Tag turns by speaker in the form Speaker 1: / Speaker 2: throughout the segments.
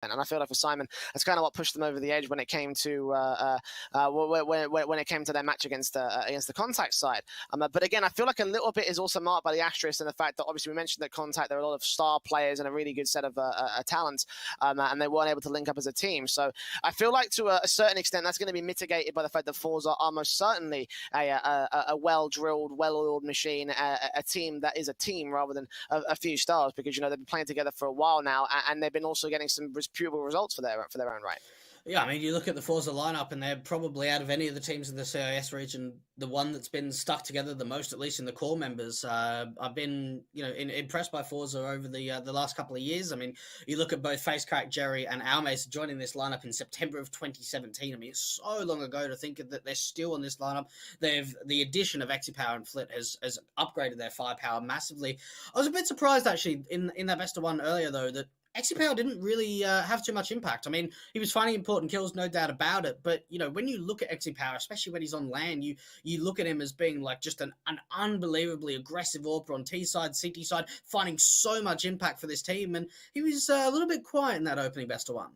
Speaker 1: And I feel like for Syman, that's kind of what pushed them over the edge when it came to when it came to their match against the Contact side. But again, I feel like a little bit is also marked by the asterisk and the fact that obviously we mentioned that Contact, there are a lot of star players and a really good set of talents, and they weren't able to link up as a team. So I feel like to a certain extent that's going to be mitigated by the fact that Forze are most certainly a well-drilled, well-oiled machine, a team that is a team rather than a few stars, because they've been playing together for a while now, and they've been also getting some reputable results for their own right.
Speaker 2: Yeah, I mean, you look at the Forza lineup, and they're probably out of any of the teams in the CIS region, the one that's been stuck together the most, at least in the core members. I've been, impressed by Forza over the last couple of years. I mean, you look at both Facecrack, Jerry, and Almace joining this lineup in September of 2017. I mean, it's so long ago to think that they're still on this lineup. The addition of Exipower and Flit has upgraded their firepower massively. I was a bit surprised actually in that best of one earlier though that Exipower didn't really have too much impact. I mean, he was finding important kills, no doubt about it. But, when you look at Exipower, especially when he's on LAN, you look at him as being like just an unbelievably aggressive AWP on T side, CT side, finding so much impact for this team. And he was a little bit quiet in that opening best of one.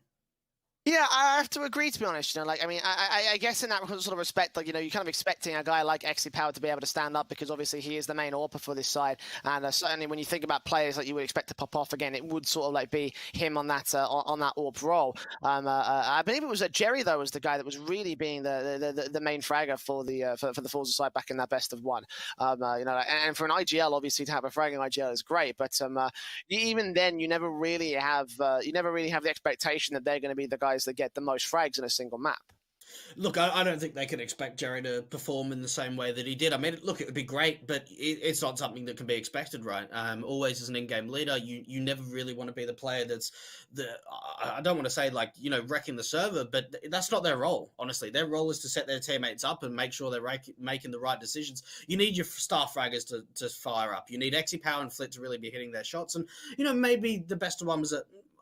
Speaker 1: Yeah, I have to agree, to be honest. I guess in that sort of respect, you're kind of expecting a guy like Exipower to be able to stand up, because obviously he is the main AWPer for this side. And certainly when you think about players that you would expect to pop off again, it would sort of be him on that AWP role. I believe it was Jerry, though, was the guy that was really being the main fragger for the Forza side back in that best of one. And for an IGL, obviously, to have a fragging IGL is great, but even then, you never really have the expectation that they're going to be the guys that get the most frags in a single map.
Speaker 2: Look, I don't think they can expect Jerry to perform in the same way that he did. I mean, look, it would be great, but it's not something that can be expected, right? Always as an in-game leader, you never really want to be the player that's I don't want to say wrecking the server, but that's not their role, honestly. Their role is to set their teammates up and make sure they're making the right decisions. You need your star fraggers to fire up. You need Exipower and Flit to really be hitting their shots. And, maybe the best of one was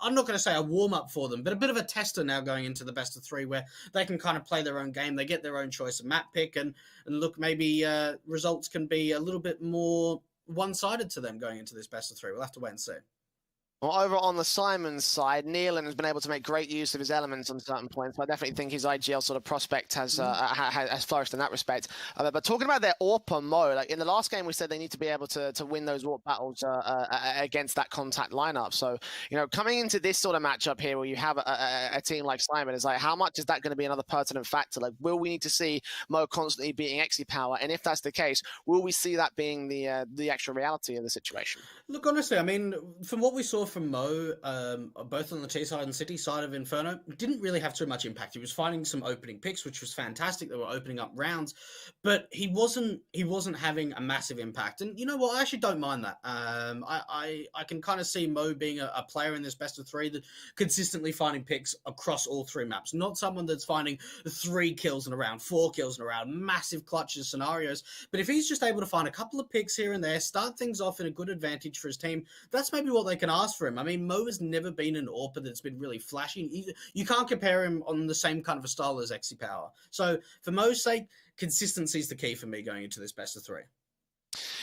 Speaker 2: I'm not going to say a warm-up for them, but a bit of a tester now going into the best of three, where they can kind of play their own game. They get their own choice of map pick, and look, maybe results can be a little bit more one-sided to them going into this best of three. We'll have to wait and see.
Speaker 1: Well, over on the Syman side, Nealon has been able to make great use of his elements on certain points. So I definitely think his IGL sort of prospect has flourished in that respect. But talking about their AWPer Mo, in the last game, we said they need to be able to win those AWP battles against that Contact lineup. So, coming into this sort of matchup here, where you have a team like Syman, is how much is that going to be another pertinent factor? Will we need to see Mo constantly beating Exipower? And if that's the case, will we see that being the actual reality of the situation?
Speaker 2: Look, honestly, I mean, from what we saw from Mo, both on the T side and City side of Inferno, didn't really have too much impact. He was finding some opening picks, which was fantastic. They were opening up rounds, but he wasn't having a massive impact. And you know what? I actually don't mind that. I can kind of see Mo being a player in this best of three that consistently finding picks across all three maps. Not someone that's finding 3 kills in a round, 4 kills in a round, massive clutches scenarios. But if he's just able to find a couple of picks here and there, start things off in a good advantage for his team, that's maybe what they can ask for him. I mean, Mo has never been an AWPer that's been really flashy. You can't compare him on the same kind of a style as Exipower. So for Mo's sake, consistency is the key for me going into this best of three.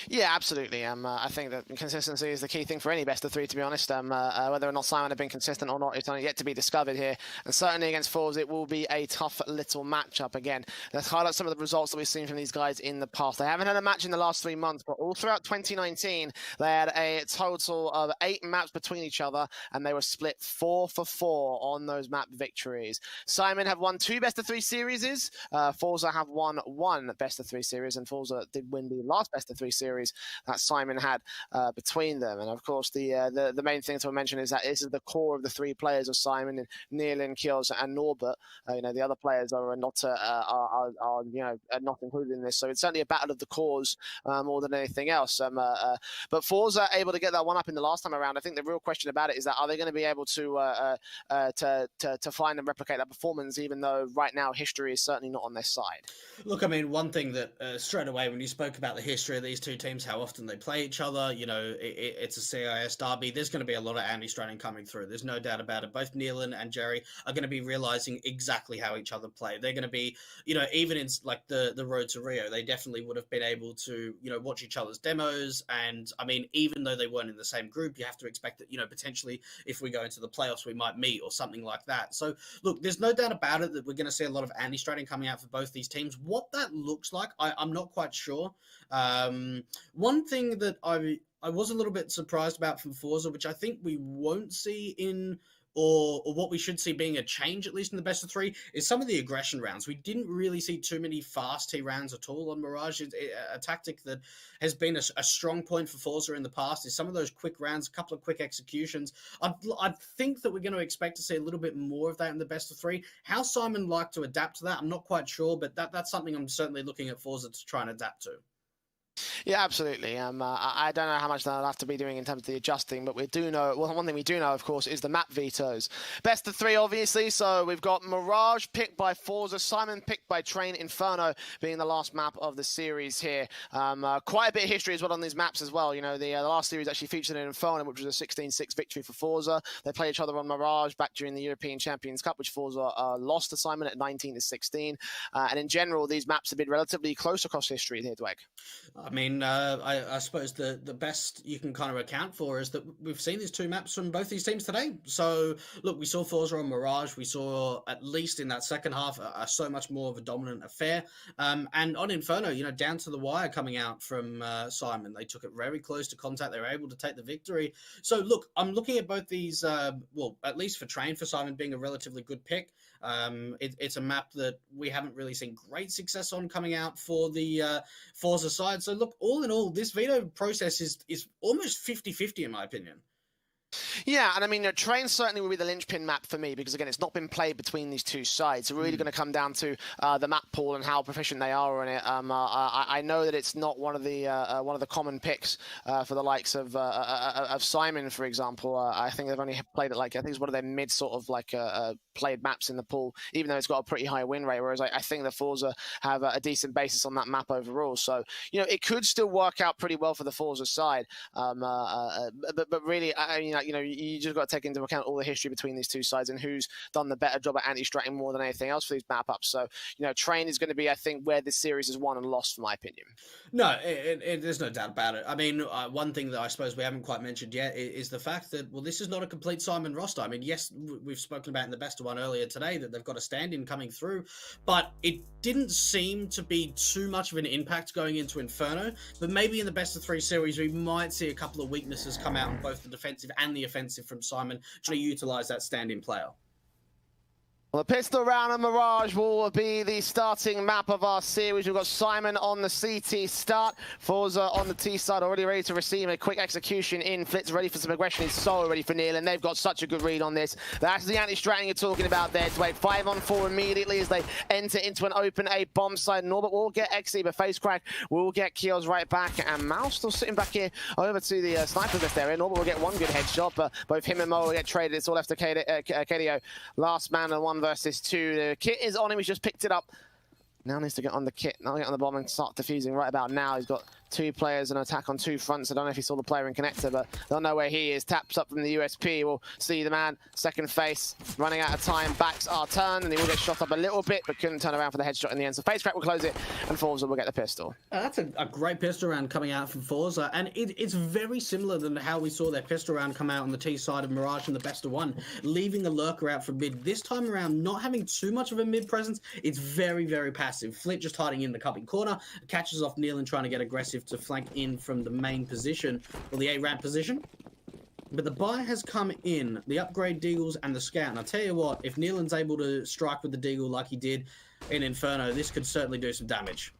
Speaker 1: Yeah, absolutely. I think that consistency is the key thing for any best of three, to be honest. Whether or not Syman have been consistent or not, it's only yet to be discovered here. And certainly against Forze, it will be a tough little matchup. Again, let's highlight some of the results that we've seen from these guys in the past. They haven't had a match in the last 3 months, but all throughout 2019, they had a total of 8 maps between each other, and they were split 4 for 4 on those map victories. Syman have won 2 best of 3 series. Forze have won 1 best of 3 series, and Forze did win the last best of 3 series that Syman had between them. And of course, the main thing to mention is that this is the core of the 3 players of Syman, and Nealon, Kills, and Norbert. The other players are not included in this. So it's certainly a battle of the cores more than anything else. But Forze are able to get that one up in the last time around. I think the real question about it is that are they going to be able to find and replicate that performance, even though right now history is certainly not on their side.
Speaker 2: Look, I mean, one thing that straight away when you spoke about the history of these two teams, teams, how often they play each other. You know, it's a CIS derby. There's going to be a lot of anti-straining coming through. There's no doubt about it. Both Nealon and Jerry are going to be realizing exactly how each other play. They're going to be, you know, even in like the road to Rio, they definitely would have been able to, you know, watch each other's demos. And I mean, even though they weren't in the same group, you have to expect that, you know, potentially if we go into the playoffs, we might meet or something like that. So look, there's no doubt about it that we're going to see a lot of anti-straining coming out for both these teams. What that looks like, I'm not quite sure. One thing that I was a little bit surprised about from Forza, which I think we won't see in, or what we should see being a change, at least in the best of three, is some of the aggression rounds. We didn't really see too many fast T rounds at all on Mirage. A tactic that has been a strong point for Forza in the past is some of those quick rounds, a couple of quick executions. I think that we're going to expect to see a little bit more of that in the best of three. How Syman like to adapt to that, I'm not quite sure, but that's something I'm certainly looking at Forza to try and adapt to.
Speaker 1: Yeah, absolutely. I don't know how much they'll have to be doing in terms of the adjusting, but we do know, well, one thing we do know, of course, is the map vetoes. Best of three, obviously, so we've got Mirage picked by Forza, Syman picked by Train, Inferno being the last map of the series here. Quite a bit of history as well on these maps as well. You know, the last series actually featured an Inferno, which was a 16-6 victory for Forza. They play each other on Mirage back during the European Champions Cup, which Forza lost to Syman at 19-16. And in general, these maps have been relatively close across history here, Dweg.
Speaker 2: I mean, I suppose the best you can kind of account for is that we've seen these two maps from both these teams today. So, look, we saw Forza on Mirage. We saw, at least in that second half, so much more of a dominant affair. And on Inferno, you know, down to the wire coming out from Syman. They took it very close to contact. They were able to take the victory. So, look, I'm looking at both these, well, at least for Train, for Syman being a relatively good pick. It's a map that we haven't really seen great success on coming out for the Forza side. So look, all in all, this veto process is almost 50-50 in my opinion.
Speaker 1: Yeah, and I mean, Train certainly will be the linchpin map for me because, again, it's not been played between these two sides. It's really going to come down to the map pool and how proficient they are on it. I know that it's not one of the common picks for the likes of Syman, for example. I think they've only played it, like, I think it's one of their mid sort of like played maps in the pool, even though it's got a pretty high win rate, whereas I think the Forza have a decent basis on that map overall. So, you know, it could still work out pretty well for the Forza side. But really, I mean, you know, you just got to take into account all the history between these two sides and who's done the better job at anti-stratting more than anything else for these map ups. So, you know, Train is going to be, I think, where this series is won and lost, for my opinion.
Speaker 2: No, there's no doubt about it. I mean, one thing that I suppose we haven't quite mentioned yet is the fact that, well, this is not a complete Syman roster. I mean, yes, we've spoken about in the best of one earlier today that they've got a stand-in coming through, but it didn't seem to be too much of an impact going into Inferno. But maybe in the best of three series, we might see a couple of weaknesses come out on both the defensive and the offensive from Syman, trying to utilize that stand-in player.
Speaker 1: Well, the pistol round of Mirage will be the starting map of our series. We've got Syman on the CT start, Forza on the T side, already ready to receive a quick execution in. Flitz ready for some aggression. He's so ready for Neil, and they've got such a good read on this. That's the anti-stratting you're talking about there. To wait 5-on-4 immediately as they enter into an open A bomb side. Norbert will get XE, but face crack will get kills right back, and Mouse still sitting back here over to the sniper vest area. Norbert will get one good headshot, but both him and Mo will get traded. It's all left to KDO. Last man and 1 versus 2. The kit is on him. He's just picked it up. Now needs to get on the kit. Now get on the bomb and start defusing right about now. He's got 2 players and attack on 2 fronts. I don't know if he saw the player in connector, but they'll know where he is. Taps up from the USP. We'll see the man. Second face. Running out of time. Backs our turn, and he will get shot up a little bit, but couldn't turn around for the headshot in the end. So face crack will close it, and Forza will get the pistol.
Speaker 2: That's a great pistol round coming out from Forza, and it's very similar than how we saw their pistol round come out on the T side of Mirage in the best of one, leaving a lurker out from mid. This time around, not having too much of a mid presence. It's very, very passive. Flit just hiding in the cupping corner, catches off Neil and trying to get aggressive to flank in from the main position, or the A-ramp position. But the buy has come in, the upgrade Deagles and the Scout. And I'll tell you what, if Nealon's able to strike with the Deagle like he did in Inferno, this could certainly do some damage.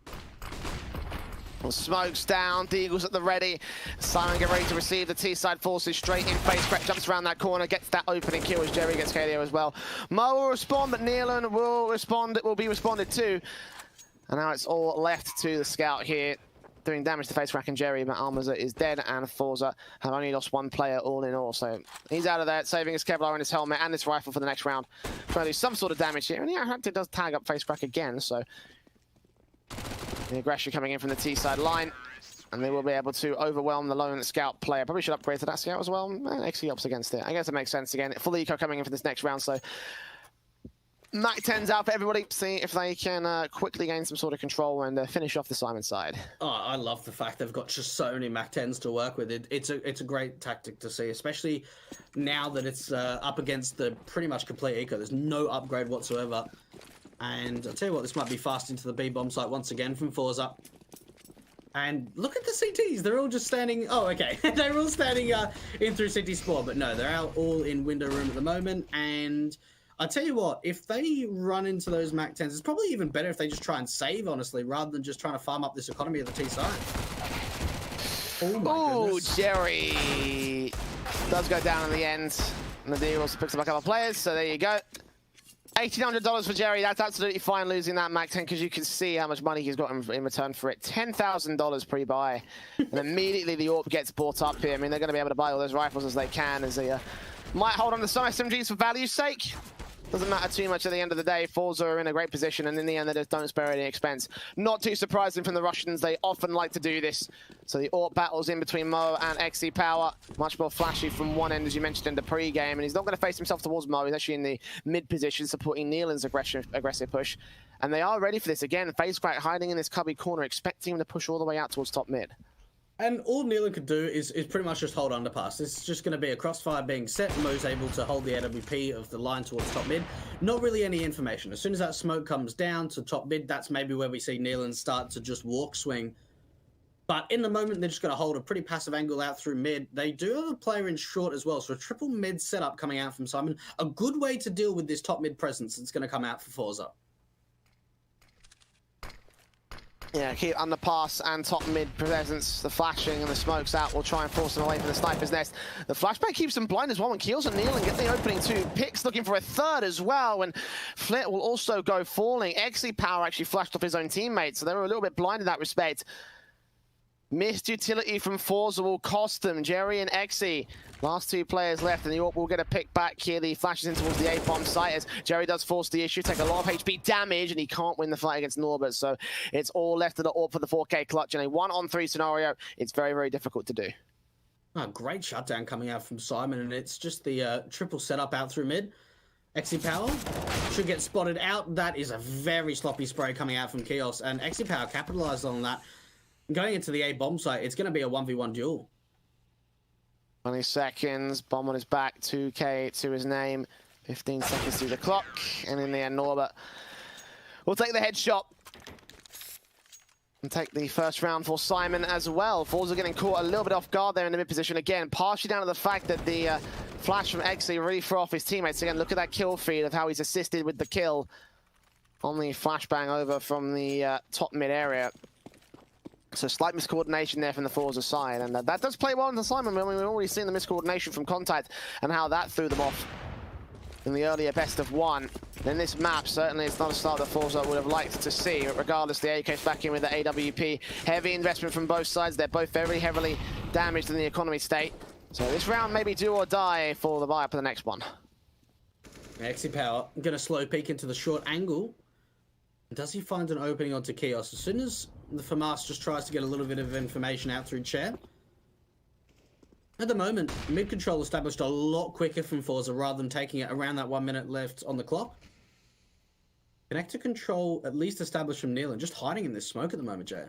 Speaker 1: Well, smokes down, Deagles at the ready. Syman get ready to receive the T-side forces straight in face. Crack jumps around that corner, gets that opening kill as Jerry gets KDO as well. Mo will respond, but Nealon will respond. It will be responded to. And now it's all left to the Scout here, doing damage to face crack and Jerry, but Almaza is dead, and Forza have only lost 1 player all in all. So he's out of there, saving his Kevlar and his helmet and his rifle for the next round. Trying to do some sort of damage here. And yeah, Raptor does tag up face crack again, so the aggression coming in from the T-side line. And they will be able to overwhelm the lone scout player. Probably should upgrade to that scout as well. XE opts against it. I guess it makes sense again. Full eco coming in for this next round, so Mac 10's out for everybody. See if they can quickly gain some sort of control and finish off the Syman side.
Speaker 2: Oh, I love the fact they've got just so many Mac 10s to work with. It's a great tactic to see, especially now that it's up against the pretty much complete eco. There's no upgrade whatsoever. And I'll tell you what, this might be fast into the B bomb site once again from Forze. And look at the CTs. They're all just standing. Oh, okay. They're all standing in through CT spawn, but no, they're out all in window room at the moment. And I tell you what, if they run into those Mac 10s, it's probably even better if they just try and save, honestly, rather than just trying to farm up this economy of the T side. Oh, my goodness.
Speaker 1: Jerry does go down in the end. And the deal also picks up a couple of players, so there you go. $1,800 for Jerry. That's absolutely fine losing that Mac 10 because you can see how much money he's got in return for it. $10,000 pre-buy. And immediately the AWP gets bought up here. I mean, they're going to be able to buy all those rifles as they can as they might hold on to some SMGs for value's sake. Doesn't matter too much at the end of the day. Forze are in a great position, and in the end, they just don't spare any expense. Not too surprising from the Russians. They often like to do this. So the AWP battles in between Mo and XE Power. Much more flashy from one end, as you mentioned in the pre-game. And he's not going to face himself towards Mo. He's actually in the mid position, supporting Neelan's aggressive push. And they are ready for this. Again, FaceCrack hiding in this cubby corner, expecting him to push all the way out towards top mid.
Speaker 2: And all Neelan could do is pretty much just hold underpass. This is just going to be a crossfire being set. Mo's able to hold the AWP of the line towards top mid. Not really any information. As soon as that smoke comes down to top mid, that's maybe where we see Neelan start to just walk swing. But in the moment, they're just going to hold a pretty passive angle out through mid. They do have a player in short as well, so a triple mid setup coming out from Syman. A good way to deal with this top mid presence that's going to come out for Forze.
Speaker 1: Yeah, keep underpass and top mid presence. The flashing and the smokes out will try and force them away from the sniper's nest. The flashback keeps them blind as well when Keels and Neelan get the opening two. Picks looking for a third as well, and Flit will also go falling. XE Power actually flashed off his own teammate, so they were a little bit blind in that respect. Missed utility from Forze will cost them. Jerry and XE, last two players left, and the AWP will get a pick back here. The flashes in towards the A-bomb site as Jerry does force the issue, take a lot of HP damage, and he can't win the fight against Norbert. So it's all left to the AWP for the 4K clutch. In a 1-on-3 scenario, it's very, very difficult to do.
Speaker 2: Oh, great shutdown coming out from Syman, and it's just the triple setup out through mid. XE Power should get spotted out. That is a very sloppy spray coming out from Keels, and XE Power capitalized on that. Going into the A-bomb site, it's going to be a 1v1 duel.
Speaker 1: 20 seconds, bomb on his back, 2K to his name, 15 seconds through the clock, and in the end, Norbert will take the headshot and take the first round for Syman as well. Forze are getting caught a little bit off guard there in the mid position again, partially down to the fact that the flash from XE really threw off his teammates. Again, look at that kill feed of how he's assisted with the kill on the flashbang over from the top mid area. So slight miscoordination there from the Forze side, and that does play well into Syman. I mean, we've already seen the miscoordination from Contact and how that threw them off in the earlier best of one. In this map, certainly it's not a start that Forze would have liked to see, but regardless, the AK's back in with the AWP. Heavy investment from both sides. They're both very heavily damaged in the economy state. So this round may be do or die for the buy-up for the next one.
Speaker 2: XE Power going to slow peek into the short angle. Does he find an opening onto Keels? As soon as the FAMAS just tries to get a little bit of information out through chat. At the moment, mid-control established a lot quicker from Forze rather than taking it around that 1 minute left on the clock. Connector control at least established from Neelan, just hiding in this smoke at the moment, Jay.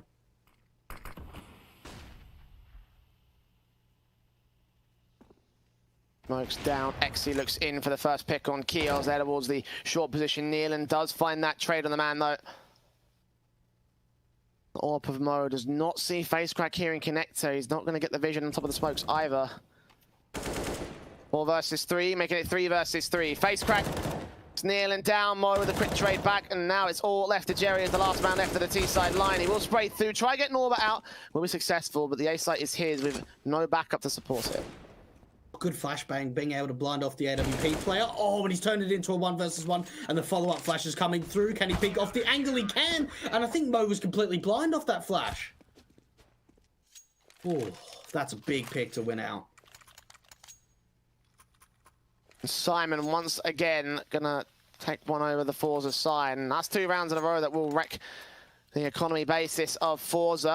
Speaker 1: Smokes down, XE looks in for the first pick on Keels there towards the short position. Neelan does find that trade on the man though. The AWP of Mo does not see FaceCrack here in Connector. He's not going to get the vision on top of the smokes either. 4 versus 3, making it 3 versus 3. FaceCrack, it's Neelan down, Mo with a quick trade back, and now it's all left to Jerry as the last man left of the T-side line. He will spray through, try to get Norbert out, will be successful, but the A-site is his with no backup to support it.
Speaker 2: Good flashbang, being able to blind off the AWP player. Oh, and he's turned it into a 1 versus 1, and the follow-up flash is coming through. Can he peek off the angle? He can, and I think Mo was completely blind off that flash. Oh, that's a big pick to win out.
Speaker 1: Syman once again gonna take one over the Forze side, and that's 2 rounds in a row that will wreck the economy basis of Forze.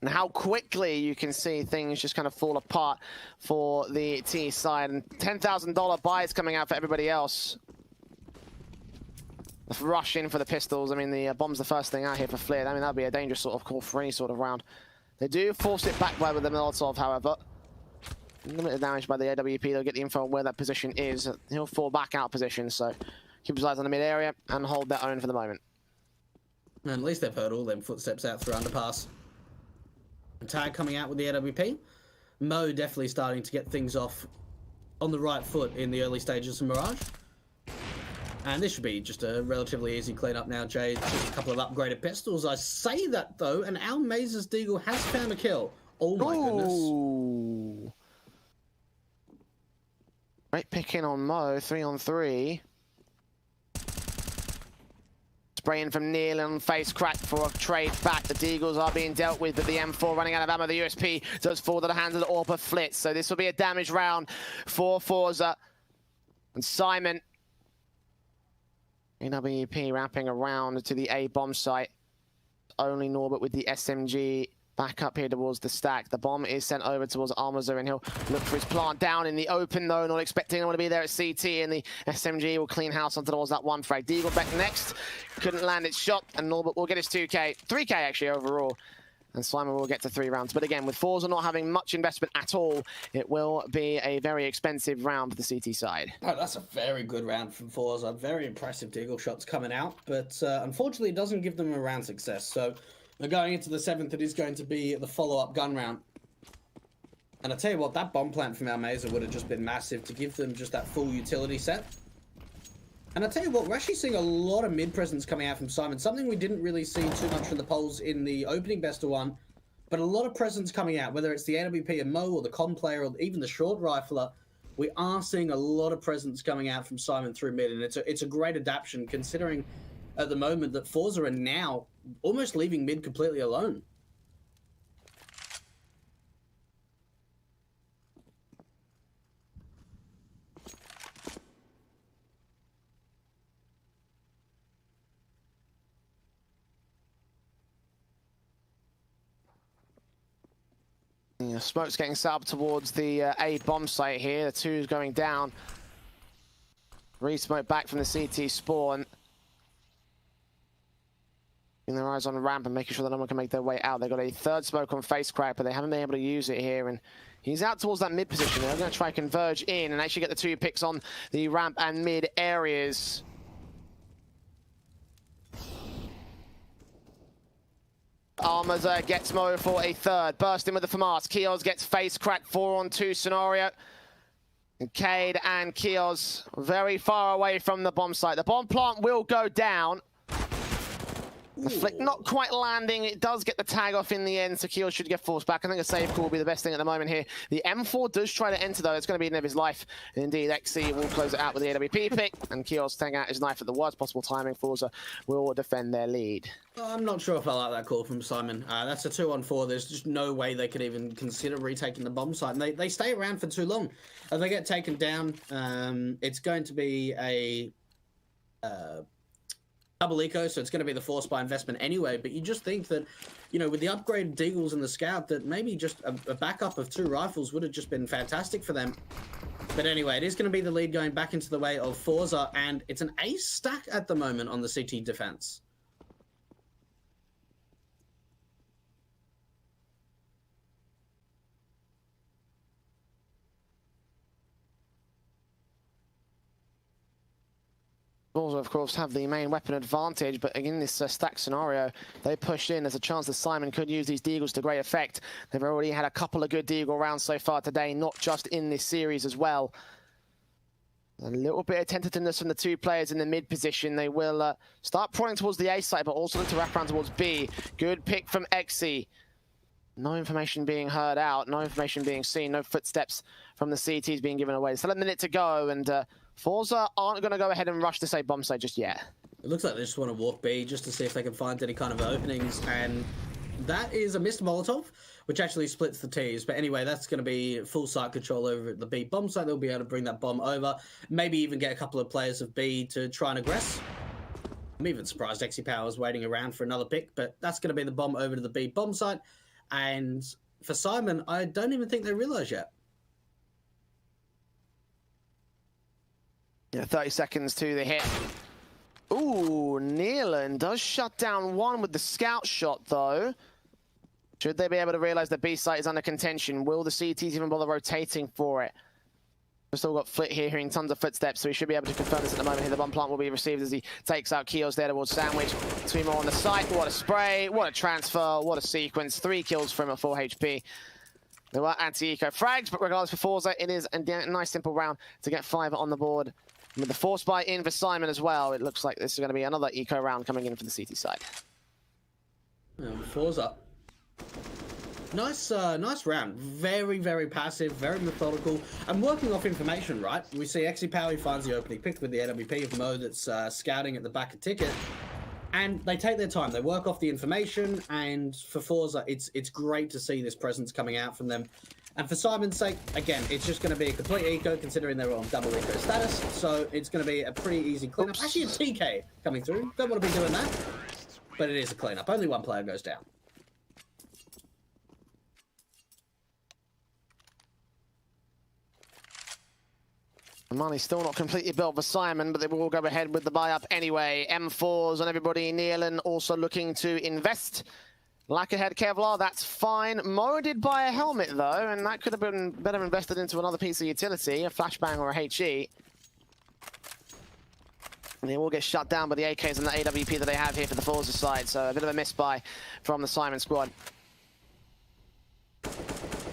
Speaker 1: And how quickly you can see things just kind of fall apart for the T side. And $10,000 buys coming out for everybody else. Rush in for the pistols. I mean, the bomb's the first thing out here for Fleer. I mean, that'd be a dangerous sort of call for any sort of round. They do force it back by with the Molotov, however. Limited damage by the AWP. They'll get the info on where that position is. He'll fall back out position, so keep his eyes on the mid area and hold their own for the moment.
Speaker 2: And at least they've heard all them footsteps out through underpass. Tag coming out with the AWP. Mo definitely starting to get things off on the right foot in the early stages of Mirage. And this should be just a relatively easy cleanup now, Jay. Just a couple of upgraded pistols. I say that, though, and Al Mazes Deagle has found a kill. Oh, my goodness.
Speaker 1: Great pick in on Mo, 3-on-3. Spraying from Neil and face crack for a trade back. The Deagles are being dealt with, but the M4 running out of ammo. The USP does fall to the hands of the AWP Flitz. So this will be a damage round for Forze. And Syman. AWP wrapping around to the A bomb site. Only Norbert with the SMG back up here towards the stack. The bomb is sent over towards Almazer, and he'll look for his plant down in the open, though. Not expecting anyone to be there at CT, and the SMG will clean house on towards that one frag. Deagle back next. Couldn't land its shot, and Norbert will get his 2K. 3K, actually, overall. And Syman will get to 3 rounds. But again, with Forze not having much investment at all, it will be a very expensive round for the CT side.
Speaker 2: Oh, that's a very good round from Forze. Very impressive Deagle shots coming out. But unfortunately, it doesn't give them a round success. So going into the 7th, it is going to be the follow-up gun round. And I tell you what, that bomb plant from Almaza would have just been massive to give them just that full utility set. And I tell you what, we're actually seeing a lot of mid presence coming out from Syman. Something we didn't really see too much from the polls in the opening best of one, but a lot of presence coming out, whether it's the AWP and Mo or the com player or even the short rifler. We are seeing a lot of presence coming out from Syman through mid, and it's a great adaptation considering at the moment that Forze are now almost leaving mid completely alone.
Speaker 1: Yeah, smoke's getting set up towards the A bomb site here. The 2's going down. Re-smoke back from the CT spawn. Keeping their eyes on the ramp and making sure that no one can make their way out. They've got a 3rd smoke on face crack, but they haven't been able to use it here. And he's out towards that mid position. They're going to try and converge in and actually get the 2 picks on the ramp and mid areas. Almazer gets Mo for a 3rd. Bursting with the FAMAS. Kios gets face crack, 4-on-2 scenario. And Cade and Kios very far away from the bomb site. The bomb plant will go down. The flick not quite landing. It does get the tag off in the end, so Kios should get forced back. I think a save call will be the best thing at the moment here. The M4 does try to enter, though. It's going to be the end of his life. And indeed, XC will close it out with the AWP pick, and Kios taking out his knife at the worst possible timing. Forze will defend their lead.
Speaker 2: I'm not sure if I like that call from Syman. That's a 2-on-4. There's just no way they could even consider retaking the bomb site. And they stay around for too long. If they get taken down, it's going to be a double eco, so it's going to be the force by investment anyway. But you just think that, you know, with the upgraded Deagles and the Scout, that maybe just a backup of 2 rifles would have just been fantastic for them. But anyway, it is going to be the lead going back into the way of Forze, and it's an ace stack at the moment on the CT defense.
Speaker 1: Forze, of course, have the main weapon advantage, but in this stack scenario, they push in. There's a chance that Syman could use these Deagles to great effect. They've already had a couple of good Deagle rounds so far today, not just in this series as well. A little bit of tentativeness from the 2 players in the mid position. They will start prodding towards the A site, but also look to wrap around towards B. Good pick from XE. No information being heard out, no information being seen, no footsteps from the CTs being given away. Still a minute to go, and Forze aren't going to go ahead and rush to say bomb site just yet.
Speaker 2: It looks like they just want to walk B just to see if they can find any kind of openings, and that is a missed Molotov, which actually splits the T's. But anyway, that's going to be full site control over at the B bomb site. They'll be able to bring that bomb over, maybe even get a couple of players of B to try and aggress. I'm even surprised XE Power is waiting around for another pick, but that's going to be the bomb over to the B bomb site. And for Syman, I don't even think they realise yet.
Speaker 1: Yeah, 30 seconds to the hit. Ooh, Nealon does shut down one with the scout shot, though. Should they be able to realize the B site is under contention? Will the CTs even bother rotating for it? We've still got Flit here hearing tons of footsteps, so he should be able to confirm this at the moment here. The bomb plant will be received as he takes out Keels there towards Sandwich. 2 more on the site. What a spray, what a transfer, what a sequence. 3 kills from him at 4 HP. There were anti-eco frags, but regardless for Forze, it is a nice simple round to get 5 on the board. With the force buy in for Syman as well, it looks like this is going to be another eco round coming in for the CT side.
Speaker 2: Forze up. Nice round. Very, very passive, very methodical, and working off information, right? We see XePower finds the opening pick with the AWP of Mo that's scouting at the back of Ticket, and they take their time. They work off the information, and for Forze, it's great to see this presence coming out from them. And for Syman's sake, again, it's just going to be a complete eco, considering they're on double eco status, so it's going to be a pretty easy cleanup. Actually, a TK coming through. Don't want to be doing that, but it is a cleanup. Only one player goes down.
Speaker 1: The money's still not completely built for Syman, but they will go ahead with the buy-up anyway. M4s on everybody. Nealon also looking to invest. Lack ahead Kevlar, that's fine. Mo did buy a helmet, though, and that could have been better invested into another piece of utility, a flashbang or a HE. And they will get shut down by the AKs and the AWP that they have here for the Forza side, so a bit of a misbuy from the Syman squad.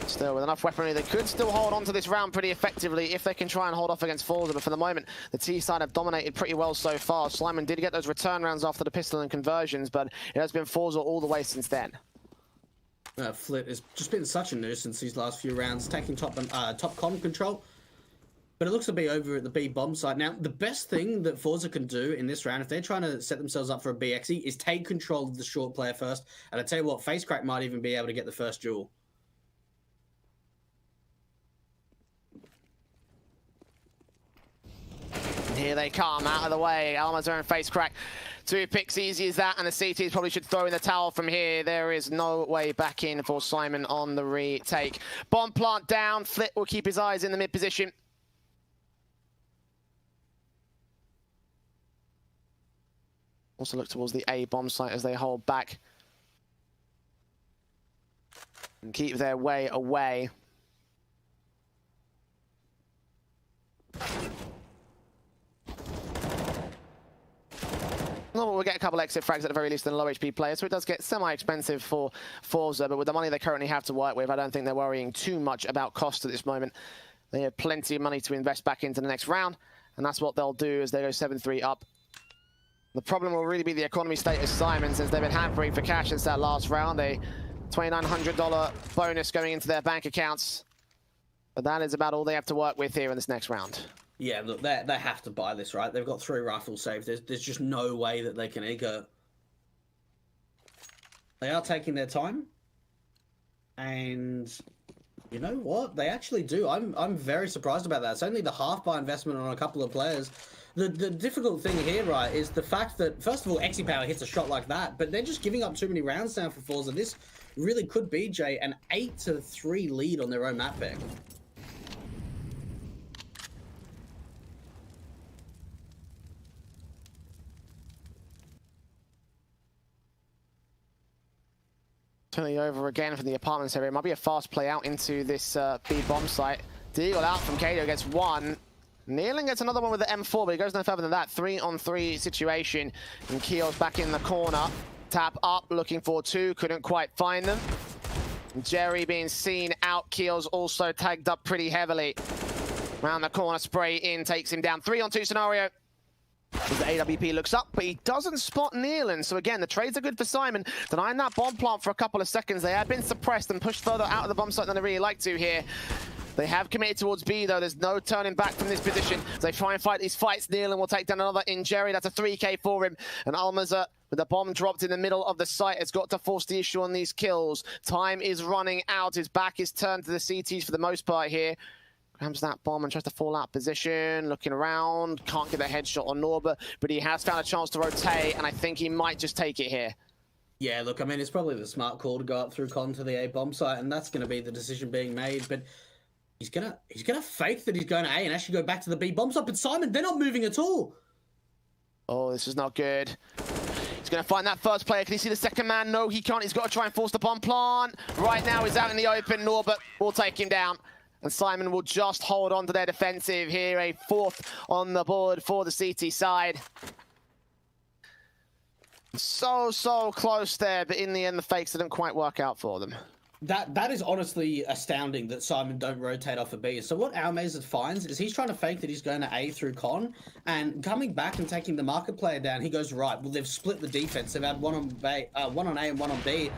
Speaker 1: Still, with enough weaponry, they could still hold on to this round pretty effectively if they can try and hold off against Forza, but for the moment, the T side have dominated pretty well so far. Syman did get those return rounds after the pistol and conversions, but it has been Forza all the way since then.
Speaker 2: Flit has just been such a nuisance these last few rounds, taking top con control. But it looks to be over at the B bomb site. Now, the best thing that Forza can do in this round, if they're trying to set themselves up for a BXE, is take control of the short player first. And I tell you what, FaceCrack might even be able to get the first duel.
Speaker 1: Here they come, out of the way. Almazar and FaceCrack. 2 picks, easy as that, and the CTs probably should throw in the towel from here. There is no way back in for Syman on the retake. Bomb plant down. Flit will keep his eyes in the mid position. Also look towards the A bomb site as they hold back and keep their way away. Well, we'll get a couple exit frags at the very least in a low HP player, so it does get semi-expensive for Forza, but with the money they currently have to work with, I don't think they're worrying too much about cost at this moment. They have plenty of money to invest back into the next round, and that's what they'll do as they go 7-3 up. The problem will really be the economy status Syman, since they've been hampering for cash since that last round. A $2,900 bonus going into their bank accounts, but that is about all they have to work with here in this next round.
Speaker 2: Yeah, look, they have to buy this, right? They've got 3 rifles saved. There's just no way that they can eco. They are taking their time. And you know what? They actually do. I'm very surprised about that. It's only the half buy investment on a couple of players. The difficult thing here, right, is the fact that, first of all, XePower hits a shot like that, but they're just giving up too many rounds now for Forza. This really could be, Jay, an 8-3 lead on their own map pick.
Speaker 1: Turning over again from the apartments area. It might be a fast play out into this B bomb site. Deagle out from Kato gets 1. Nealon gets another one with the M4, but he goes no further than that. 3-on-3 situation. And Keel's back in the corner. Tap up, looking for 2. Couldn't quite find them. Jerry being seen out. Keel's also tagged up pretty heavily. Round the corner, spray in, takes him down. 3-on-2 scenario. As the AWP looks up, but he doesn't spot Nealon. So again, the trades are good for Syman. Denying that bomb plant for a couple of seconds. They had been suppressed and pushed further out of the bomb site than they really like to here. They have committed towards B, though. There's no turning back from this position. As they try and fight these fights, Nealon will take down another in Jerry. That's a 3K for him. And Almazar, with the bomb dropped in the middle of the site, has got to force the issue on these kills. Time is running out. His back is turned to the CTs for the most part here. Grabs that bomb and tries to fall out position, looking around, can't get a headshot on Norba, but he has found a chance to rotate, and I think he might just take it here.
Speaker 2: Yeah, look, I mean, it's probably the smart call to go up through con to the A bomb site, and that's going to be the decision being made. But he's gonna fake that he's going to A and actually go back to the B bomb site. But Syman, they're not moving at all.
Speaker 1: Oh, this is not good. He's going to find that first player. Can he see the second man? No, he can't. He's got to try and force the bomb plant. Right now, he's out in the open. Norbert will take him down. And Syman will just hold on to their defensive here. A fourth on the board for the CT side. So close there, but in the end, the fakes didn't quite work out for them.
Speaker 2: That is honestly astounding that Syman don't rotate off a B. So what Almazet finds is he's trying to fake that he's going to A through con, and coming back and taking the market player down, he goes, right, well, they've split the defense. They've had one on A and one on B,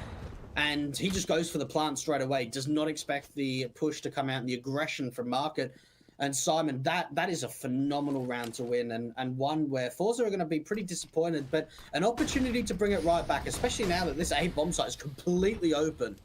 Speaker 2: and he just goes for the plant straight away. Does not expect the push to come out and the aggression from market. And Syman, that is a phenomenal round to win, and one where Forze are going to be pretty disappointed, but an opportunity to bring it right back, especially now that this A bomb site is completely open.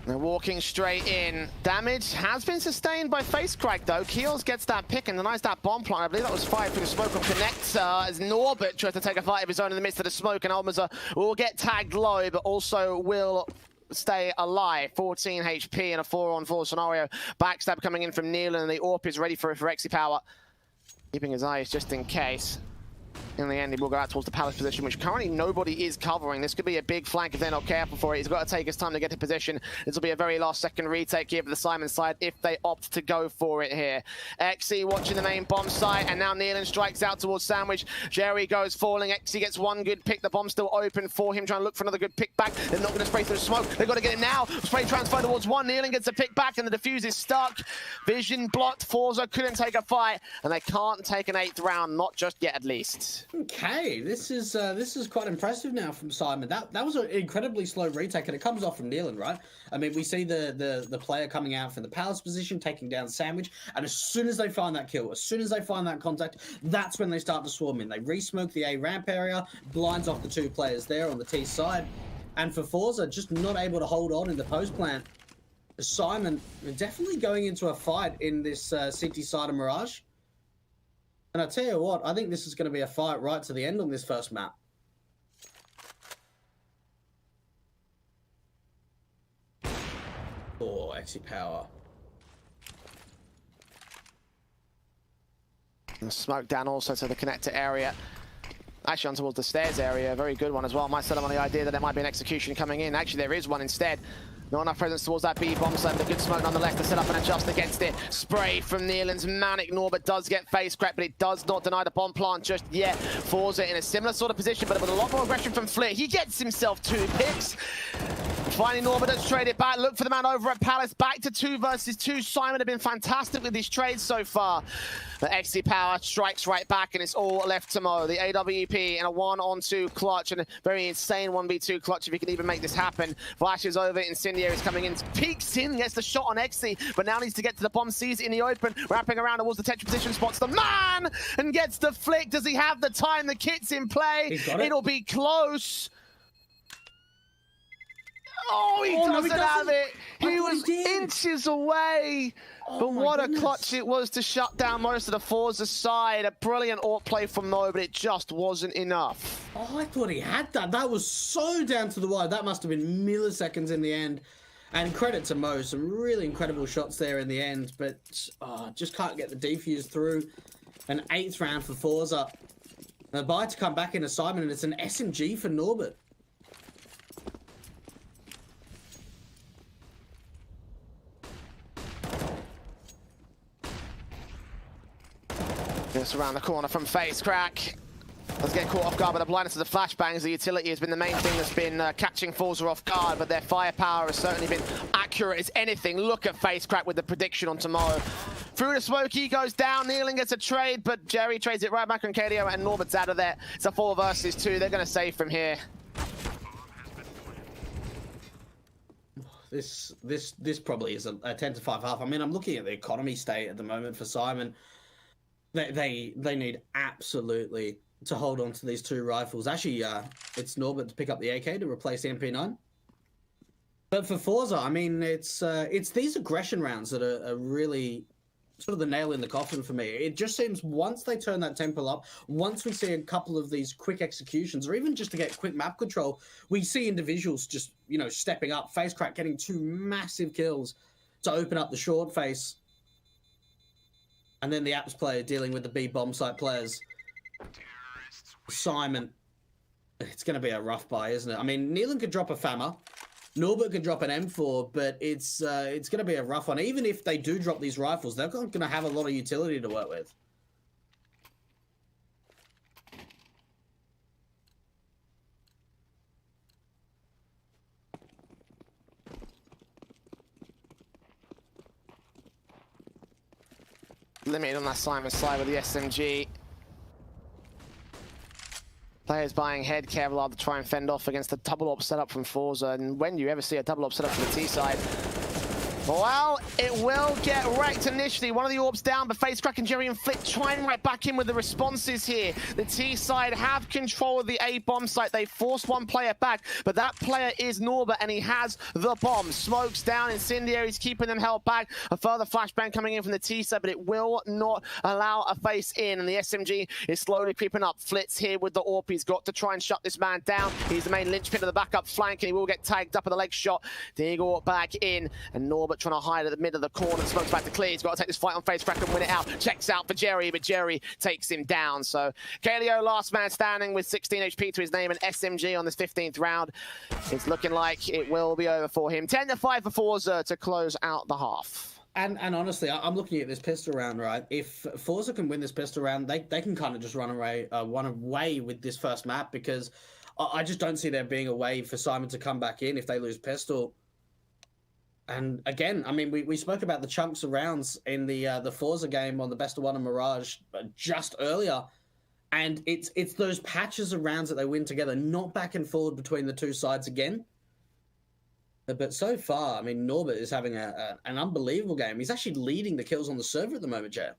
Speaker 1: They're walking straight in. Damage has been sustained by Facecrack, though. Keels gets that pick and denies that bomb plant. I believe that was fired through the smoke on Connector as Norbert tries to take a fight of his own in the midst of the smoke, and Almaza will get tagged low, but also will stay alive. 14 HP in a 4-on-4 scenario. Backstab coming in from Neil, and the AWP is ready for Exy Power. Keeping his eyes just in case. In the end, he will go out towards the Palace position, which currently nobody is covering. This could be a big flank if they're not careful for it. He's got to take his time to get to position. This will be a very last second retake here for the Syman side if they opt to go for it here. Exy watching the main bomb site, and now Nealon strikes out towards Sandwich. Jerry goes falling. Exy gets one good pick. The bomb's still open for him, trying to look for another good pick back. They're not going to spray through the smoke. They've got to get him now. Spray transfer towards one. Nealon gets a pick back, and the defuse is stuck. Vision blocked. Forza couldn't take a fight, and they can't take an 8th round, not just yet at least.
Speaker 2: Okay, this is quite impressive now from Syman. That was an incredibly slow retake, and it comes off from Nealon, right? I mean, we see the player coming out from the Palace position, taking down Sandwich, and as soon as they find that kill, as soon as they find that contact, that's when they start to swarm in. They re-smoke the A ramp area, blinds off the 2 players there on the T side, and for Forza, just not able to hold on in the post plant. Syman definitely going into a fight in this CT side of Mirage. And I tell you what, I think this is going to be a fight right to the end on this first map. Oh, Exy Power.
Speaker 1: And smoke down also to the connector area. Actually on towards the stairs area, a very good one as well. Might sell him on the idea that there might be an execution coming in. Actually, there is one instead. Not enough presence towards that B bomb site, but a good smoke nonetheless to set up and adjust against it. Spray from Nealon's manic. Norbert does get face cracked, but it does not deny the bomb plant just yet. Forza in a similar sort of position, but with a lot more aggression from Flit. He gets himself 2 picks. Finally, Norbert has traded back. Look for the man over at Palace. Back to 2 versus 2. Syman have been fantastic with these trades so far. The Exy Power strikes right back, and it's all left to Mo. The AWP and a 1-on-2 clutch, and a very insane 1v2 clutch if he can even make this happen. Flashes over, Incendiary is coming in, peeks in, gets the shot on Exy, but now needs to get to the bomb, sees it in the open, wrapping around towards the Tetra position, spots the man, and gets the flick. Does he have the time? The kit's in play. It'll be close. Oh, he doesn't have it. He was inches away. But what a clutch it was to shut down most of the Forza side. A brilliant AWP play from Mo, but it just wasn't enough.
Speaker 2: Oh, I thought he had that. That was so down to the wire. That must have been milliseconds in the end. And credit to Mo, some really incredible shots there in the end, but just can't get the defuse through. An 8th round for Forza. A buy to come back in assignment, and it's an SMG for Norbert.
Speaker 1: Just around the corner from Facecrack. Let's get caught off guard by the blindness of the flashbangs. The utility has been the main thing that's been catching Forza off guard, but their firepower has certainly been accurate as anything. Look at Facecrack with the prediction on tomorrow. Through the smoke, he goes down. Nealon gets a trade, but Jerry trades it right back on KDO, and Norbert's out of there. It's a 4 versus 2. They're going to save from here.
Speaker 2: This probably is a 10 to 5 half. I mean, I'm looking at the economy state at the moment for Syman. They need absolutely to hold on to these 2 rifles. Actually, it's Norbert to pick up the AK to replace the MP9. But for Forza, I mean, it's these aggression rounds that are really sort of the nail in the coffin for me. It just seems once they turn that tempo up, once we see a couple of these quick executions, or even just to get quick map control, we see individuals just, you know, stepping up. FaceCrack getting 2 massive kills to open up the short face. And then the Apps player dealing with the B bomb site players. Syman. It's going to be a rough buy, isn't it? I mean, Neelan could drop a Fammer. Norbert could drop an M4, but it's going to be a rough one. Even if they do drop these rifles, they're not going to have a lot of utility to work with.
Speaker 1: Limited on that Syman side with the SMG. Players buying head Kevlar to try and fend off against the double op setup from Forze. And when you ever see a double op setup from the T side, well, it will get wrecked initially. One of the orbs down, but FaceCrack and Jerry and Flick trying right back in with the responses here. The T side have control of the A bomb site. They forced one player back, but that player is Norbert, and he has the bomb. Smokes down, Incendiary's keeping them held back. A further flashbang coming in from the T side, but it will not allow a face in, and the SMG is slowly creeping up. Flitz here with the AWP. He's got to try and shut this man down. He's the main linchpin of the backup flank, and he will get tagged up at the leg shot. Deagle back in, and Norbert trying to hide at the mid of the corner. Smokes back to clear. He's got to take this fight on FaceCrack and win it out. Checks out for Jerry, but Jerry takes him down. So Kaleo, last man standing with 16 HP to his name, and SMG on this 15th round. It's looking like it will be over for him. 10-5 for Forze to close out the half.
Speaker 2: And honestly, I'm looking at this pistol round, right? If Forze can win this pistol round, they can kind of just run away with this first map, because I just don't see there being a way for Syman to come back in if they lose pistol. And again, I mean, we spoke about the chunks of rounds in the Forza game on the Best of One and Mirage just earlier, and it's those patches of rounds that they win together, not back and forward between the two sides again. But so far, I mean, Norbert is having an unbelievable game. He's actually leading the kills on the server at the moment, Jay.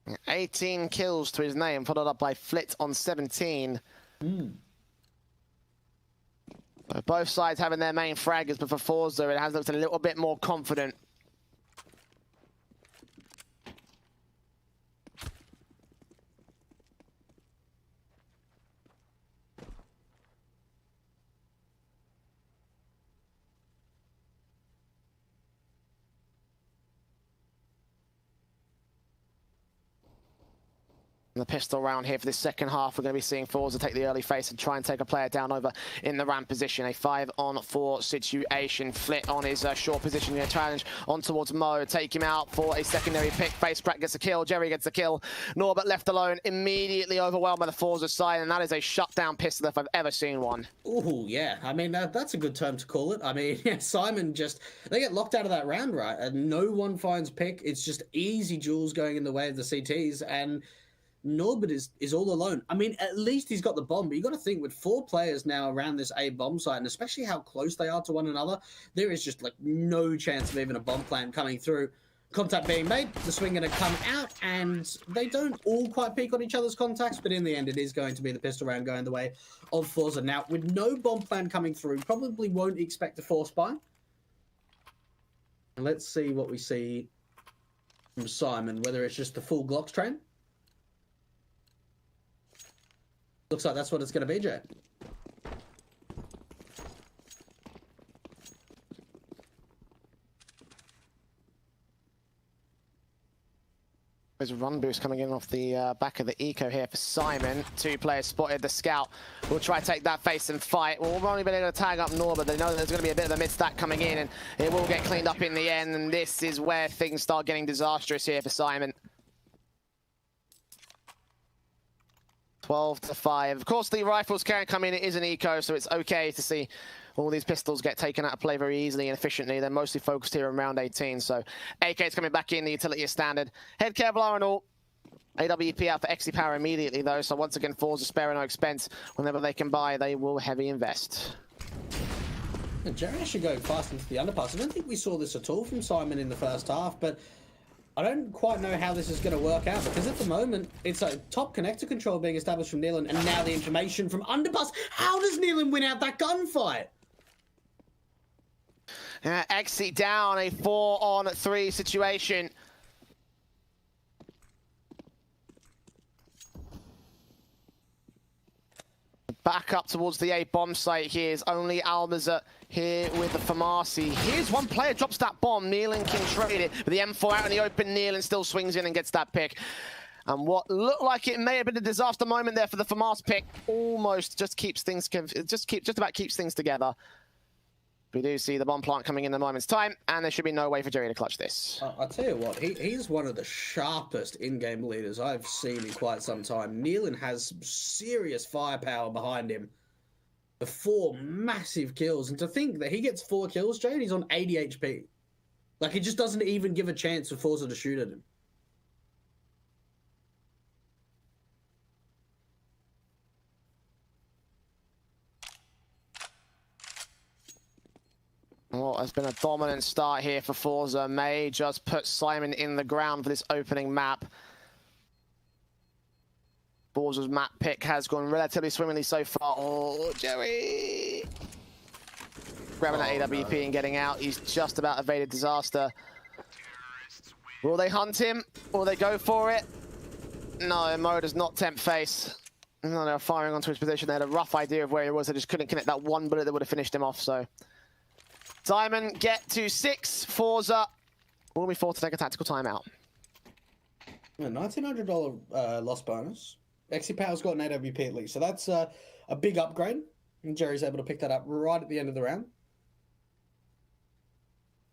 Speaker 1: Yeah, 18 kills to his name, followed up by Flit on 17. Both sides having their main fraggers, but for Forze, it has looked a little bit more confident. The pistol round here for this second half. We're going to be seeing Forze take the early face and try and take a player down over in the ramp position. A 5-on-4 situation. Flit on his short position. Going to challenge on towards Mo. Take him out for a secondary pick. FaceCrack gets a kill. Jerry gets a kill. Norbert left alone. Immediately overwhelmed by the Forze side, and that is a shutdown pistol if I've ever seen one.
Speaker 2: Oh, yeah. I mean, that's a good term to call it. I mean, yeah, Syman just... They get locked out of that round, right? And no one finds pick. It's just easy duels going in the way of the CTs, and Norbert is all alone. I mean, at least he's got the bomb, but you got to think with 4 players now around this A bomb site, and especially how close they are to one another, there is just like no chance of even a bomb plant coming through. Contact being made, the swing going to come out, and they don't all quite peek on each other's contacts, but in the end, it is going to be the pistol round going the way of Forze. Now, with no bomb plan coming through, probably won't expect a force buy. And let's see what we see from Syman, whether it's just the full Glocks train. Looks like that's what it's going to be, Jay.
Speaker 1: There's a run boost coming in off the back of the eco here for Syman. 2 players spotted. The scout will try to take that face and fight. We'll only be able to tag up Norbert. They know that there's going to be a bit of a mid-stack coming in, and it will get cleaned up in the end. And this is where things start getting disastrous here for Syman. 12-5. Of course, the rifles can come in. It is an eco, so it's okay to see all these pistols get taken out of play very easily and efficiently. They're mostly focused here in round 18, so AK's coming back in. The utility is standard. Head Kevlar and all. AWP out for XC power immediately, though, so once again, Forze sparing no expense. Whenever they can buy, they will heavy invest.
Speaker 2: Jerry should go fast into the underpass. I don't think we saw this at all from Syman in the first half, but I don't quite know how this is going to work out, because at the moment, it's a top connector control being established from Neelan, and now the information from Underpass. How does Neelan win out that gunfight?
Speaker 1: Exit down, a 4-on-3 situation. Back up towards the A bomb site here is only Almazet here with the Famasi. Here's one player, drops that bomb. Nealon can trade it, but the M4 out in the open. Nealon still swings in and gets that pick. And what looked like it may have been a disaster moment there for the Famas pick almost just keeps things, just about keeps things together. We do see the bomb plant coming in a moment's time, and there should be no way for Jerry to clutch this.
Speaker 2: I'll tell you what, he's one of the sharpest in-game leaders I've seen in quite some time. Nealon has serious firepower behind him. 4 massive kills, and to think that he gets 4 kills, Jay, and he's on 80 HP. Like, he just doesn't even give a chance for Forze to shoot at him.
Speaker 1: Well, has been a dominant start here for Forze. May just put Syman in the ground for this opening map. Forze's map pick has gone relatively swimmingly so far. Oh, Jerry! Grabbing that AWP and getting out. He's just about evaded disaster. Will they hunt him? Will they go for it? No, Mo does not tempt face. No, they're firing onto his position. They had a rough idea of where he was. They just couldn't connect that one bullet that would have finished him off, so... Syman get to 6. Forze will be forced to take a tactical timeout.
Speaker 2: A $1,900 loss bonus. XCPower's got an AWP at least, so that's a big upgrade. And Jerry's able to pick that up right at the end of the round.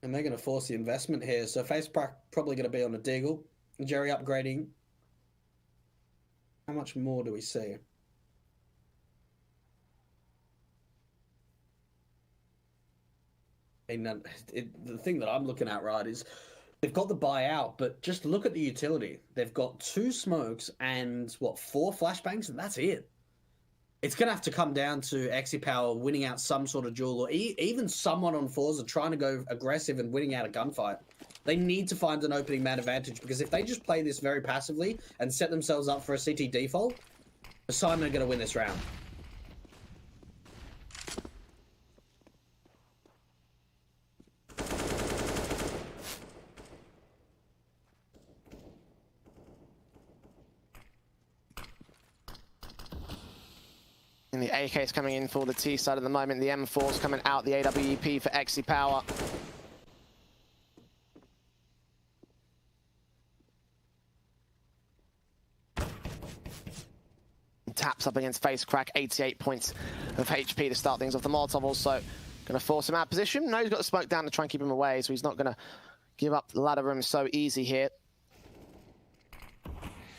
Speaker 2: And they're going to force the investment here. So FacePrack probably going to be on a Deagle. Jerry upgrading. How much more do we see? And the thing that I'm looking at, right, is they've got the buyout, but just look at the utility. They've got 2 smokes and, what, 4 flashbangs, and that's it. It's going to have to come down to XCPower winning out some sort of duel, or even someone on Forze trying to go aggressive and winning out a gunfight. They need to find an opening man advantage, because if they just play this very passively and set themselves up for a CT default, Syman are going to win this round.
Speaker 1: And the AK is coming in for the T side at the moment. The M4 is coming out, the AWEP for XCPower. Taps up against FaceCrack, 88 points of HP to start things off. The Molotov also going to force him out of position. No, he's got the smoke down to try and keep him away, so he's not going to give up the ladder room so easy here.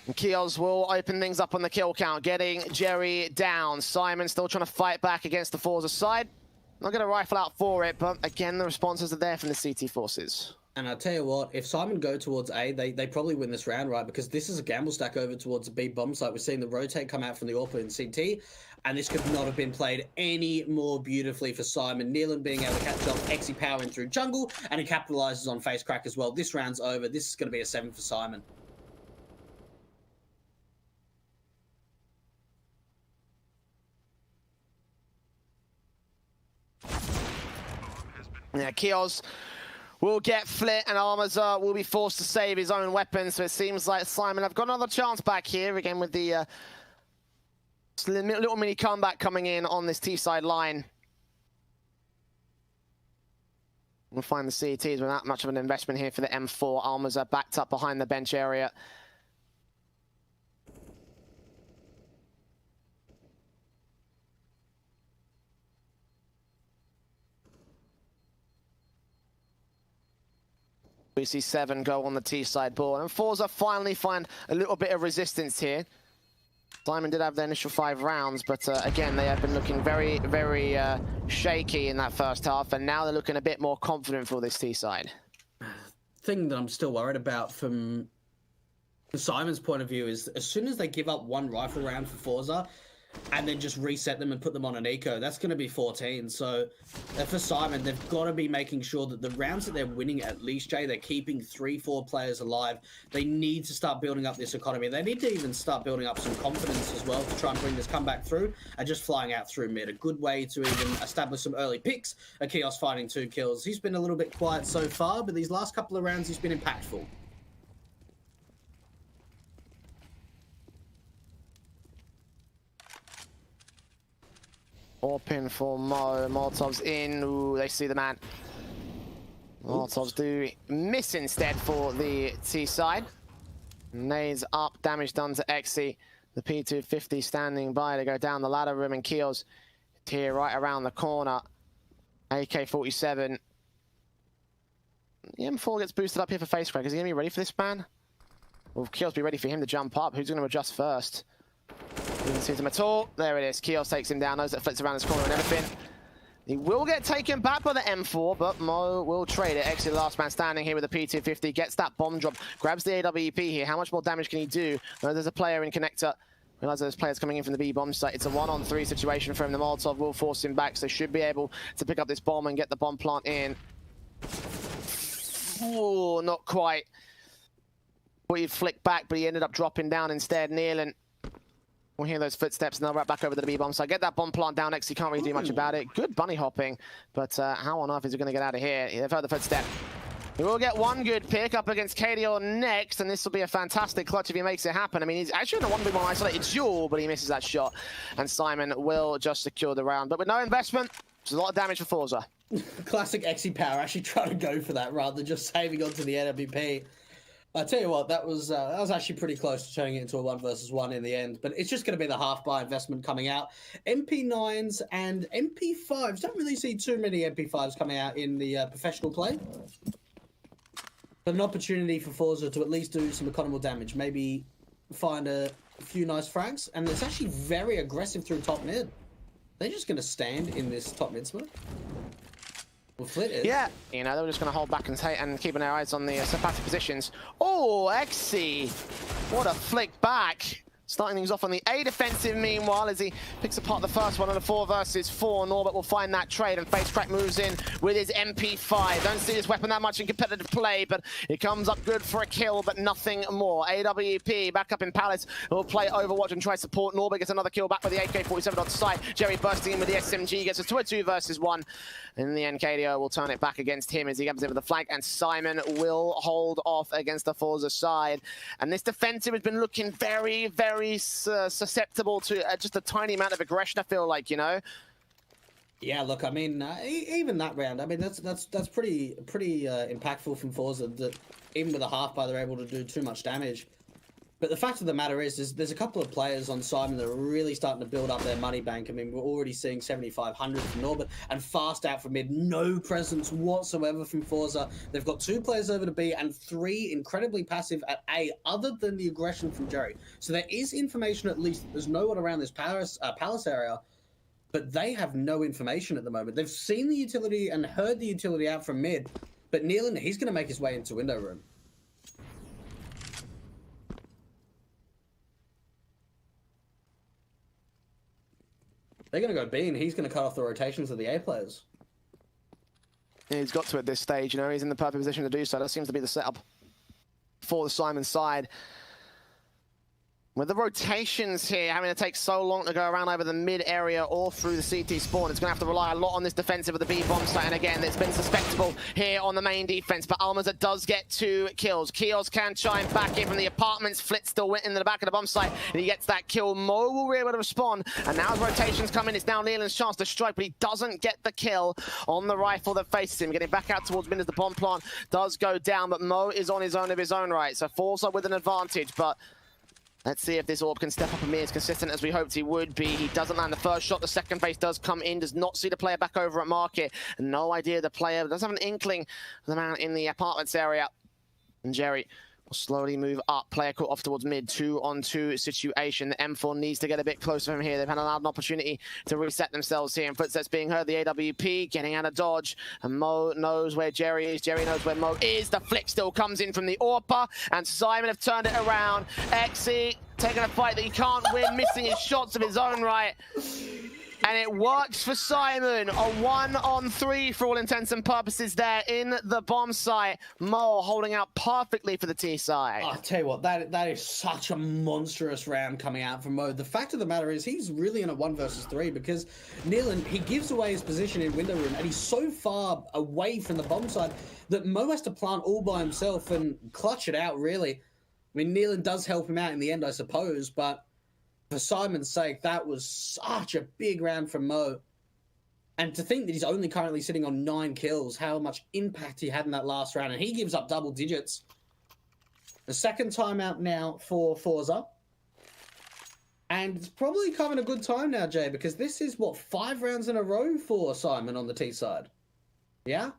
Speaker 1: And Kios will open things up on the kill count, getting Jerry down. Syman still trying to fight back against the Forze side. Not going to rifle out for it, but again, the responses are there from the CT forces.
Speaker 2: And I'll tell you what, if Syman go towards A, they probably win this round, right? Because this is a gamble stack over towards the B bomb site. We're seeing the rotate come out from the AWP in CT, and this could not have been played any more beautifully for Syman. Nealon being able to catch off XCPower in through jungle, and he capitalizes on FaceCrack as well. This round's over. This is going to be a 7 for Syman.
Speaker 1: Yeah, Kios will get flit, and Almazet will be forced to save his own weapon. So it seems like Syman have got another chance back here again with the little mini comeback coming in on this T-side line. We'll find the CTs without much of an investment here for the M4. Almazet backed up behind the bench area. We see 7 go on the T-side ball, and Forze finally find a little bit of resistance here. Syman did have their initial 5 rounds, but again, they have been looking very, very shaky in that first half, and now they're looking a bit more confident for this T-side.
Speaker 2: Thing that I'm still worried about from Syman's point of view is as soon as they give up 1 rifle round for Forze, and then just reset them and put them on an eco. That's going to be 14. So for Syman, they've got to be making sure that the rounds that they're winning, at least, Jay, they're keeping 3-4 players alive. They need to start building up this economy. They need to even start building up some confidence as well to try and bring this comeback through, and just flying out through mid. A good way to even establish some early picks. Akios finding 2 kills. He's been a little bit quiet so far, but these last couple of rounds, he's been impactful.
Speaker 1: Pin for Mo. Molotov's in. Ooh, they see the man. Molotovs do miss instead for the T side. Nades up, damage done to Exy. The P250 standing by to go down the ladder room, and Keels here right around the corner. AK-47. The M4 gets boosted up here for face crack. Is he going to be ready for this man? Will Keels be ready for him to jump up? Who's going to adjust first? Didn't see him at all. There it is. Keels takes him down. Knows that flits around this corner and everything. He will get taken back by the M4, but Mo will trade it. Exit last man standing here with the P250. Gets that bomb drop. Grabs the AWP here. How much more damage can he do? There's a player in connector. Realize there's players coming in from the B bomb site. It's a 1-on-3 situation for him. The Molotov will force him back, so they should be able to pick up this bomb and get the bomb plant in. Oh, not quite. Well, he'd flick back, but he ended up dropping down instead. Nealon. We'll hear those footsteps, and they'll right back over to the B-bomb. So get that bomb plant down next. He can't really do much about it. Good bunny hopping, but how on earth is he going to get out of here? They've heard the footstep. He will get one good pick up against KDO next, and this will be a fantastic clutch if he makes it happen. I mean, he's actually in a 1v1 isolated duel, but he misses that shot. And Syman will just secure the round. But with no investment, there's a lot of damage for Forze.
Speaker 2: Classic Exy power, actually trying to go for that rather than just saving onto the NWP. I tell you what, that was actually pretty close to turning it into a 1 versus 1 in the end. But it's just going to be the half-buy investment coming out. MP9s and MP5s. Don't really see too many MP5s coming out in the professional play. But an opportunity for Forza to at least do some economical damage. Maybe find a few nice frags. And it's actually very aggressive through top mid. They're just going to stand in this top mid smoke. Well, Flit is. Yeah,
Speaker 1: you know, they're just going to hold back and keeping their eyes on the sympathetic positions. Oh, Exy! What a flick back. Starting things off on the A defensive, meanwhile, as he picks apart the first one on the 4 versus 4. Norbert will find that trade, and FaceCrack moves in with his MP5. Don't see this weapon that much in competitive play, but it comes up good for a kill, but nothing more. AWP back up in Palace will play Overwatch and try support. Norbert gets another kill back with the AK-47 on site. Jerry bursting in with the SMG, gets us to a 2 versus 1. In the end, KDO will turn it back against him as he comes in with the flank, and Syman will hold off against the Forza side. And this defensive has been looking very, very susceptible to just a tiny amount of aggression, I feel like, you know.
Speaker 2: Yeah, look, I mean, even that round, I mean, that's pretty impactful from Forza, that even with a half-buy, they're able to do too much damage. But the fact of the matter is there's a couple of players on Syman that are really starting to build up their money bank. I mean, we're already seeing 7,500 from Norbert, and fast out from mid. No presence whatsoever from Forza. They've got 2 players over to B and 3 incredibly passive at A, other than the aggression from Jerry. So there is information, at least. There's no one around this palace area, but they have no information at the moment. They've seen the utility and heard the utility out from mid, but Nealon, he's going to make his way into window room. They're going to go B, and he's going to cut off the rotations of the A players.
Speaker 1: Yeah, he's got to at this stage, you know, he's in the perfect position to do so. That seems to be the setup for the Syman side. With the rotations here having to take so long to go around over the mid area or through the CT spawn, it's going to have to rely a lot on this defensive of the B bomb site. And again, it's been suspectable here on the main defense, but Almanza does get 2 kills. Keels can chime back in from the apartments. Flit still went into the back of the bomb site, and he gets that kill. Mo will be able to respond, and now as rotations come in, it's now Nealon's chance to strike, but he doesn't get the kill on the rifle that faces him. Getting back out towards mid as the bomb plant does go down, but Mo is on his own of his own right, so Forza with an advantage, but let's see if this AWP can step up and be as consistent as we hoped he would be. He doesn't land the first shot. The second phase does come in. Does not see the player back over at market. No idea the player does have an inkling of the man in the apartments area. And Jerry will slowly move up. Player caught off towards mid. 2-on-2 situation. The M4 needs to get a bit closer from here. They've had an opportunity to reset themselves here. And footsteps being heard. The AWP getting out of dodge. And Mo knows where Jerry is. Jerry knows where Mo is. The flick still comes in from the AWP. And Syman have turned it around. Exy taking a fight that he can't win, missing his shots of his own right. And it works for Syman. A 1-on-3 for all intents and purposes there in the bomb site. Mo holding out perfectly for the T side.
Speaker 2: I'll tell you what, that is such a monstrous round coming out from Mo. The fact of the matter is he's really in a 1 versus 3 because Nealon, he gives away his position in window room and he's so far away from the bomb side that Mo has to plant all by himself and clutch it out, really. I mean, Nealon does help him out in the end, I suppose, but for Syman's sake, that was such a big round from Mo. And to think that he's only currently sitting on 9 kills, how much impact he had in that last round, and he gives up double digits. The second timeout now for Forze. And it's probably coming a good time now, Jay, because this is, what, 5 rounds in a row for Syman on the T side? Yeah?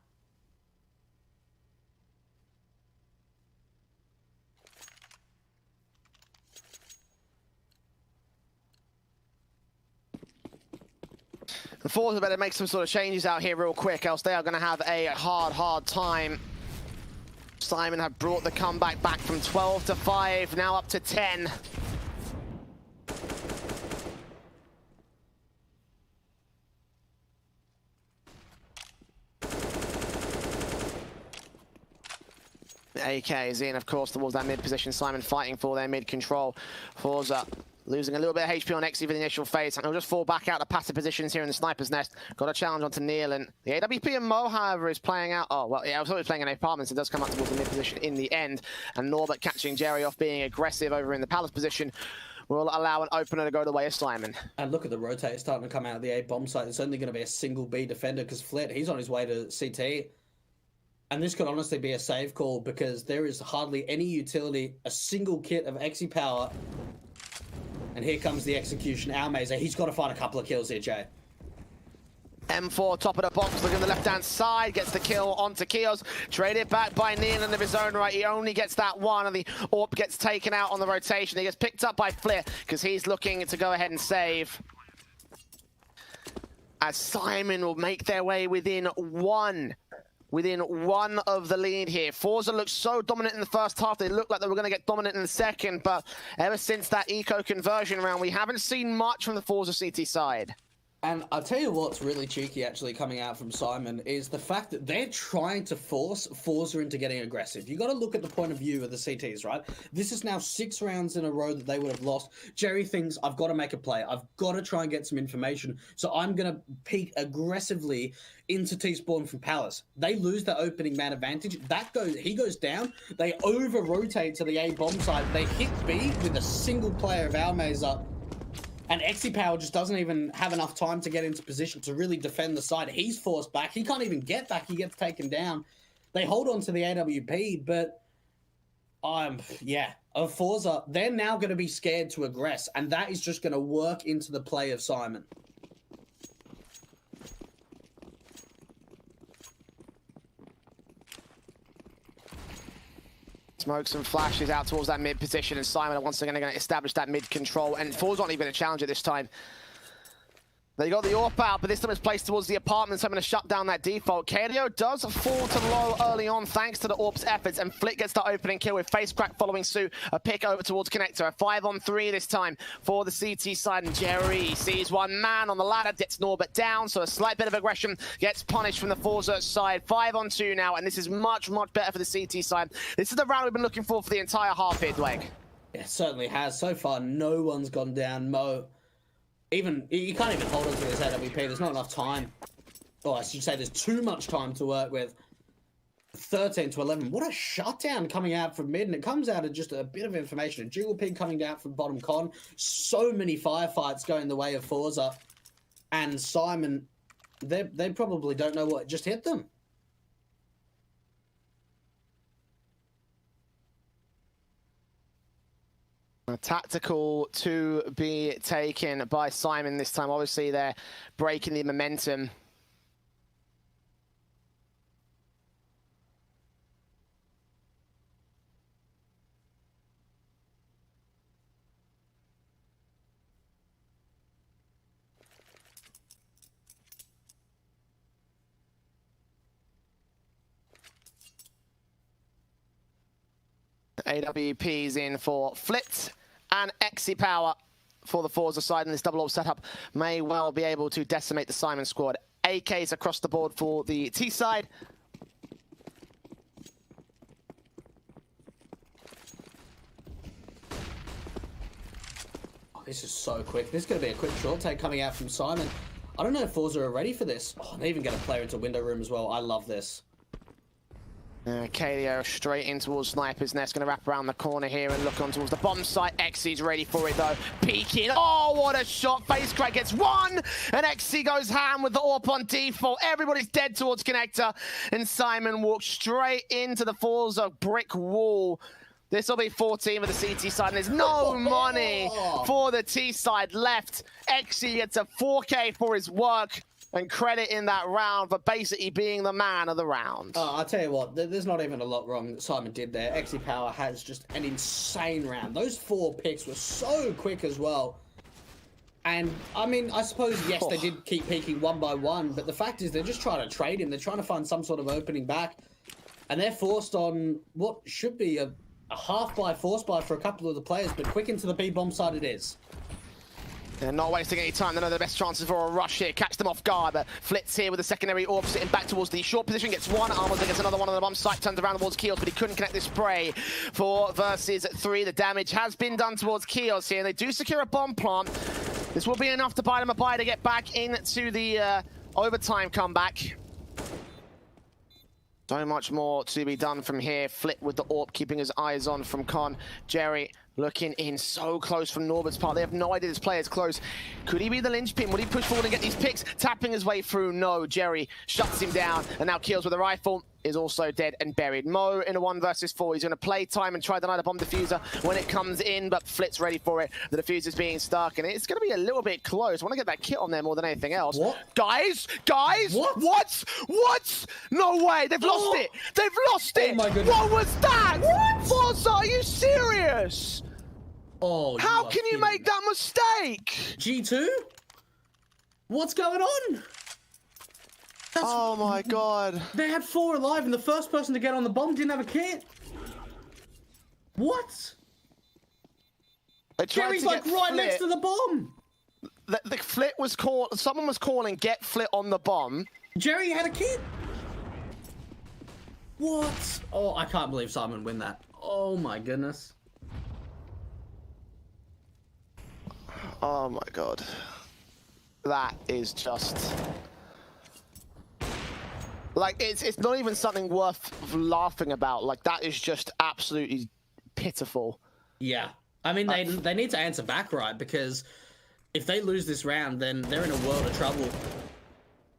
Speaker 1: The Forze better make some sort of changes out here real quick, else they are going to have a hard time. Syman have brought the comeback back from 12 to 5, now up to 10. AK is in, of course, towards that mid position. Syman fighting for their mid control. Forze losing a little bit of HP on XE for the initial phase, and he'll just fall back out of passive positions here in the sniper's nest. Got a challenge onto Nealon. The AWP and Mo, however, is playing out. Oh, well, yeah, I was always playing in apartments. It does come up towards the mid position in the end. And Norbert catching Jerry off being aggressive over in the palace position will allow an opener to go the way of Syman.
Speaker 2: And look at the rotate starting to come out of the A bomb site. It's only going to be a single B defender because Flit, he's on his way to CT. And this could honestly be a save call because there is hardly any utility, a single kit of XE power. And here comes the execution. Almazer, he's got to find a couple of kills here, Jay.
Speaker 1: M4, top of the box, looking at the left-hand side, gets the kill onto Kios. Traded back by Nealon of his own right. He only gets that one, and the AWP gets taken out on the rotation. He gets picked up by Flit because he's looking to go ahead and save. As Syman will make their way within one of the lead here. Forze looked so dominant in the first half. They looked like they were going to get dominant in the second, but ever since that eco conversion round, we haven't seen much from the Forze CT side.
Speaker 2: And I'll tell you what's really cheeky actually coming out from Syman is the fact that they're trying to force Forze into getting aggressive. You got to look at the point of view of the CTs, right? This is now 6 rounds in a row that they would have lost. Jerry thinks, I've got to make a play. I've got to try and get some information. So I'm going to peek aggressively into T-Spawn from Palace. They lose the opening man advantage. He goes down. They over-rotate to the A bomb side. They hit B with a single player of Almazer. And XE Power just doesn't even have enough time to get into position to really defend the side. He's forced back. He can't even get back. He gets taken down. They hold on to the AWP, but Forze, they're now going to be scared to aggress, and that is just going to work into the play of Syman.
Speaker 1: Smokes and flashes out towards that mid position, and Syman are once again going to establish that mid control, and Forze not even going to challenge it this time. They got the AWP out, but this time it's placed towards the apartment, so I'm going to shut down that default. KDO does fall to low early on thanks to the AWP's efforts, and Flick gets the opening kill with Face Crack following suit. A pick over towards Connector. A 5-on-3 this time for the CT side, and Jerry sees one man on the ladder, gets Norbert down, so a slight bit of aggression gets punished from the Forze side. 5-on-2 now, and this is much, much better for the CT side. This is the round we've been looking for the entire half here, Dwayne.
Speaker 2: Yeah, it certainly has. So far, no one's gone down. Mo, you can't even hold on to this AWP. There's not enough time. Oh, I should say there's too much time to work with. 13 to 11. What a shutdown coming out from mid, and it comes out of just a bit of information. A dual ping coming down from bottom con. So many firefights going the way of Forze. And Syman, they probably don't know what just hit them.
Speaker 1: A tactical to be taken by Syman this time. Obviously, they're breaking the momentum. AWP's in for Flit and Exi Power for the Forze side, and this double AWP setup may well be able to decimate the Syman squad. AKs across the board for the T side.
Speaker 2: Oh, this is so quick. This is going to be a quick short take coming out from Syman. I don't know if Forze are ready for this. Oh, they even get a player into window room as well. I love this.
Speaker 1: KDO straight in towards Sniper's Nest, going to wrap around the corner here and look on towards the bomb site. Xy's ready for it though, peeking. Oh, what a shot. Face crack gets one, and Xy goes ham with the AWP on default. Everybody's dead towards connector, and Syman walks straight into the Forze brick wall. This will be 14 for the CT side, and there's no money for the T side left. Xy gets a 4K for his work, and credit in that round for basically being the man of the round.
Speaker 2: Oh, I'll tell you what, there's not even a lot wrong that Syman did there. Exi Power has just an insane round. Those 4 picks were so quick as well. And, I mean, I suppose, yes, they did keep peeking one by one, but the fact is they're just trying to trade him. They're trying to find some sort of opening back. And they're forced on what should be a half-buy, force buy for a couple of the players, but quick into the B-bomb side it is.
Speaker 1: They're not wasting any time. They know the best chances for a rush here. Catch them off guard, but Flitz here with a secondary AWP sitting back towards the short position. Gets one. Armors gets another one on the bomb site. Turns around towards Keels, but he couldn't connect this spray for versus 3. The damage has been done towards Keels here. They do secure a bomb plant. This will be enough to buy them a buy to get back into the overtime comeback. So much more to be done from here. Flip with the AWP, keeping his eyes on from Con. Jerry looking in so close from Norbert's part. They have no idea this player is close. Could he be the linchpin? Would he push forward and get these picks? Tapping his way through, no. Jerry shuts him down, and now Keels with a rifle is also dead and buried. Mo in a 1 versus 4. He's going to play time and try to deny the bomb diffuser when it comes in, but Flit's ready for it. The diffuser's being stuck, and it's going to be a little bit close. I want to get that kit on there more than anything else.
Speaker 2: What?
Speaker 1: Guys? What? No way! They've lost it! They've lost it!
Speaker 2: Oh my goodness.
Speaker 1: What was that? What? Forza, are you serious?
Speaker 2: Oh,
Speaker 1: how can you make that mistake?
Speaker 2: G2? What's going on?
Speaker 1: Oh my god.
Speaker 2: They had 4 alive, and the first person to get on the bomb didn't have a kit. What? Jerry's like right next to the bomb.
Speaker 1: The Flit was called. Someone was calling get Flit on the bomb.
Speaker 2: Jerry had a kit. What? Oh, I can't believe Syman win that. Oh my goodness.
Speaker 1: Oh my god. That is just... like, it's not even something worth laughing about. Like, that is just absolutely pitiful.
Speaker 2: Yeah. I mean, they need to answer back right, because if they lose this round, then they're in a world of trouble.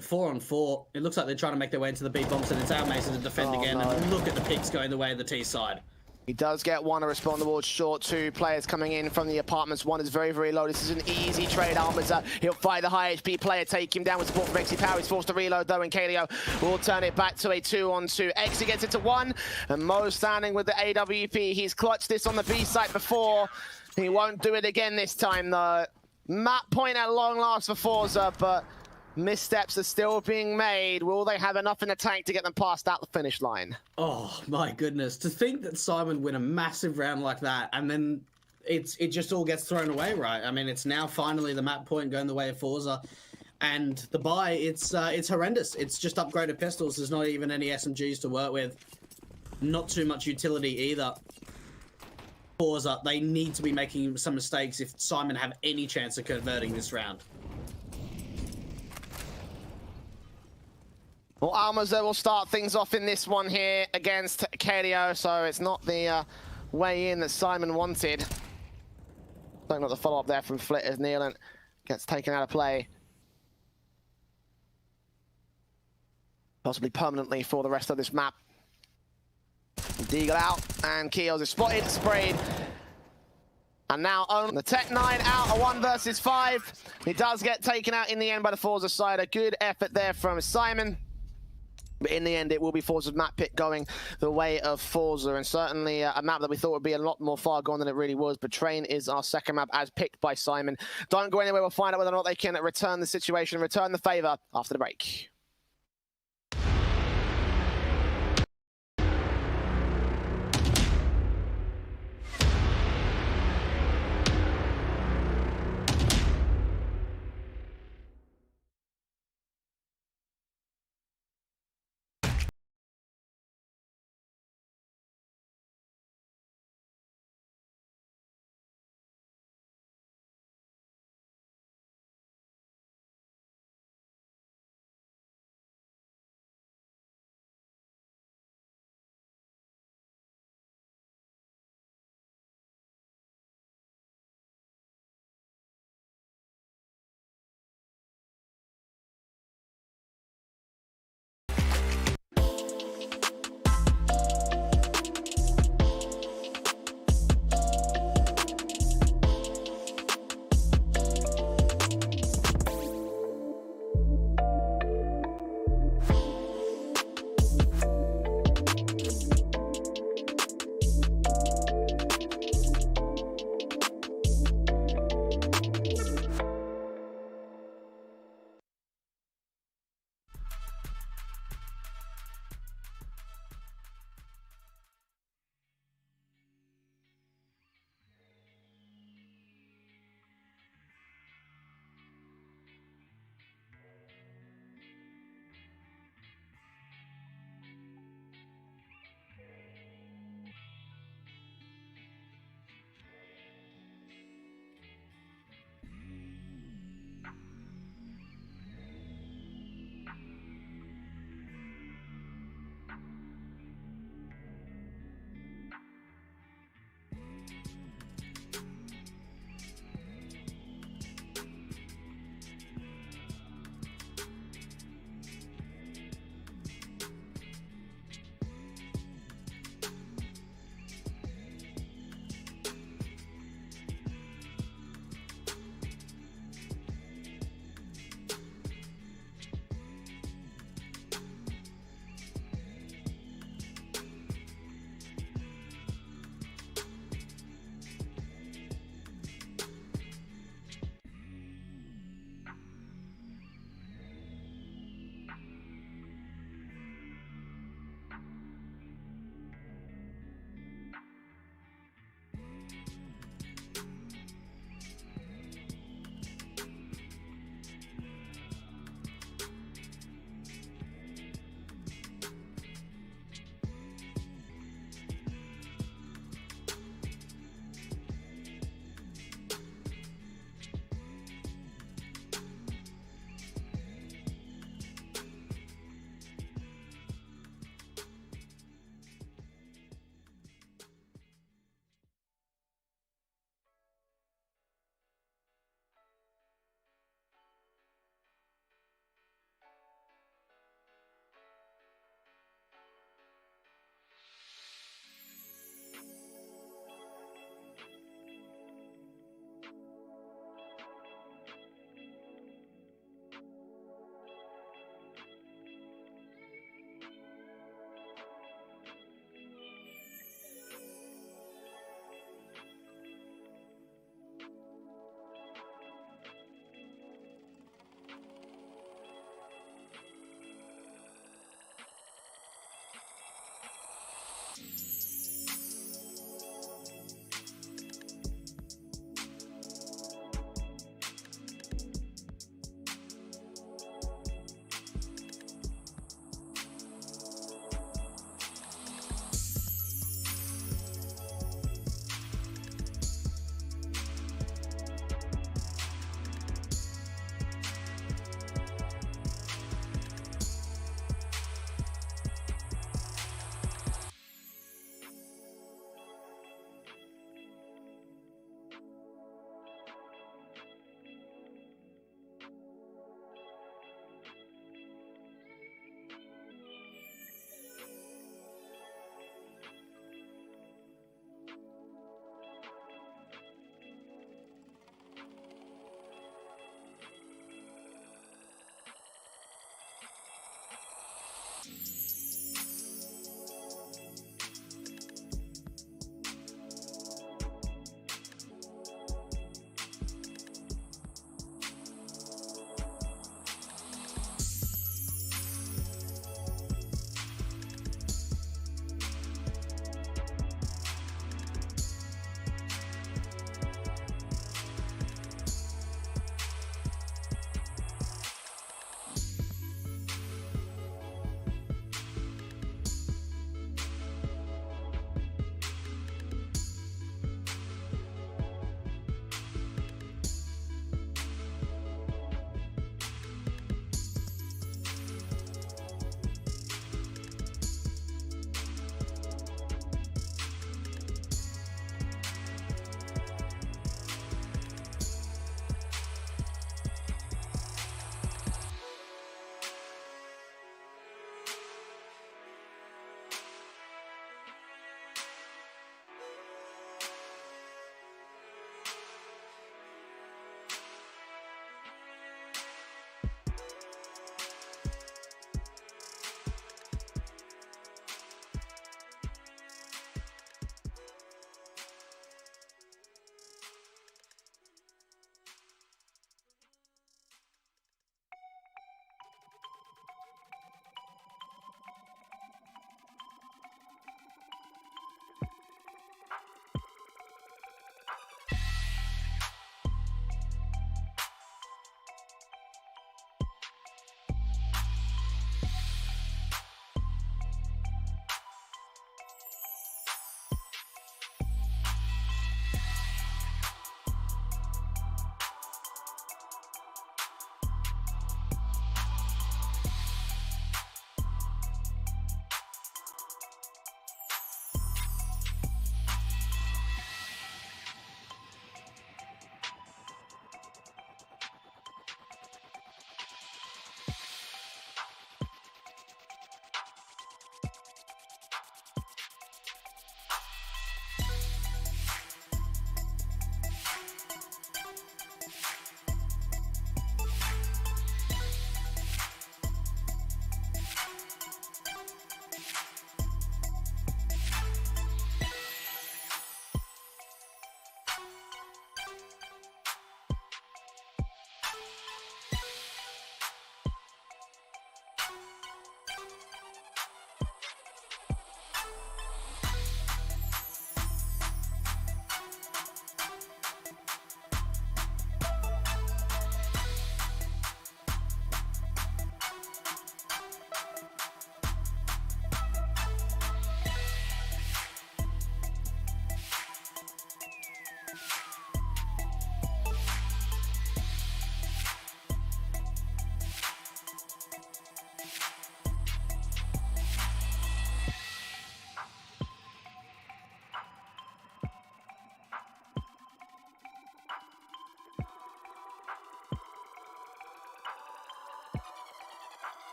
Speaker 2: 4 on 4. It looks like they're trying to make their way into the B bombs, and it's our Mason to defend again. No. And look at the picks going the way of the T side.
Speaker 1: He does get 1 to respond towards short. 2 players coming in from the apartments. 1 is very, very low. This is an easy trade. Armors, he'll fight the high HP player, take him down with support from Exi Power. He's forced to reload though, and KDO will turn it back to a 2-on-2. Exi gets it to 1, and Mo standing with the AWP. He's clutched this on the B site before. He won't do it again this time though. Map point at long last for Forza, but missteps are still being made. Will they have enough in the tank to get them past that finish line?
Speaker 2: Oh my goodness. To think that Syman win a massive round like that, and then it just all gets thrown away, right? I mean, it's now finally the map point going the way of Forza. And the buy, it's horrendous. It's just upgraded pistols. There's not even any SMGs to work with. Not too much utility either. Forza, they need to be making some mistakes if Syman have any chance of converting this round.
Speaker 1: Well, Almas will start things off in this one here against KDO, so it's not the way in that Syman wanted. Don't got the follow-up there from Flit as Nealant gets taken out of play. Possibly permanently for the rest of this map. Deagle out, and Keels is spotted, sprayed. And now on the Tech 9 out, a 1 versus 5. He does get taken out in the end by the Forza side. A good effort there from Syman. But in the end, it will be Forza's map pick going the way of Forza, and certainly a map that we thought would be a lot more far gone than it really was. But Train is our second map as picked by Syman. Don't go anywhere. We'll find out whether or not they can return the situation, return the favor after the break.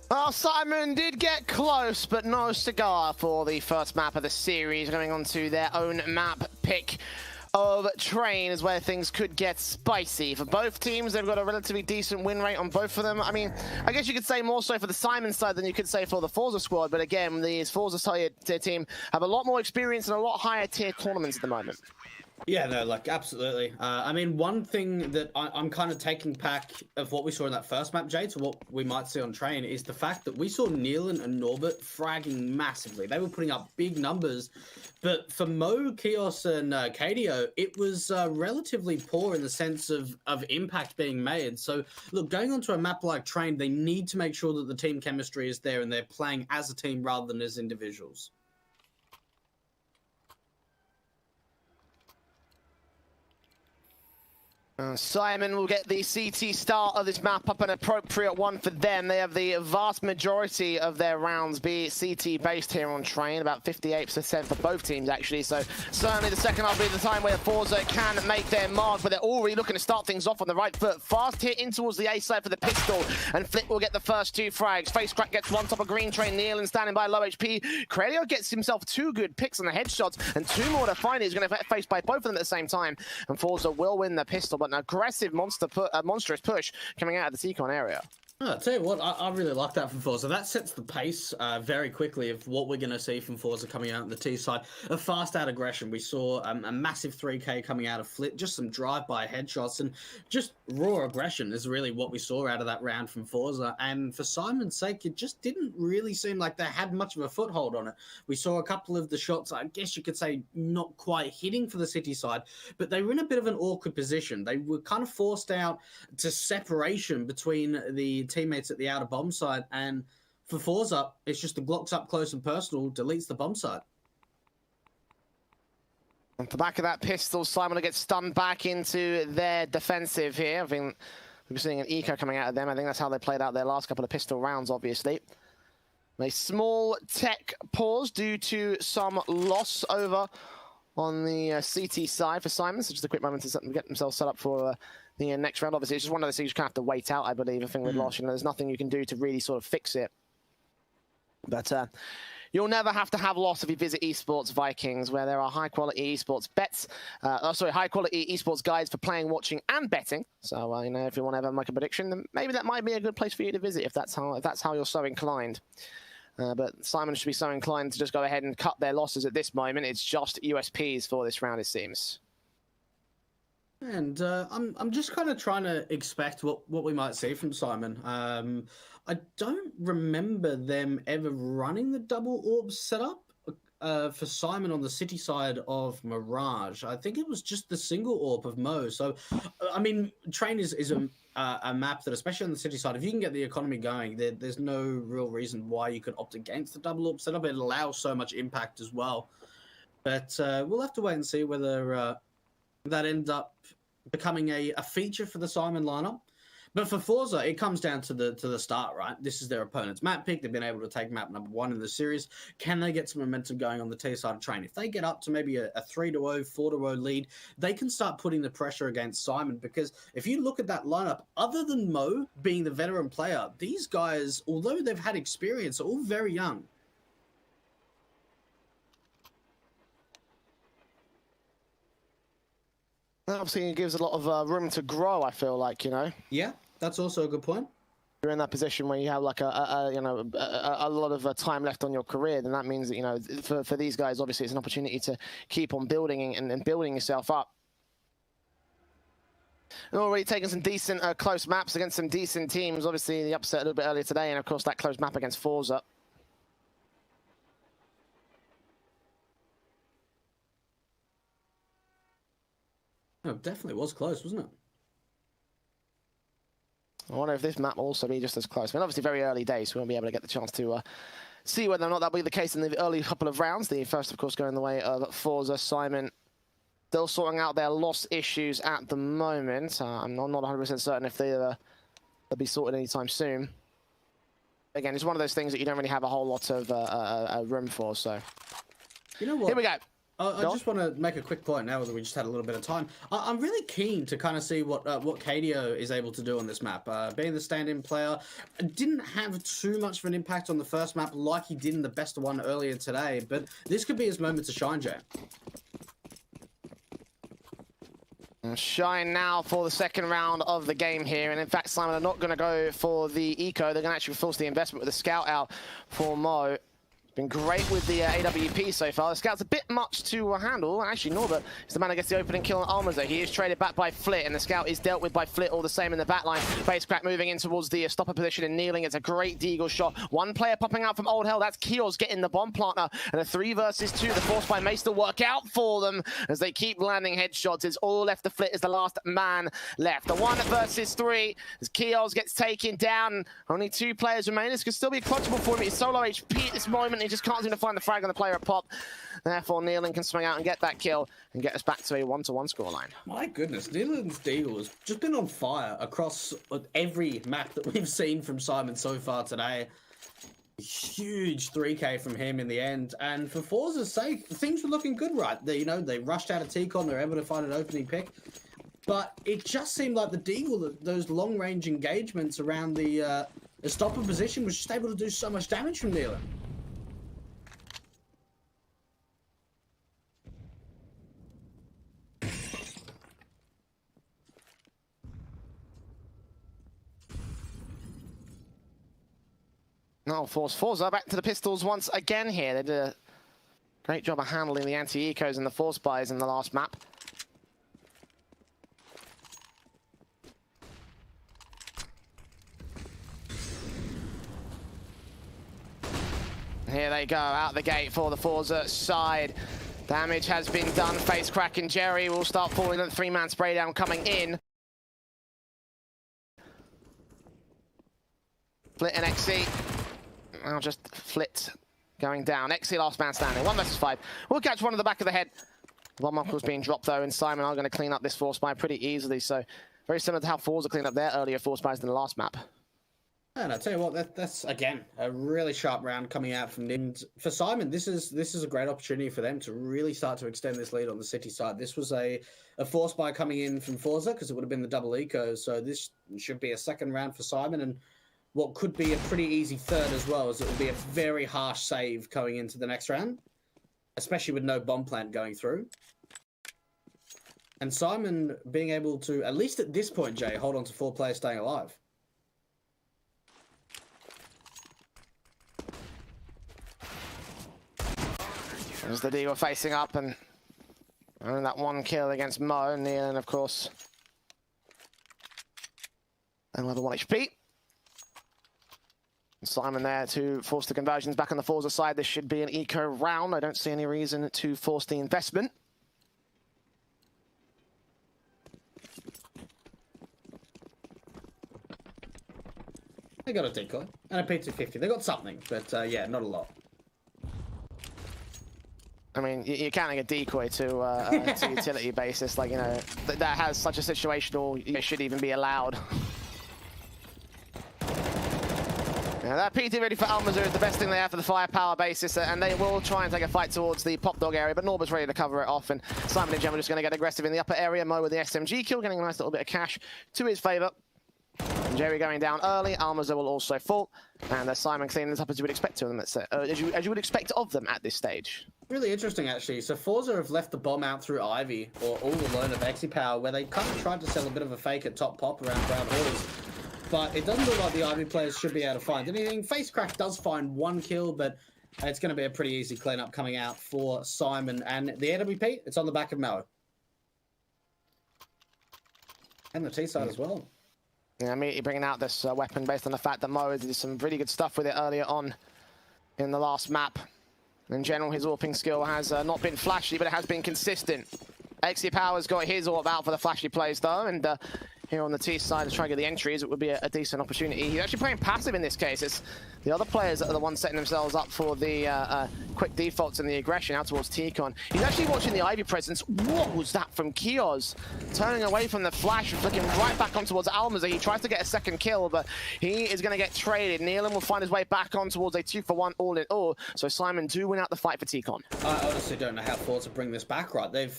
Speaker 1: Well, Syman did get close, but no cigar for the first map of the series. Going on to their own map pick of Train is where things could get spicy. For both teams, they've got a relatively decent win rate on both of them. I mean, I guess you could say more so for the Syman side than you could say for the Forze squad, but again, the Forze tier team have a lot more experience in a lot higher tier tournaments at the moment.
Speaker 2: Yeah, no, like, absolutely. I mean, one thing that I'm kind of taking back of what we saw in that first map, Jay, to what we might see on Train is the fact that we saw Nealon and Norbert fragging massively. They were putting up big numbers, but for Mo, Kios, and KDO, it was relatively poor in the sense of impact being made. So, look, going onto a map like Train, they need to make sure that the team chemistry is there and they're playing as a team rather than as individuals.
Speaker 1: Syman will get the CT start of this map up, an appropriate one for them. They have the vast majority of their rounds be CT based here on Train, about 58% for both teams actually. So certainly the second half will be the time where Forze can make their mark, but they're already looking to start things off on the right foot. Fast hit in towards the A side for the pistol, and Flip will get the first two frags. Face Crack gets one top of Green Train, Nealon standing by low HP. Crelio gets himself two good picks on the headshots, and two more to find. He's going to face by both of them at the same time, and Forze will win the pistol, but an aggressive monstrous push coming out of the Seacon area.
Speaker 2: Oh, I'll tell you what, I really like that from Forze. That sets the pace very quickly of what we're going to see from Forze coming out on the T side. A fast-out aggression. We saw a massive 3K coming out of Flip, just some drive-by headshots, and just raw aggression is really what we saw out of that round from Forze. And for Syman's sake, it just didn't really seem like they had much of a foothold on it. We saw a couple of the shots, I guess you could say, not quite hitting for the City side, but they were in a bit of an awkward position. They were kind of forced out to separation between the teammates at the outer bomb side, and for Forze, it's just the Glocks up close and personal deletes the bomb side.
Speaker 1: Off the back of that pistol, Syman will get stunned back into their defensive here. I think we're seeing an eco coming out of them. I think that's how they played out their last couple of pistol rounds, obviously. A small tech pause due to some loss over on the CT side for Syman. So just a quick moment to get themselves set up for the next round. Obviously, it's just one of those things you kind of have to wait out, I believe. I think with loss, there's nothing you can do to really sort of fix it. But you'll never have to have loss if you visit Esports Vikings, where there are high-quality esports bets. High-quality esports guides for playing, watching, and betting. So, if you want to ever make a prediction, then maybe that might be a good place for you to visit if that's how you're so inclined. But Syman should be so inclined to just go ahead and cut their losses at this moment. It's just USPs for this round, it seems.
Speaker 2: And I'm just kind of trying to expect what we might see from Syman. I don't remember them ever running the double orb setup for Syman on the City side of Mirage. I think it was just the single orb of Mo. So, I mean, Train is a map that, especially on the City side, if you can get the economy going, there's no real reason why you could opt against the double orb setup. It allows so much impact as well. But we'll have to wait and see whether that ends up becoming a feature for the Syman lineup. But for Forze, it comes down to the start, right? This is their opponent's map pick. They've been able to take map number 1 in the series. Can they get some momentum going on the T side of Train? If they get up to maybe a 3-0, 4-0 lead, they can start putting the pressure against Syman, because if you look at that lineup, other than Mo being the veteran player, these guys, although they've had experience, are all very young.
Speaker 1: Obviously, it gives a lot of room to grow, I feel like,
Speaker 2: Yeah, that's also a good point.
Speaker 1: You're in that position where you have like a lot of time left on your career, then that means that, for these guys, obviously, it's an opportunity to keep on building and building yourself up. And already taking some decent close maps against some decent teams. Obviously, the upset a little bit earlier today, and of course, that close map against Forze.
Speaker 2: Oh, it definitely was close, wasn't it?
Speaker 1: I wonder if this map will also be just as close. I mean, obviously, very early days, so we won't be able to get the chance to see whether or not that'll be the case in the early couple of rounds. The first, of course, going the way of Forze. Syman still sorting out their loss issues at the moment. I'm not 100% certain if they'll be sorted anytime soon. Again, it's one of those things that you don't really have a whole lot of room for, so...
Speaker 2: You know what?
Speaker 1: Here we go.
Speaker 2: I just want to make a quick point now that we just had a little bit of time. I'm really keen to kind of see what KDO is able to do on this map. Being the stand-in player, didn't have too much of an impact on the first map like he did in the best one earlier today, but this could be his moment to shine, Jay.
Speaker 1: Shine now for the second round of the game here, and in fact Syman are not going to go for the eco, they're going to actually force the investment with the scout out for Mo. Been great with the AWP so far. The scout's a bit much to handle. Actually, Norbert is the man that gets the opening kill on Almazo. He is traded back by Flit, and the scout is dealt with by Flit all the same in the backline. Facecrack moving in towards the stopper position and kneeling. It's a great deagle shot. One player popping out from Old Hell. That's Kios getting the bomb planter. And a 3 versus 2. The force by Mace to work out for them as they keep landing headshots. It's all left to Flit as the last man left. The 1 versus 3 as Kios gets taken down. Only 2 players remain. This could still be clutchable for him. He's solo HP at this moment. He just can't seem to find the frag on the player at pop. Therefore, Nealon can swing out and get that kill and get us back to a 1-1 scoreline.
Speaker 2: My goodness, Nealon's deagle has just been on fire across every map that we've seen from Syman so far today. Huge 3K from him in the end, and for Forze's sake, things were looking good, right? They rushed out of T-Con, they're able to find an opening pick, but it just seemed like the deagle, those long-range engagements around the stopper position, was just able to do so much damage from Nealon.
Speaker 1: No, Forze back to the pistols once again here. They did a great job of handling the anti-ecos and the force buys in the last map. Here they go, out the gate for the Forze side. Damage has been done. Facecrack and Jerry will start falling at the 3-man spray down coming in. Flit and XC. Now just Flit going down. XC last man standing. 1 versus 5. We'll catch one at the back of the head. Bomb uncle's being dropped though, and Syman are going to clean up this force buy pretty easily. So very similar to how Forze cleaned up their earlier force buys in the last map.
Speaker 2: And I tell you what, that's again a really sharp round coming out from Nims. For Syman, this is a great opportunity for them to really start to extend this lead on the city side. This was a force buy coming in from Forza because it would have been the double eco. So this should be a second round for Syman, and what could be a pretty easy third as well, as it will be a very harsh save going into the next round, especially with no bomb plant going through. And Syman being able to, at least at this point, Jay, hold on to 4 players staying alive.
Speaker 1: As the D were facing up and that 1 kill against Mo, Nealon, of course, another 1 HP. Syman there to force the conversions back on the Forza side. This should be an eco round. I don't see any reason to force the investment.
Speaker 2: They got a decoy and a P250. They got something, but yeah, not a lot.
Speaker 1: I mean, you're counting a decoy to utility basis, like, that has such a situational, it should even be allowed. Yeah, that PT ready for Almazo is the best thing they have for the firepower basis, and they will try and take a fight towards the pop dog area, but Norbert's ready to cover it off, and Syman in general just going to get aggressive in the upper area. Mo with the SMG kill, getting a nice little bit of cash to his favour. Jerry going down early. Almazo will also fall, and Syman cleaning this up as you would expect of them. As you would expect of them at this stage.
Speaker 2: Really interesting, actually. So Forza have left the bomb out through Ivy, or all alone of Exi Power, where they kind of tried to sell a bit of a fake at top pop around Brown Halls. But it doesn't look like the Ivy players should be able to find anything. Facecrack does find 1 kill, but it's going to be a pretty easy cleanup coming out for Syman. And the AWP, it's on the back of Mo. And the T side as well.
Speaker 1: Yeah, immediately bringing out this weapon based on the fact that Mo did some really good stuff with it earlier on in the last map. In general, his AWPing skill has not been flashy, but it has been consistent. XC Power's got his AWP out for the flashy plays, though, and here on the T side to try and get the entries. It would be a decent opportunity. He's actually playing passive in this case. It's the other players that are the ones setting themselves up for the quick defaults and the aggression out towards T-Con. He's actually watching the Ivy presence. What was that from Kios? Turning away from the flash and flicking right back on towards Almaza. He tries to get a second kill, but he is going to get traded. Nealon will find his way back on towards a 2-for-1 all in all. So Syman do win out the fight for T-Con.
Speaker 2: I honestly don't know how Forze bring this back right. The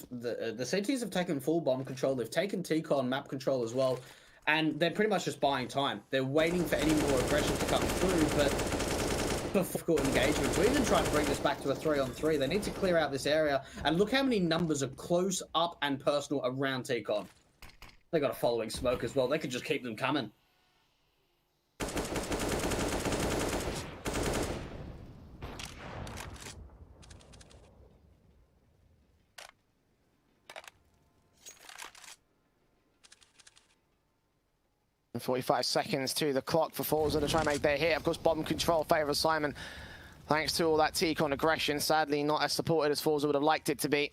Speaker 2: CTs have taken full bomb control. They've taken T-Con map control as well. And they're pretty much just buying time. They're waiting for any more aggression to come through, but for difficult engagement, to even try to bring this back to a 3-on-3, they need to clear out this area. And look how many numbers are close up and personal around T-Con. They got a following smoke as well. They could just keep them coming.
Speaker 1: And 45 seconds to the clock for Forze to try and make their hit. Of course, bomb control favours Syman, thanks to all that T-Con aggression. Sadly, not as supported as Forze would have liked it to be.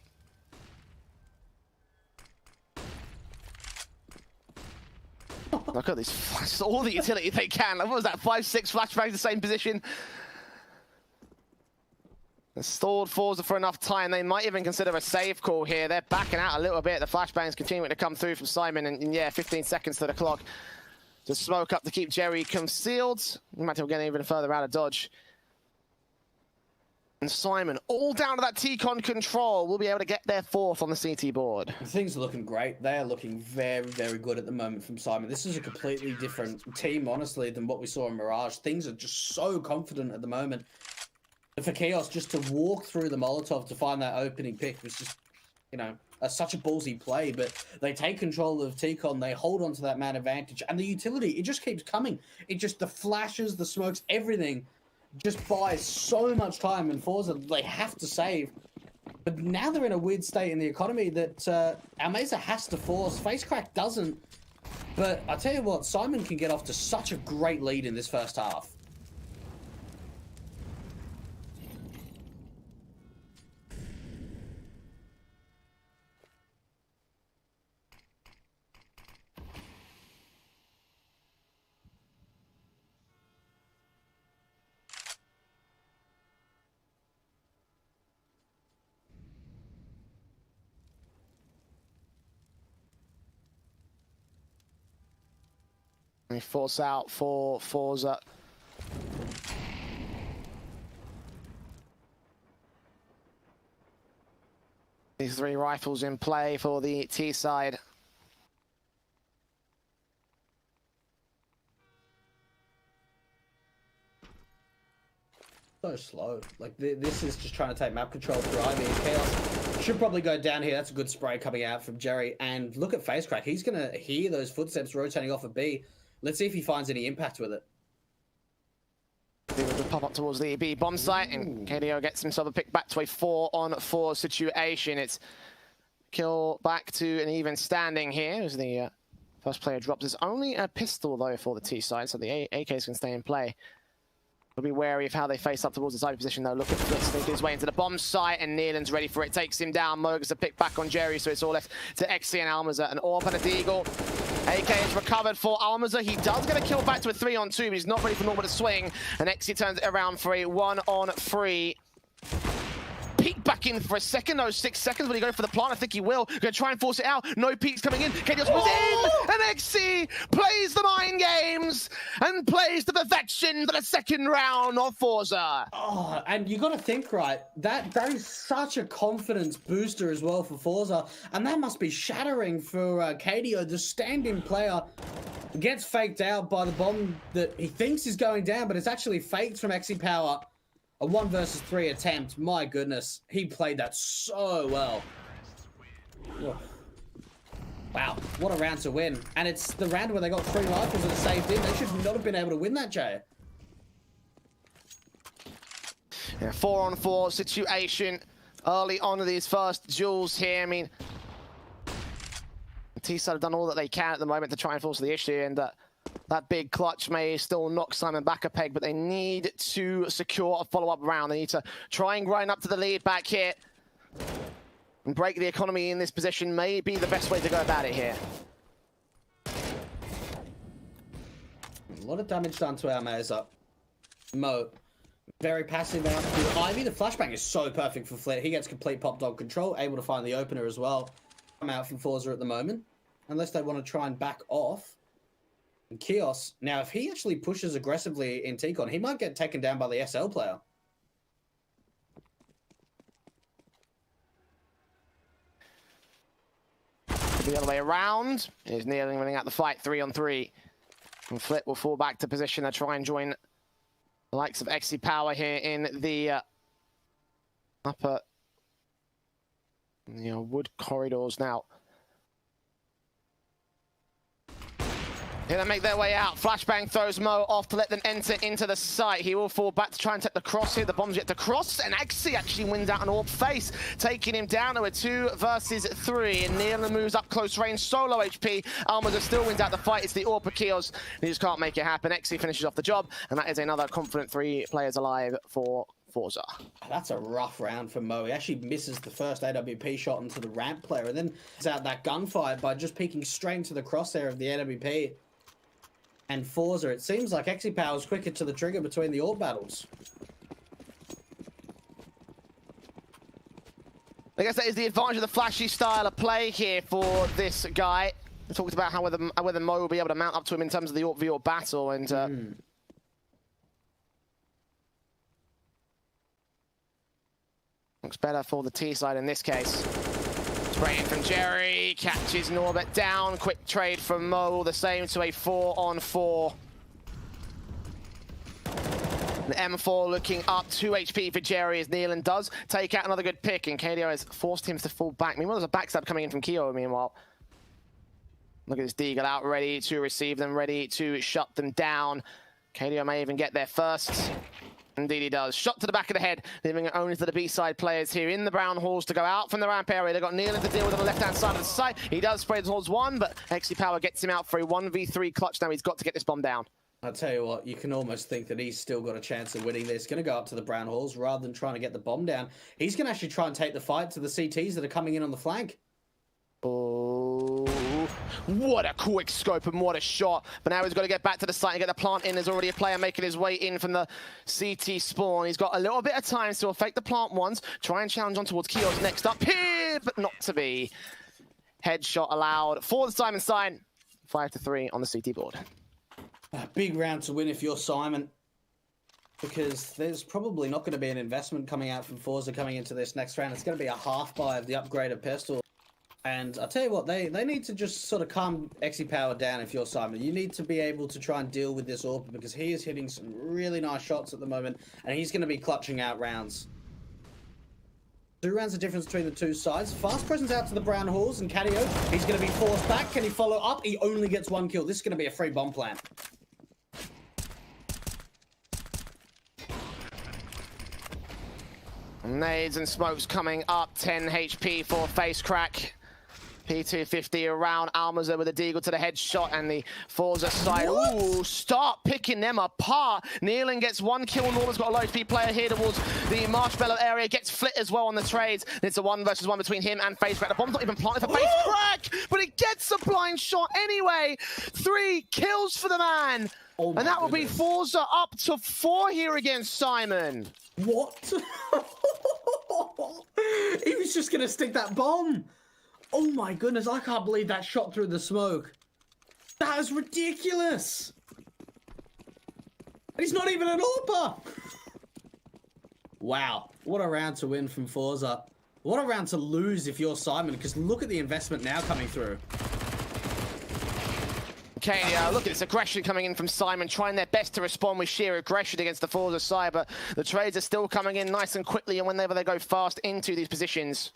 Speaker 1: Look at these flashes, all the utility they can. What was that, 5-6 flashbangs, the same position? They stalled Forze for enough time. They might even consider a save call here. They're backing out a little bit. The flashbangs continuing to come through from Syman. And yeah, 15 seconds to the clock. Just smoke up to keep Jerry concealed. You might have to get even further out of dodge. And Syman, all down to that T-Con control, will be able to get their fourth on the CT board.
Speaker 2: Things are looking great. They are looking very, very good at the moment from Syman. This is a completely different team, honestly, than what we saw in Mirage. Things are just so confident at the moment. For Chaos just to walk through the Molotov to find that opening pick was just, you know, such a ballsy play. But they take control of T-Con, they hold on to that man advantage, and the utility, it just keeps coming. It just, the flashes, the smokes, everything just buys so much time, and Forze, they have to save. But now they're in a weird state in the economy that Almaza has to force. Facecrack doesn't. But I tell you what, Syman can get off to such a great lead in this first half.
Speaker 1: We force out for Forze. These three rifles in play for the T side.
Speaker 2: So slow. Like, this is just trying to take map control through Ivy. Chaos should probably go down here. That's a good spray coming out from Jerry. And look at Facecrack. He's going to hear those footsteps rotating off of B. Let's see if he finds any impact with it.
Speaker 1: He will just pop up towards the B bomb site, and KDO gets himself a pick back to a 4-on-4 situation. It's kill back to an even standing here as the first player drops. It's only a pistol, though, for the T side, so the AKs can stay in play. We'll be wary of how they face up towards the side position, though. Look at Flick sneak his way into the bomb site, and Nealon's ready for it. Takes him down. Mo gets a pick back on Jerry, so it's all left to XC and Almaza. An AWP and a Deagle. AK is recovered for Almaza. He does get a kill back to a 3-on-2, but he's not ready for Norma to swing. And XC turns it around for a 1-on-3. Peek back in for a second, those 6 seconds. Will he go for the plant? I think he will. Gonna try and force it out. No peeks coming in. KDOS was in, and XC plays the mind games and plays to perfection for the second round of Forza.
Speaker 2: Oh, and you got to think, right, that is such a confidence booster as well for Forza, and that must be shattering for KDO. The stand-in player gets faked out by the bomb that he thinks is going down, but it's actually faked from XC Power. A 1 versus 3 attempt. My goodness, he played that so well. Whoa. Wow, what a round to win. And it's the round where they got 3 rifles that are saved in. They should not have been able to win that, Jay.
Speaker 1: Yeah, 4-on-4 situation early on in these first duels here. I mean, T-side have done all that they can at the moment to try and force the issue, and that big clutch may still knock Syman back a peg, but they need to secure a follow-up round. They need to try and grind up to the lead back here and break the economy in this position. May be the best way to go about it here.
Speaker 2: A lot of damage done to our Meza. Mo, very passive out to Ivy. The flashbang is so perfect for Flit. He gets complete pop dog control, able to find the opener as well. I'm out from Forza at the moment, unless they want to try and back off. And Kios, now if he actually pushes aggressively in T-Con, he might get taken down by the SL player.
Speaker 1: The other way around. Is Nealing running out the fight 3-on-3. And Flit will fall back to position to try and join the likes of XC Power here in the upper wood corridors now. Here they make their way out. Flashbang throws Mo off to let them enter into the site. He will fall back to try and take the cross here. The bomb's yet to cross, and XC actually wins out an AWP face, taking him down to a 2 versus 3. And Nealing moves up close range, solo HP. Almaza still wins out the fight. It's the AWP kills. He just can't make it happen. XC finishes off the job, and that is another confident 3 players alive for Forza.
Speaker 2: That's a rough round for Mo. He actually misses the first AWP shot into the ramp player, and then it's out that gunfight by just peeking straight into the crosshair of the AWP. And Forza, it seems like XE Power is quicker to the trigger between the AWP battles.
Speaker 1: I guess that is the advantage of the flashy style of play here for this guy. We talked about how whether Mo will be able to mount up to him in terms of the AWP v AWP battle, and looks better for the T side in this case. Spray in from Jerry, catches Norbert down. Quick trade from Mo, the same to a 4-on-4. The M4 looking up, 2 HP for Jerry as Nealing does take out another good pick, and KDO has forced him to fall back. Meanwhile, there's a backstab coming in from Keo, meanwhile. Look at this Deagle out, ready to receive them, ready to shut them down. KDO may even get there first. Indeed he does. Shot to the back of the head, leaving it only to the B-side players here in the brown halls to go out from the ramp area. They've got Nealing to deal with on the left-hand side of the site. He does spray towards one, but XC Power gets him out for a 1v3 clutch. Now he's got to get this bomb down.
Speaker 2: I'll tell you what, you can almost think that he's still got a chance of winning this. Going to go up to the brown halls rather than trying to get the bomb down. He's going to actually try and take the fight to the CTs that are coming in on the flank.
Speaker 1: Oh, what a quick scope and what a shot. But now he's got to get back to the site and get the plant in. There's already a player making his way in from the CT spawn. He's got a little bit of time to fake the plant once, try and challenge on towards Kios next up here, but not to be. Headshot allowed for the Syman side. 5-3 on the CT board.
Speaker 2: A big round to win if you're Syman, because there's probably not going to be an investment coming out from Forza coming into this next round. It's going to be a half buy of the upgraded pistol. And I'll tell you what, they need to just sort of calm XE Power down if you're Syman. You need to be able to try and deal with this AWP, because he is hitting some really nice shots at the moment, and he's going to be clutching out rounds. 2 rounds of difference between the 2 sides. Fast presence out to the brown halls, and Cadio, he's going to be forced back. Can he follow up? He only gets 1 kill. This is going to be a free bomb plant.
Speaker 1: Nades and smokes coming up. 10 HP for face crack. P250 around Almaza with a deagle to the headshot, and the Forza side. Ooh, start picking them apart. Nealing gets 1 kill. Norman's got a low HP player here towards the marshmallow area. Gets Flit as well on the trades. It's a 1 versus 1 between him and face crack. The bomb's not even planted for face crack, but it gets a blind shot anyway. 3 kills for the man.
Speaker 2: Oh,
Speaker 1: and that will be Forza up to 4 here against Syman.
Speaker 2: What? He was just going to stick that bomb. Oh my goodness, I can't believe that shot through the smoke. That is ridiculous. And he's not even an AWPer. Wow, what a round to win from Forza. What a round to lose if you're Syman, because look at the investment now coming through.
Speaker 1: Okay, look at this aggression coming in from Syman, trying their best to respond with sheer aggression against the Forza side, but the trades are still coming in nice and quickly, and whenever they go fast into these positions.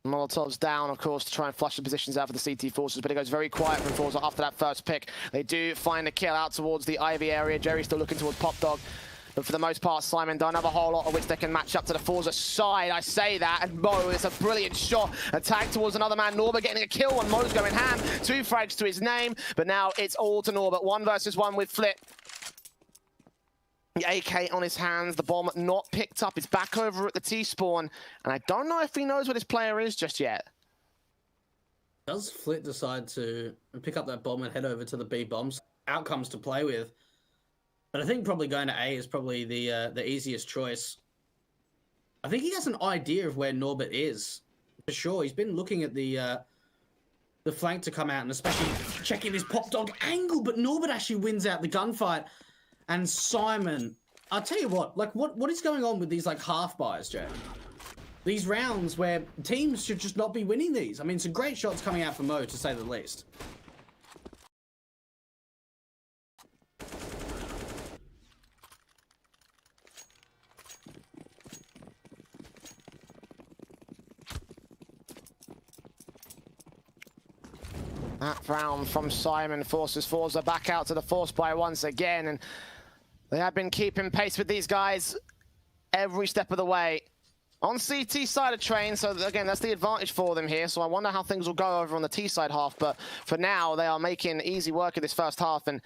Speaker 1: Molotov's down, of course, to try and flush the positions out for the CT forces, but it goes very quiet from Forza after that first pick. They do find a kill out towards the Ivy area. Jerry's still looking towards Pop Dog, but for the most part, Syman don't have a whole lot of which they can match up to the Forza side. I say that, and Mo, it's a brilliant shot. Attack towards another man, Norbert getting a kill, and Mo's going ham. 2 frags to his name, but now it's all to Norbert. 1 versus 1 with Flit. The AK on his hands, the bomb not picked up. It's back over at the T-spawn, and I don't know if he knows what his player is just yet.
Speaker 2: Does Flit decide to pick up that bomb and head over to the B bombs? Outcomes to play with. But I think probably going to A is probably the easiest choice. I think he has an idea of where Norbert is. For sure, he's been looking at the flank to come out, and especially checking this pop dog angle, but Norbert actually wins out the gunfight. And Syman, I'll tell you what, like what is going on with these like half buys, Jay? These rounds where teams should just not be winning these. I mean, some great shots coming out for Mo, to say the least.
Speaker 1: That round from Syman forces Forze back out to the force buy once again, and they have been keeping pace with these guys every step of the way. On CT side of train, so again, that's the advantage for them here. So I wonder how things will go over on the T side half, but for now, they are making easy work of this first half, and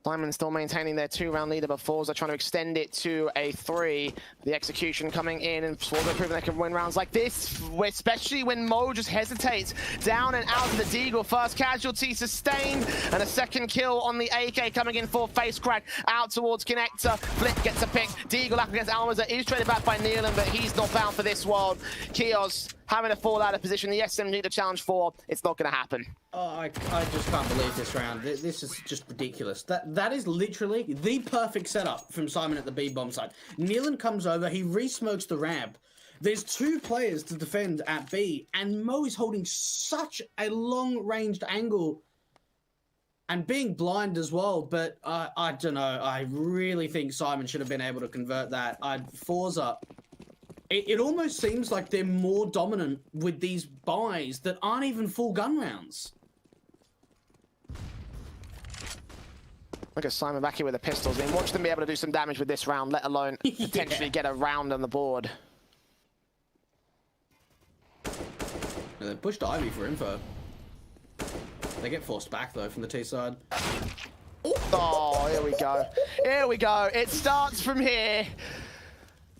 Speaker 1: Syman still maintaining their 2-round leader, but Forze are trying to extend it to a 3. The execution coming in, and Forze proving they can win rounds like this, especially when Mo just hesitates. Down and out of the Deagle. First casualty sustained, and a second kill on the AK coming in for face crack. Out towards Connector. Flit gets a pick. Deagle up against Almaza is traded back by Nealon, but he's not bound for this world. Kios having to fall out of position. The SMG to challenge for, it's not going to happen.
Speaker 2: Oh, I just can't believe this round. This is just ridiculous. That is literally the perfect setup from Syman at the B bomb side. Nealon comes over, he re-smokes the ramp. There's 2 players to defend at B, and Mo is holding such a long-ranged angle and being blind as well. But I don't know. I really think Syman should have been able to convert that. Forza. It almost seems like they're more dominant with these buys that aren't even full gun rounds.
Speaker 1: Look at Syman back here with the pistols. I mean, watch them be able to do some damage with this round, let alone potentially get a round on the board.
Speaker 2: They pushed Ivy for info. They get forced back, though, from the T side.
Speaker 1: Oh, here we go. Here we go. It starts from here.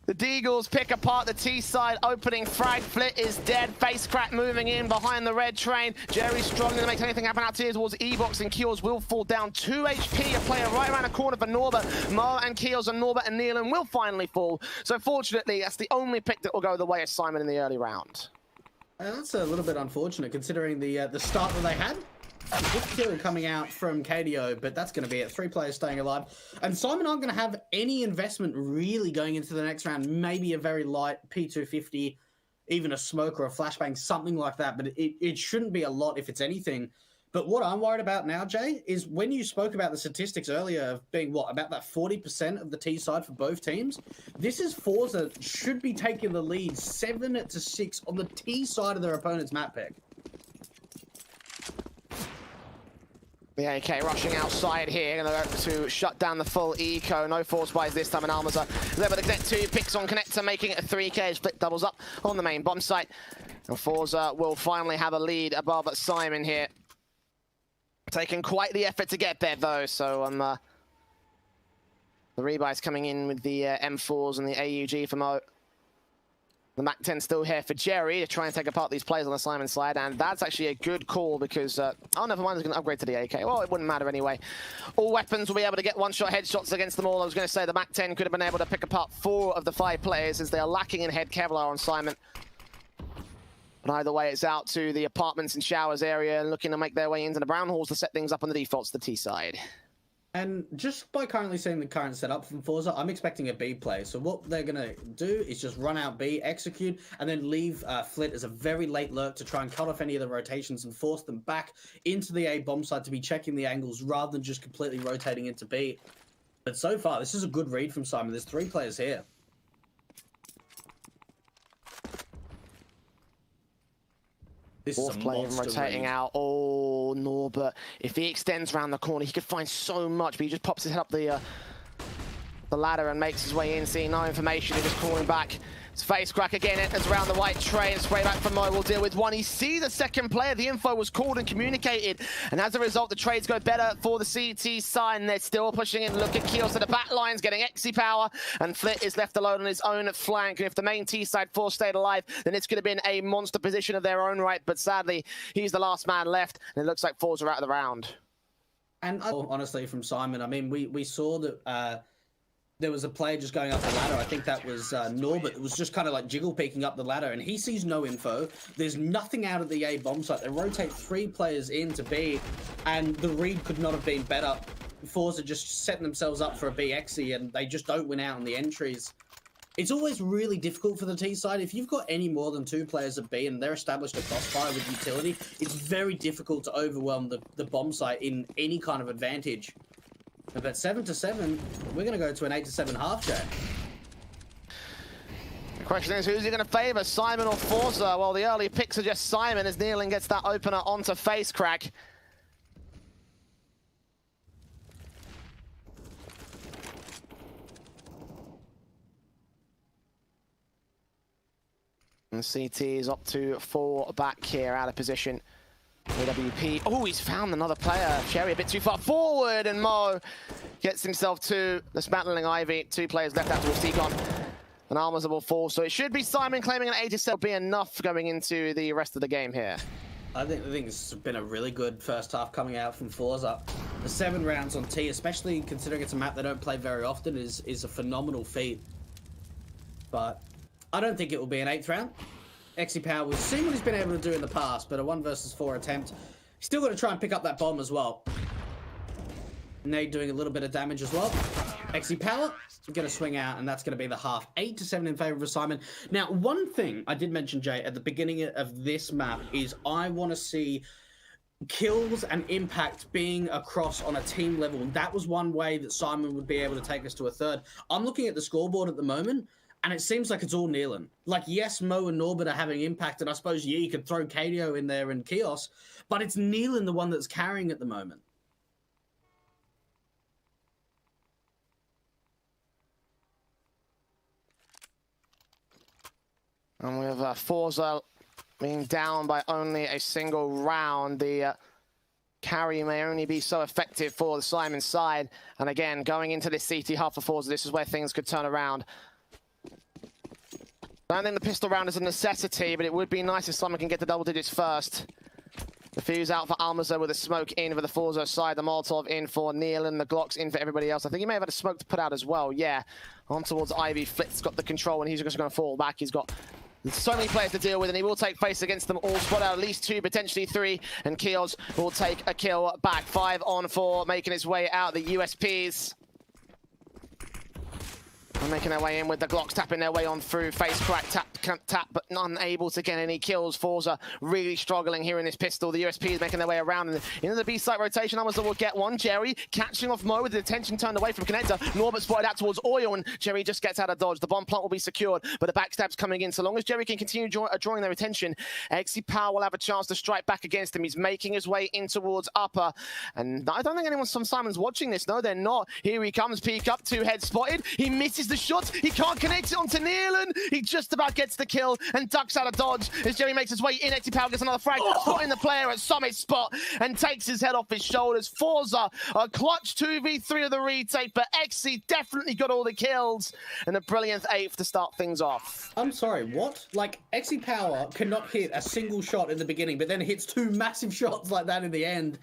Speaker 1: The Deagles pick apart the T side opening frag. Flit is dead. Face crack moving in behind the red train. Jerry's struggling to make anything happen out here towards E-Box, and Keels will fall down. 2 HP, a player right around the corner for Norbert. Mo and Keels and Norbert and Nealon will finally fall. So fortunately, that's the only pick that will go the way of Syman in the early round.
Speaker 2: That's a little bit unfortunate considering the start that they had. Good kill coming out from KDO, but that's going to be it. 3 players staying alive. And Syman aren't going to have any investment really going into the next round. Maybe a very light P250, even a smoke or a flashbang, something like that. But it shouldn't be a lot if it's anything. But what I'm worried about now, Jay, is when you spoke about the statistics earlier of being, what, about that 40% of the T side for both teams? This is Forza should be taking the lead 7-6 on the T side of their opponent's map pick.
Speaker 1: The AK rushing outside here, to shut down the full eco. No force buys this time, and Almaza is able to get 2 picks on Connector, making it a 3K as Flit doubles up on the main bomb site. And Forza will finally have a lead above Syman here. Taking quite the effort to get there, though, so the rebuys coming in with the M4s and the AUG for Mo. The MAC-10 still here for Jerry to try and take apart these players on the Syman side, and that's actually a good call because, oh, never mind, it's going to upgrade to the AK. Well, it wouldn't matter anyway. All weapons will be able to get one-shot headshots against them all. I was going to say the MAC-10 could have been able to pick apart 4 of the 5 players as they are lacking in head Kevlar on Syman. But either way, it's out to the apartments and showers area and looking to make their way into the brown halls to set things up on the defaults to the T side.
Speaker 2: And just by currently seeing the current setup from Forza, I'm expecting a B play. So what they're going to do is just run out B, execute, and then leave Flit as a very late lurk to try and cut off any of the rotations and force them back into the A bomb site to be checking the angles rather than just completely rotating into B. But so far, this is a good read from Syman. There's 3 players here. This
Speaker 1: Fourth player even rotating out. Oh, Norbert. If he extends around the corner, he could find so much, but he just pops his head up the ladder and makes his way in, seeing no information. He's just calling back It's face crack again, enters around the white tray, and spray back from Mo will deal with one. He sees the second player. The info was called and communicated, and as a result, the trades go better for the CT side, and they're still pushing in. Look at Kios to the back lines, getting Exy power, and Flit is left alone on his own flank. And if the main T side Forze stayed alive, then it's going to be in a monster position of their own right, but sadly, he's the last man left, and it looks like Forze are out of the round.
Speaker 2: And honestly, from Syman, I mean, we saw that there was a player just going up the ladder. I think that was Norbert. It was just kind of like jiggle peeking up the ladder, and he sees no info. There's nothing out of the A bomb site. They rotate 3 players into B, and the read could not have been better. Forze are just setting themselves up for a BXy, and they just don't win out on the entries. It's always really difficult for the T side. If you've got any more than 2 players at B and they're established a crossfire with utility, it's very difficult to overwhelm the bomb site in any kind of advantage. But 7-7, we're going to go to an 8-7 half, Jay.
Speaker 1: The question is, who's he going to favour, Syman or Forze? Well, the early picks suggest Syman as Nealon gets that opener onto face crack. And CT is up to 4 back here, out of position. AWP. Oh, he's found another player. Cherry a bit too far forward, and Mo gets himself to the dismantling Ivy. 2 players left after a Seacon. An Almas will fall, so it should be Syman claiming an 87 be enough going into the rest of the game here.
Speaker 2: I think it's been a really good first half coming out from Forze. The 7 rounds on T, especially considering it's a map they don't play very often, is a phenomenal feat. But I don't think it will be an 8th round. Exy Power, we've seen what he's been able to do in the past, but a 1 versus 4 attempt. He's still got to try and pick up that bomb as well. Nade doing a little bit of damage as well. Exy Power going to swing out, and that's going to be the half. 8-7 in favour of Syman. Now, one thing I did mention, Jay, at the beginning of this map is I want to see kills and impact being across on a team level. That was one way that Syman would be able to take us to a 3rd. I'm looking at the scoreboard at the moment, and it seems like it's all Nealon. Like, yes, Mo and Norbert are having impact, and I suppose, yeah, you could throw KDO in there and Kios, but it's Nealon the one that's carrying at the moment.
Speaker 1: And with Forze being down by only a single round, the carry may only be so effective for the Syman side. And again, going into this CT half for Forze, this is where things could turn around. I don't think the pistol round is a necessity, but it would be nice if someone can get the double digits first. The fuse out for Almazo with a smoke in for the Forze side. The Molotov in for Nealon. The Glock's in for everybody else. I think he may have had a smoke to put out as well. Yeah, on towards Ivy. Flit's got the control, and he's just going to fall back. He's got so many players to deal with, and he will take face against them all. Spot out at least 2, potentially 3, and Kios will take a kill back. 5 on 4, making his way out. The USPs making their way in with the Glocks, tapping their way on through. Face crack, tap, but unable to get any kills. Forze really struggling here in this pistol. The USP is making their way around. And into the B-site rotation, Amazon will get one. Jerry catching off Mo with the attention turned away from Connector. Norbert spotted out towards Oil, and Jerry just gets out of dodge. The bomb plant will be secured, but the backstab's coming in. So long as Jerry can continue drawing their attention, Exy Power will have a chance to strike back against him. He's making his way in towards upper. And I don't think anyone from Syman's watching this. No, they're not. Here he comes, peek up, 2 heads spotted. He misses the shot. He can't connect it onto Nealon. He just about gets the kill and ducks out of dodge as Jerry makes his way in. Exy Power gets another frag, spotting the player at Summit spot and takes his head off his shoulders. Forze, a clutch 2v3 of the retake, but Exy definitely got all the kills and a brilliant 8th to start things off.
Speaker 2: I'm sorry, what? Like, Exy Power cannot hit a single shot in the beginning, but then hits 2 massive shots like that in the end.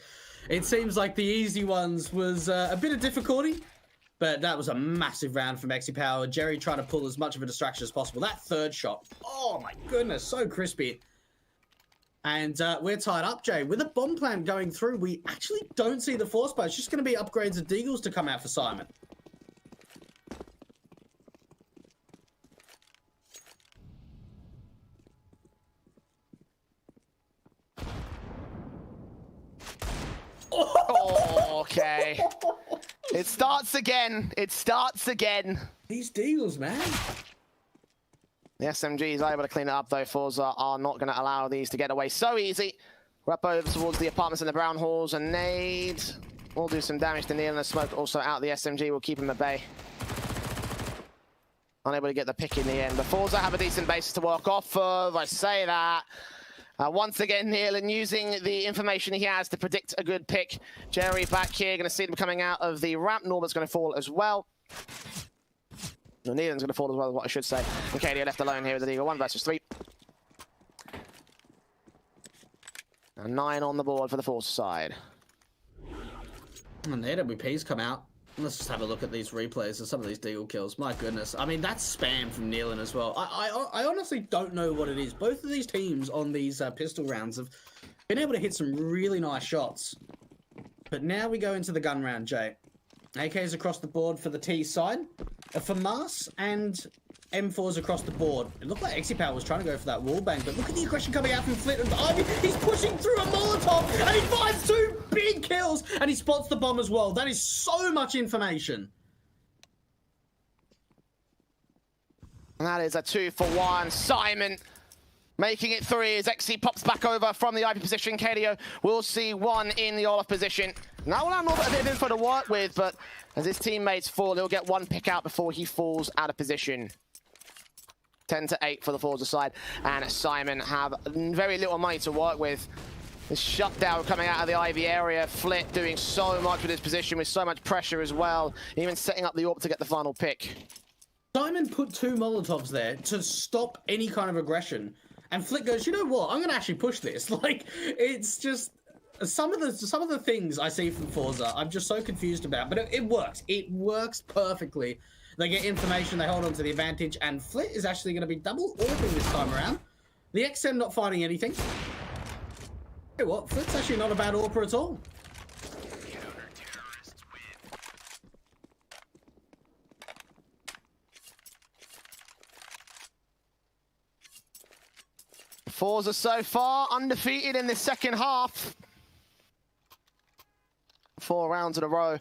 Speaker 2: It seems like the easy ones was a bit of difficulty. But that was a massive round from Exy Power. Jerry trying to pull as much of a distraction as possible. That 3rd shot, oh my goodness, so crispy. And we're tied up, Jay. With a bomb plant going through, we actually don't see the Force play. It's just going to be upgrades of Deagles to come out for Syman.
Speaker 1: Oh, okay. It starts again. It starts again.
Speaker 2: These Deagles, man.
Speaker 1: The SMG is able to clean it up, though. Forze are not going to allow these to get away so easy. We're up over towards the apartments in the brown halls, and Nade will do some damage to Neil, and the smoke also out. The SMG will keep him at bay. Unable to get the pick in the end. But Forze have a decent basis to work off of. I say that. Once again, Nealon using the information he has to predict a good pick. Jerry back here, going to see them coming out of the ramp. Norbert's going to fall as well. No, Nealon's going to fall as well, is what I should say. And KDO left alone here with the Eagle. 1 versus 3. And 9 on the board for the Forze side.
Speaker 2: And the AWP's come out. Let's just have a look at these replays of some of these Deagle kills. My goodness. I mean, that's spam from Nealon as well. I honestly don't know what it is. Both of these teams on these pistol rounds have been able to hit some really nice shots. But now we go into the gun round, Jay. AKs across the board for the T side. For Mars and M4s across the board. It looked like Exipal was trying to go for that wallbang, but look at the aggression coming out from Flit and Ivy. He's pushing through a Molotov and he finds 2 big kills and he spots the bomb as well. That is so much information.
Speaker 1: And that is a 2 for 1. Syman making it 3 as XC pops back over from the IP position. KDO will see 1 in the Olaf position. Now we'll have a bit of info to work with, but as his teammates fall, he'll get 1 pick out before he falls out of position. 10-8 for the Forze side, and Syman have very little money to work with. This shutdown coming out of the Ivy area. Flit doing so much with his position, with so much pressure as well, even setting up the AWP to get the final pick.
Speaker 2: Syman put 2 Molotovs there to stop any kind of aggression, and Flit goes, you know what, I'm gonna actually push this. Like, it's just some of the things I see from Forza, I'm just so confused about, but it works. It works perfectly. They get information, they hold on to the advantage, and Flit is actually going to be double AWPing this time around. The XM not finding anything. Hey, what? Flit's actually not a bad AWPer at all.
Speaker 1: Forza so far undefeated in the second half. 4 rounds in a row.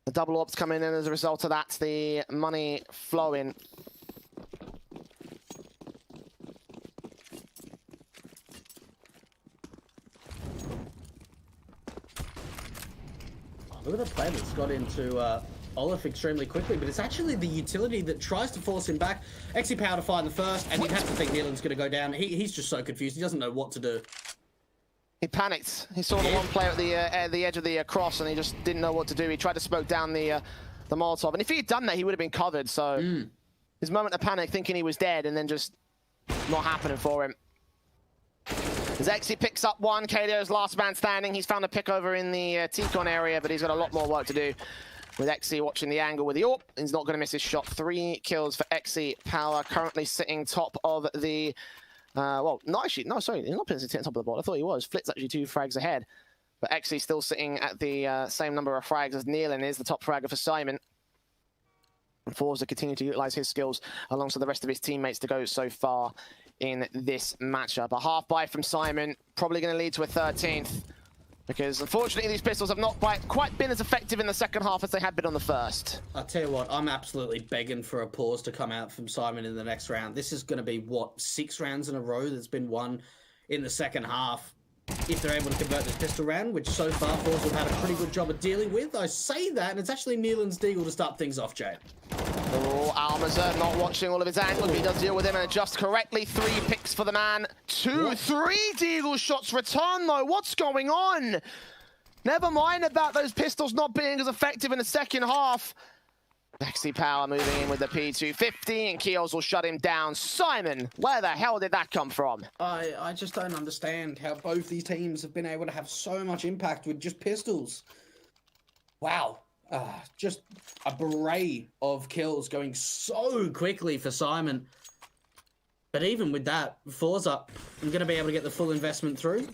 Speaker 1: The double AWPs coming in as a result of that. The money flowing.
Speaker 2: Look at the play that's got into Olaf extremely quickly, but it's actually the utility that tries to force him back. XE Power to find the first, and you'd have to think Nealon's going to go down. He's just so confused. He doesn't know what to do.
Speaker 1: He panicked. He saw the one player at the edge of the cross, and he just didn't know what to do. He tried to smoke down the Molotov, and if he had done that, he would have been covered. So his moment of panic, thinking he was dead, and then just not happening for him. Zexy picks up 1. KDO's last man standing. He's found a pick over in the T-con area, but he's got a lot more work to do. With XE watching the angle with the AWP, he's not going to miss his shot. 3 kills for XE Power, currently sitting top of the. Well, not actually. No, sorry, he's not sitting top of the board. I thought he was. Flit's actually 2 frags ahead, but XE still sitting at the same number of frags as Nealon is, the top fragger for Syman. And Forza continue to utilize his skills alongside the rest of his teammates to go so far in this matchup. A half buy from Syman, probably going to lead to a 13th. Because unfortunately these pistols have not quite been as effective in the second half as they had been on the first.
Speaker 2: I'll tell you what, I'm absolutely begging for a pause to come out from Syman in the next round. This is going to be, what, 6 rounds in a row that's been won in the second half. If they're able to convert this pistol round, which so far Forze have had a pretty good job of dealing with. I say that, and it's actually Nealon's Deagle to start things off, Jay.
Speaker 1: Oh, Almazer not watching all of his angles, but he does deal with him and adjust correctly. 3 picks for the man. 2, 3 Deagle shots return, though. What's going on? Never mind about those pistols not being as effective in the second half. XE Power moving in with the P250, and Keels will shut him down. Syman, where the hell did that come from?
Speaker 2: I just don't understand how both these teams have been able to have so much impact with just pistols. Wow. Just a beret of kills going so quickly for Syman. But even with that, Forza, I'm going to be able to get the full investment through.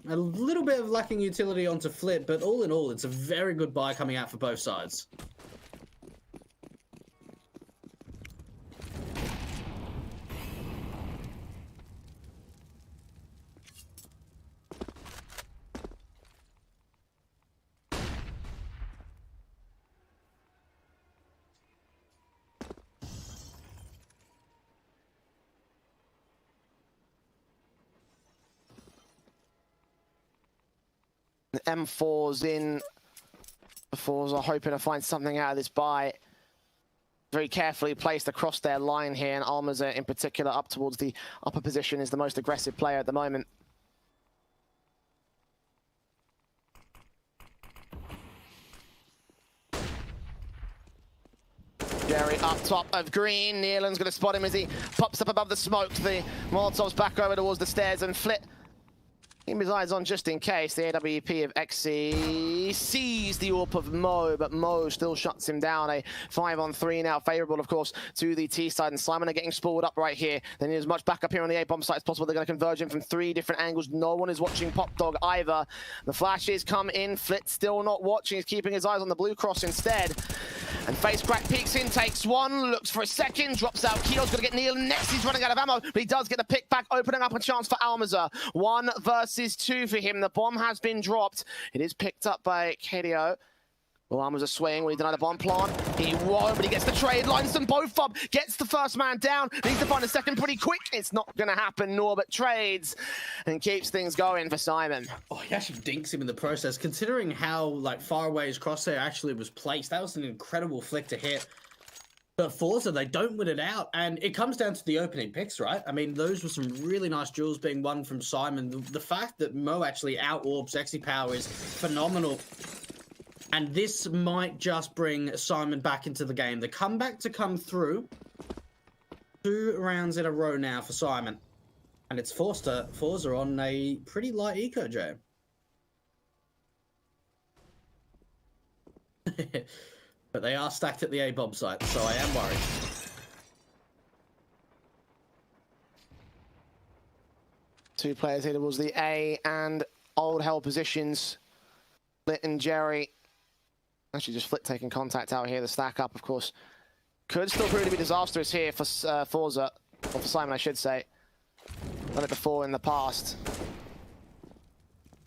Speaker 2: A little bit of lacking utility onto Flip, but all in all, it's a very good buy coming out for both sides.
Speaker 1: M4's in. The Forze are hoping to find something out of this buy. very carefully placed across their line here, and Almaza in particular up towards the upper position is the most aggressive player at the moment. Jerry up top of green. Nealon's going to spot him as he pops up above the smoke. The Molotov's back over towards the stairs, and Flit keeping his eyes on just in case. The AWP of XC sees the AWP of Mo, but Mo still shuts him down. A 5-on-3 now, favourable, of course, to the T side. And Syman are getting spooled up right here. They need as much backup here on the A-bomb site as possible. They're going to converge in from 3 different angles. No one is watching Pop Dog either. The flashes come in. Flit still not watching. He's keeping his eyes on the blue cross instead. And Face Crack peeks in, takes one, looks for a second, drops out. Keel's going to get Nealon next. He's running out of ammo, but he does get the pick back, opening up a chance for Almaza. 1 versus 2 for him. The bomb has been dropped. It is picked up by KDO. Well, Almaza swing. Will he deny the bomb plant? He won't, but he gets the trade. Lines them both up. Gets the first man down. Needs to find a second pretty quick. It's not going to happen. Norbert trades and keeps things going for Syman.
Speaker 2: Oh, he actually dinks him in the process. Considering how far away his crosshair actually was placed, that was an incredible flick to hit. But Forza, they don't win it out, and it comes down to the opening picks, right? I mean, those were some really nice duels being won from Syman. The fact that Mo actually out-orbs Exy Power is phenomenal. And this might just bring Syman back into the game. The comeback to come through. 2 rounds in a row now for Syman. And it's Forza on a pretty light eco, Jay. But they are stacked at the A-bomb site, so I am worried.
Speaker 1: Two players here towards the A and old hell positions. Flit and Jerry. Actually, just Flit taking contact out here. The stack up, of course, could still prove to be disastrous here for Forza, or for Syman, I should say. Done it before in the past.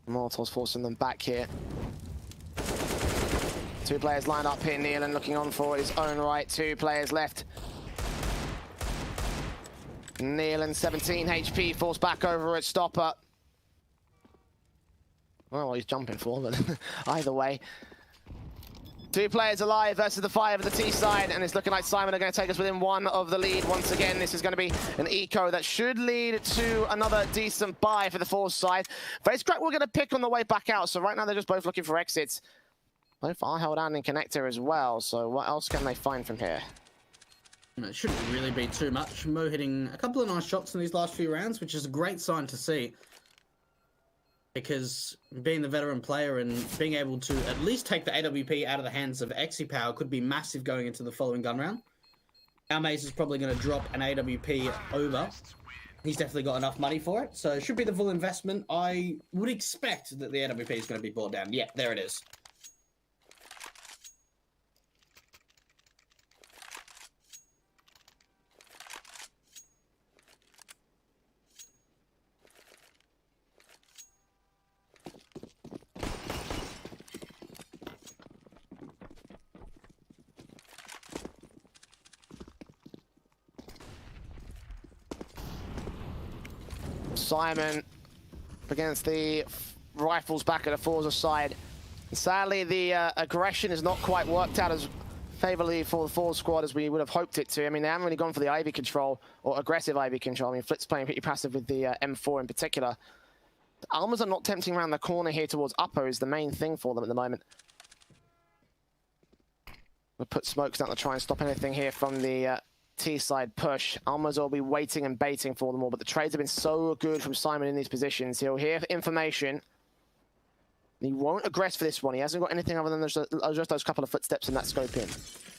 Speaker 1: Molotov's forcing them back here. 2 players lined up here. Nealon looking on for his own right. 2 players left. Nealon, 17 HP, falls back over at Stopper. Well, he's jumping for, but either way. 2 players alive versus the 5 of the T side, and it's looking like Syman are going to take us within 1 of the lead once again. This is going to be an eco that should lead to another decent buy for the Forze side. Face Crack will get a pick on the way back out, so right now they're just both looking for exits. Both are held down in connector as well, so what else can they find from here?
Speaker 2: It shouldn't really be too much. Mo hitting a couple of nice shots in these last few rounds, which is a great sign to see. Because being the veteran player and being able to at least take the AWP out of the hands of Exy Power could be massive going into the following gun round. Our Maze is probably going to drop an AWP over. He's definitely got enough money for it, so it should be the full investment. I would expect that the AWP is going to be brought down. Yeah, there it is.
Speaker 1: Syman against the rifles back at the Forza side. Sadly, the aggression has not quite worked out as favorably for the Forza squad as we would have hoped it to. I mean, they haven't really gone for the Ivy control, or aggressive Ivy control. I mean, Flit's playing pretty passive with the M4 in particular. Almas are not tempting around the corner here towards Upper is the main thing for them at the moment. We'll put smokes down to try and stop anything here from the T-side push. Almas will be waiting and baiting for them all, but the trades have been so good from Syman in these positions. He'll hear information. He won't aggress for this one. He hasn't got anything other than just those couple of footsteps in that scope in.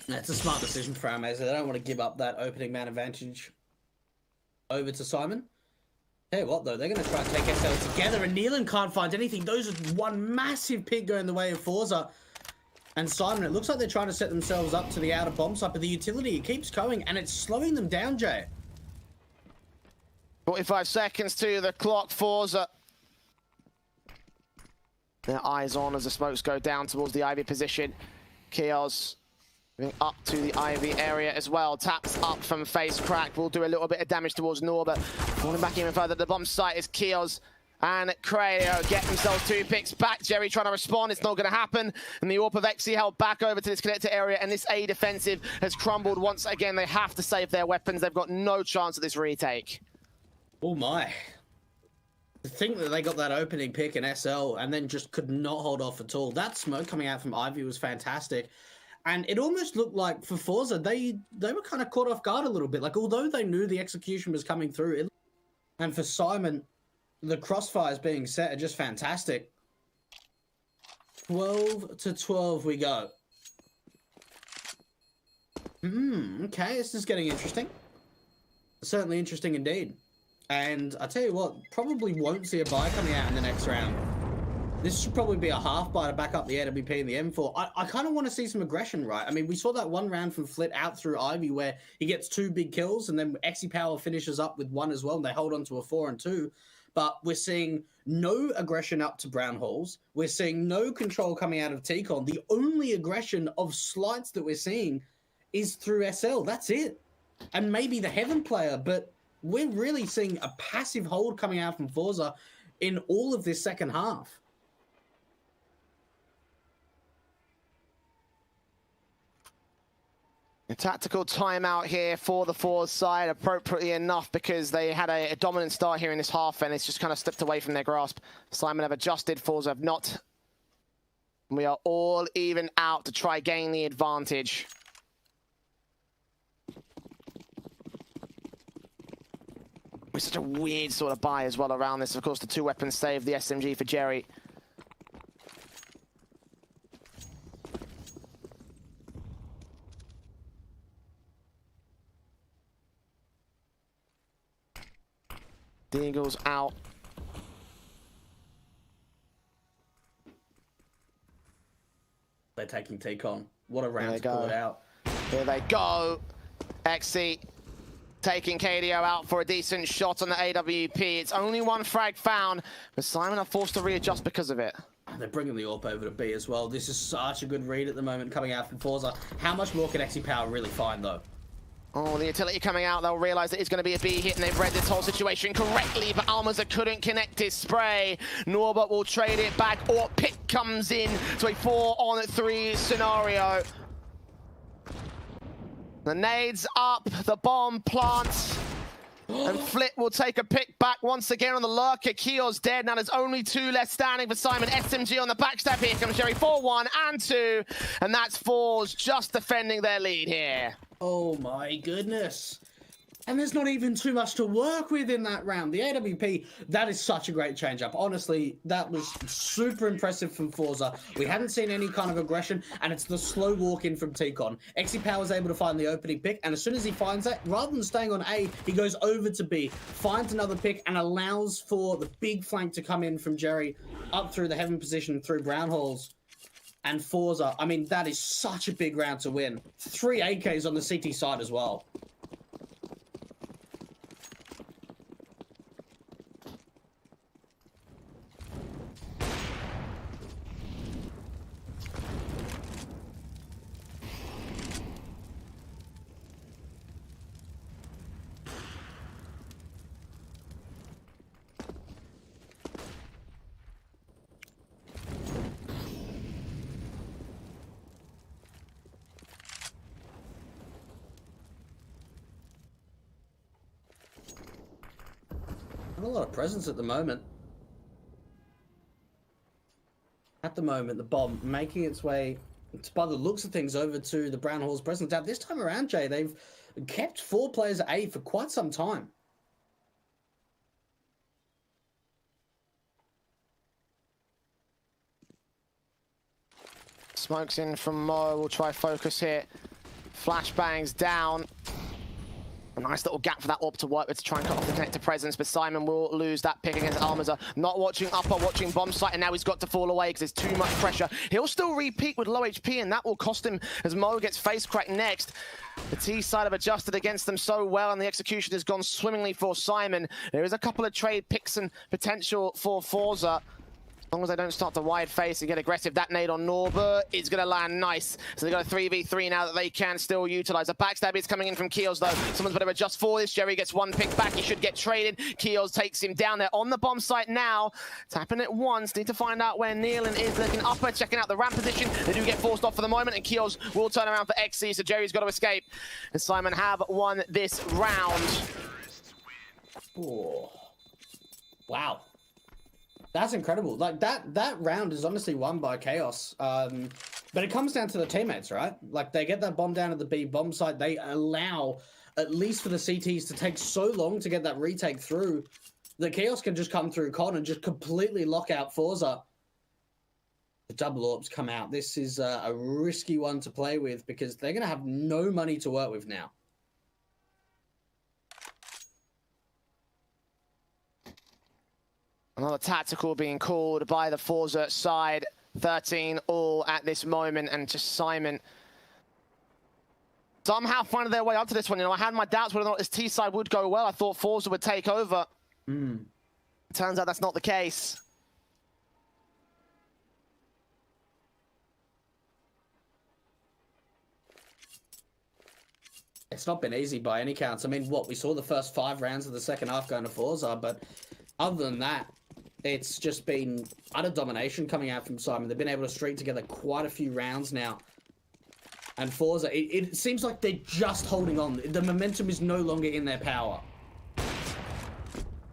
Speaker 2: That's a smart decision for Amaze. They don't want to give up that opening man advantage over to Syman. Tell you what, though, they're going to try and take SL together, and Nealon can't find anything. Those are one massive pick going the way of Forza. And Syman, it looks like they're trying to set themselves up to the outer bomb site, but the utility, it keeps going, and it's slowing them down, Jay.
Speaker 1: 45 seconds to the clock. Forza. Their eyes on as the smokes go down towards the Ivy position. Kios moving up to the Ivy area as well. Taps up from Face Crack. Will do a little bit of damage towards Norbert. Falling back even further. The bomb site is Kios. and Crayo get themselves 2 picks back. Jerry trying to respond, it's not going to happen. And the AWP of XC held back over to this connector area, and this A defensive has crumbled once again. They have to save their weapons. They've got no chance at this retake.
Speaker 2: Oh my. To think that they got that opening pick in SL and then just could not hold off at all. That smoke coming out from Ivy was fantastic. And it almost looked like for Forze, they were kind of caught off guard a little bit. Like, although they knew the execution was coming through, and for Syman, the crossfires being set are just fantastic. 12-12 we go. Okay, this is getting interesting. Certainly interesting indeed. And I tell you what, probably won't see a buy coming out in the next round. This should probably be a half buy to back up the AWP and the M4. I kind of want to see some aggression, right? I mean, we saw that one round from Flit out through Ivy where he gets 2 big kills and then XE Power finishes up with 1 as well and they hold on to a 4 and 2. But we're seeing no aggression up to Brown Halls. We're seeing no control coming out of T-Con. The only aggression of slights that we're seeing is through SL. That's it. And maybe the Heaven player, but we're really seeing a passive hold coming out from Forze in all of this second half.
Speaker 1: A tactical timeout here for the Forze side, appropriately enough, because they had a dominant start here in this half, and it's just kind of slipped away from their grasp. Syman have adjusted, Forze have not. We are all even out to try gain the advantage. It's such a weird sort of buy as well around this. Of course, the 2 weapons save the SMG for Jerry. Deagle's out.
Speaker 2: They're taking T-Con. What a round to pull it out.
Speaker 1: Here they go. XC taking KDO out for a decent shot on the AWP. It's only 1 frag found, but Syman are forced to readjust because of it.
Speaker 2: They're bringing the AWP over to B as well. This is such a good read at the moment coming out from Forze. How much more can XE Power really find, though?
Speaker 1: Oh, the utility coming out, they'll realize that it's going to be a B hit, and they've read this whole situation correctly, but Almaza couldn't connect his spray. Norbert will trade it back, or Pick comes in to a 4-on-3 scenario. The nades up, the bomb plants, and Flit will take a pick back once again on the lurker. Keo's dead, now there's only 2 left standing for Syman. SMG on the backstab, here comes Jerry, 4-1 and 2, and that's Forze just defending their lead here.
Speaker 2: Oh my goodness. And there's not even too much to work with in that round. The AWP, that is such a great change-up. Honestly, that was super impressive from Forze. We hadn't seen any kind of aggression, and it's the slow walk-in from T-Con. XE Power is able to find the opening pick, and as soon as he finds that, rather than staying on A, he goes over to B, finds another pick, and allows for the big flank to come in from Jerry up through the Heaven position through Brown Halls. And Forze, I mean, that is such a big round to win. 3 AKs on the CT side as well. A lot of presence at the moment. At the moment, the bomb making its way, by the looks of things, over to the Brown Hall's presence. Now, this time around, Jay, they've kept 4 players at A for quite some time.
Speaker 1: Smokes in from Mo, we'll try focus here. Flashbangs down. A nice little gap for that AWP to work with to try and cut off the connector presence, but Syman will lose that pick against Almaza. Not watching upper, watching bomb site, and now he's got to fall away because there's too much pressure. He'll still repeat with low HP, and that will cost him as Mo gets face cracked next. The T side have adjusted against them so well, and the execution has gone swimmingly for Syman. There is a couple of trade picks and potential for Forze. As long as they don't start to wide face and get aggressive, that nade on Norber is going to land nice. So they've got a 3v3 now that they can still utilize. A backstab is coming in from Keels, though. Someone's better adjust for this. Jerry gets one pick back. He should get traded. Keels takes him down there on the bomb site now. Tapping it once. Need to find out where Nealon is. Looking upper, checking out the ramp position. They do get forced off for the moment, and Keels will turn around for XC, so Jerry's got to escape. And Syman have won this round.
Speaker 2: Oh. Wow. That's incredible. Like, that round is honestly won by Chaos. But it comes down to the teammates, right? Like, they get that bomb down at the B bomb site. They allow, at least for the CTs, to take so long to get that retake through. The Chaos can just come through Con and just completely lock out Forza. The double orbs come out. This is a risky one to play with because they're going to have no money to work with now.
Speaker 1: Another tactical being called by the Forza side. 13 all at this moment, and just Syman somehow finding their way up to this one. You know, I had my doubts whether or not this T side would go well. I thought Forza would take over. Turns out that's not the case.
Speaker 2: It's not been easy by any counts. I mean, what, we saw the first 5 rounds of the second half going to Forza, but other than that, it's just been utter domination coming out from Syman. They've been able to string together quite a few rounds now. And Forza, it seems like they're just holding on. The momentum is no longer in their power.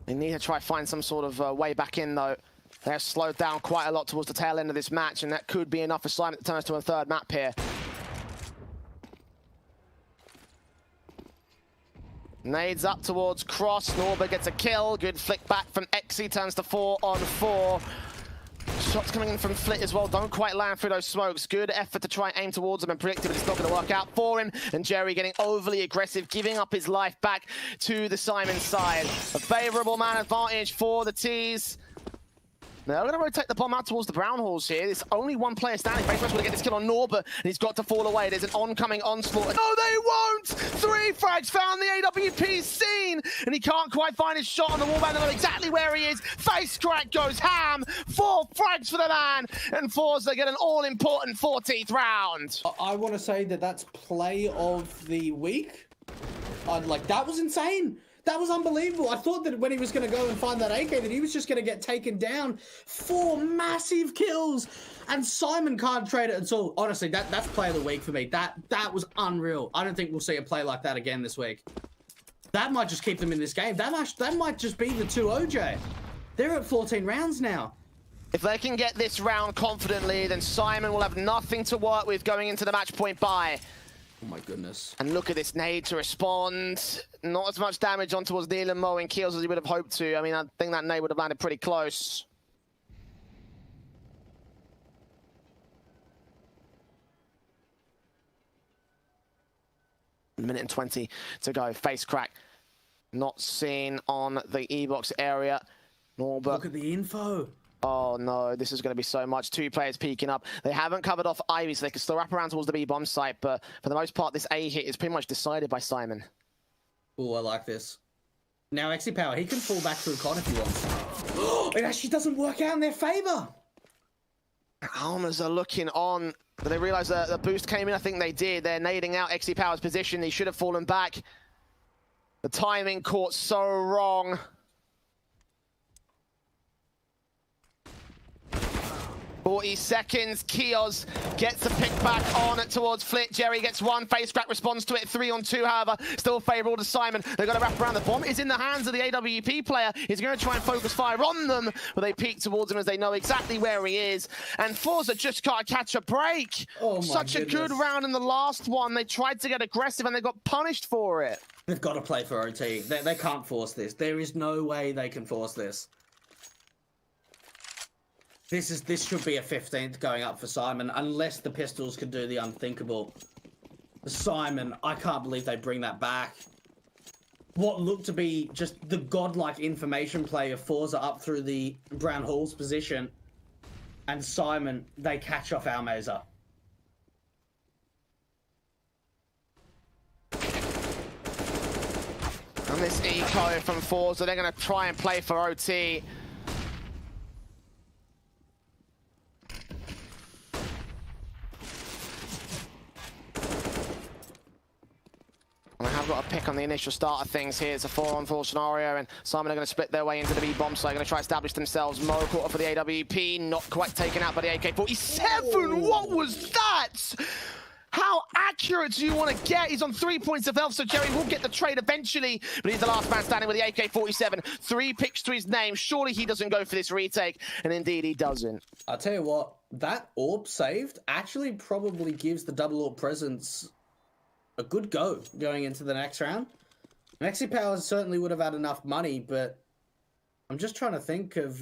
Speaker 1: They need to try find some sort of way back in, though. They're slowed down quite a lot towards the tail end of this match, and that could be enough for Syman to turn us to a third map here. Nades up towards Cross. Norber gets a kill. Good flick back from XE. Turns to 4 on 4. Shots coming in from Flit as well. Don't quite land through those smokes. Good effort to try and aim towards them and predict it, but it's not going to work out for him. And Jerry getting overly aggressive, giving up his life back to the Syman side. A favorable man advantage for the T's. Now we're going to rotate the bomb out towards the Brown Halls here. There's only one player standing. Face going to get this kill on Norber, and he's got to fall away. There's an oncoming onslaught. No, they won't! 3 frags found the AWP scene, and he can't quite find his shot on the wallbang. They know exactly where he is. Face crack goes ham. 4 frags for the man, and Forze get an all-important 14th round.
Speaker 2: I want to say that that's play of the week. Like, that was insane. That was unbelievable. I thought that when he was going to go and find that AK, that he was just going to get taken down. 4 massive kills, and Syman can't trade it at all. Honestly, that's play of the week for me. That was unreal. I don't think we'll see a play like that again this week. That might just keep them in this game. That might just be the 2 OJ. They're at 14 rounds now.
Speaker 1: If they can get this round confidently, then Syman will have nothing to work with going into the match point bye.
Speaker 2: Oh my goodness.
Speaker 1: And look at this nade to respond. Not as much damage on towards Nealon mowing kills as he would have hoped to. I mean, I think that nade would have landed pretty close. Minute and 20 to go. Face crack. Not seen on the E-box area. Norber.
Speaker 2: Look at the info.
Speaker 1: Oh no, this is going to be so much. 2 players peeking up. They haven't covered off Ivy, so they can still wrap around towards the B-bomb site, but for the most part, this A hit is pretty much decided by Syman.
Speaker 2: Oh, I like this. Now, XE Power, he can fall back through Con if he wants. It actually doesn't work out in their favor.
Speaker 1: Almas are looking on, but they realize that the boost came in. I think they did. They're nading out XE Power's position. He should have fallen back. The timing caught so wrong. 40 seconds, Kios gets a pick back on towards Flit. Jerry gets 1, face crack responds to it, 3 on 2, however, still favourable to Syman. They've got to wrap around. The bomb is in the hands of the AWP player. He's going to try and focus fire on them, but they peek towards him as they know exactly where he is. And Forza just can't catch a break.
Speaker 2: Oh
Speaker 1: Such a good round in the last one. They tried to get aggressive and they got punished for it.
Speaker 2: They've got to play for OT. They can't force this. There is no way they can force this. This should be a 15th going up for Syman, unless the Pistols can do the unthinkable. Syman, I can't believe they bring that back. What looked to be just the godlike information play of Forza up through the Brown Hall's position, and Syman, they catch off Almeza.
Speaker 1: And this eco from Forza, they're going to try and play for OT. have got a pick on the initial start of things here. It's a 4-on-4 scenario, and Syman are going to split their way into the B-bomb site. Going to try to establish themselves. Mo caught up for the AWP, not quite taken out by the AK-47. What was that? How accurate do you want to get? He's on 3 points of health, so Jerry will get the trade eventually, but he's the last man standing with the AK-47. 3 picks to his name. Surely he doesn't go for this retake, and indeed he doesn't.
Speaker 2: I'll tell you what, that AWP saved actually probably gives the double AWP presence a good go going into the next round. Maxi Powers certainly would have had enough money, but I'm just trying to think of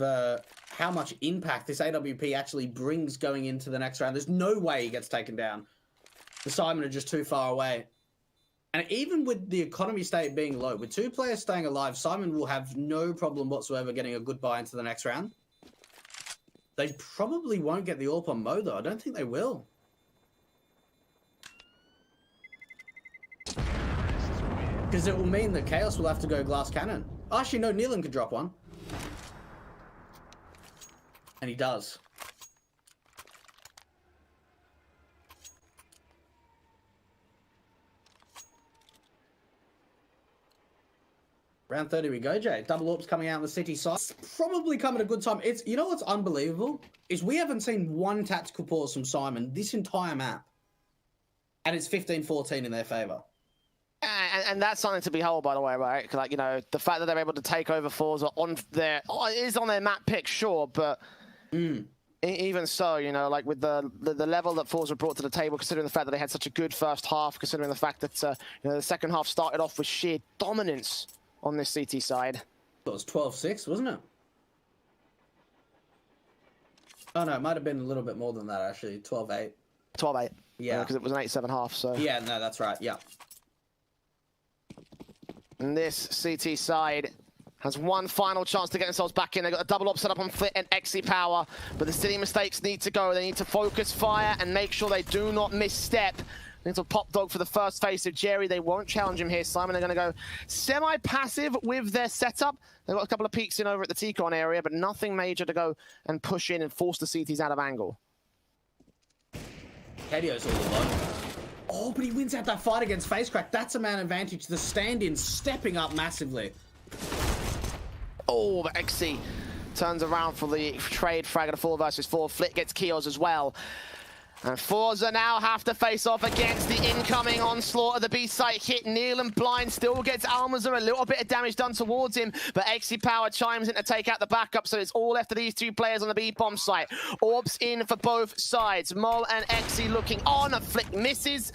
Speaker 2: how much impact this AWP actually brings going into the next round. There's no way he gets taken down. The Syman are just too far away. And even with the economy state being low, with 2 players staying alive, Syman will have no problem whatsoever getting a good buy into the next round. They probably won't get the AWP on Mo, though. I don't think they will. Because it will mean that Chaos will have to go glass cannon. Actually, no, Nealon could drop one. And he does. Round 30 we go, Jay. Double AWP's coming out on the city side. It's probably come at a good time. You know what's unbelievable? Is we haven't seen one tactical pause from Syman this entire map. And it's 15-14 in their favour.
Speaker 1: And that's something to behold, by the way, right? Like, you know, the fact that they're able to take over Forze on their... Oh, it is on their map pick, sure, but... Even so, you know, like with the level that Forze brought to the table, considering the fact that they had such a good first half, considering the fact that you know, the second half started off with sheer dominance on this CT side.
Speaker 2: It was 12-6, wasn't it? Oh, no, it might have been a little bit more than that, actually. 12-8.
Speaker 1: 12-8.
Speaker 2: Yeah.
Speaker 1: Because it was an 8-7 half, so...
Speaker 2: Yeah, no, that's right, yeah.
Speaker 1: And this CT side has one final chance to get themselves back in. They've got a double up set up on Flit and XE Power, but the silly mistakes need to go. They need to focus fire and make sure they do not misstep. Little pop dog for the first face of Jerry. They won't challenge him here. Syman are going to go semi-passive with their setup. They've got a couple of peeks in over at the T-Con area, but nothing major to go and push in and force the CTs out of angle.
Speaker 2: Kadio's all alone. Oh, but he wins out that fight against Facecrack. That's a man advantage. The stand-in stepping up massively.
Speaker 1: Oh, but XC turns around for the trade frag at a 4 versus 4. Flit gets Kios as well. And Forza now have to face off against the incoming onslaught of the B site hit. Nealon blind still gets Almazer, a little bit of damage done towards him, but XE Power chimes in to take out the backup, so it's all left of these 2 players on the B bomb site. Orbs in for both sides. Mo and XE looking on. A Flick misses.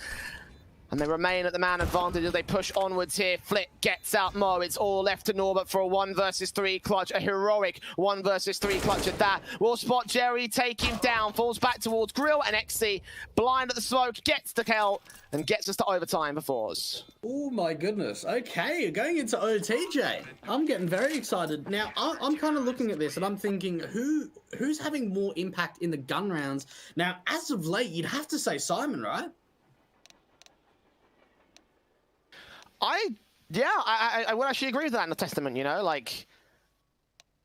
Speaker 1: And they remain at the man advantage as they push onwards here. Flick gets out Mo. It's all left to Norbert for a 1 versus 3 clutch. A heroic 1 versus 3 clutch at that. Will spot Jerry, take him down. Falls back towards Grill, and XC blind at the smoke. Gets the kill and gets us to overtime for Forze.
Speaker 2: Oh my goodness. Okay, going into OTJ. I'm getting very excited. Now, I'm kind of looking at this and I'm thinking, who's having more impact in the gun rounds? Now, as of late, you'd have to say Syman, right?
Speaker 1: I would actually agree with that in the testament, you know, like,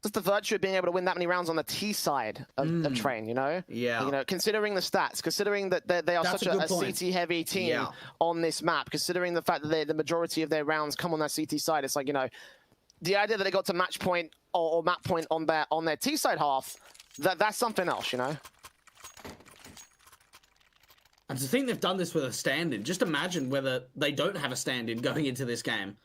Speaker 1: just the virtue of being able to win that many rounds on the T side of Train, you know?
Speaker 2: Yeah.
Speaker 1: You know, considering the stats, considering that they are such a CT-heavy team on this map, considering the fact that the majority of their rounds come on that CT side, it's like, you know, the idea that they got to match point or map point on their T side half, that's something else, you know?
Speaker 2: And to think they've done this with a stand-in, just imagine whether they don't have a stand-in going into this game.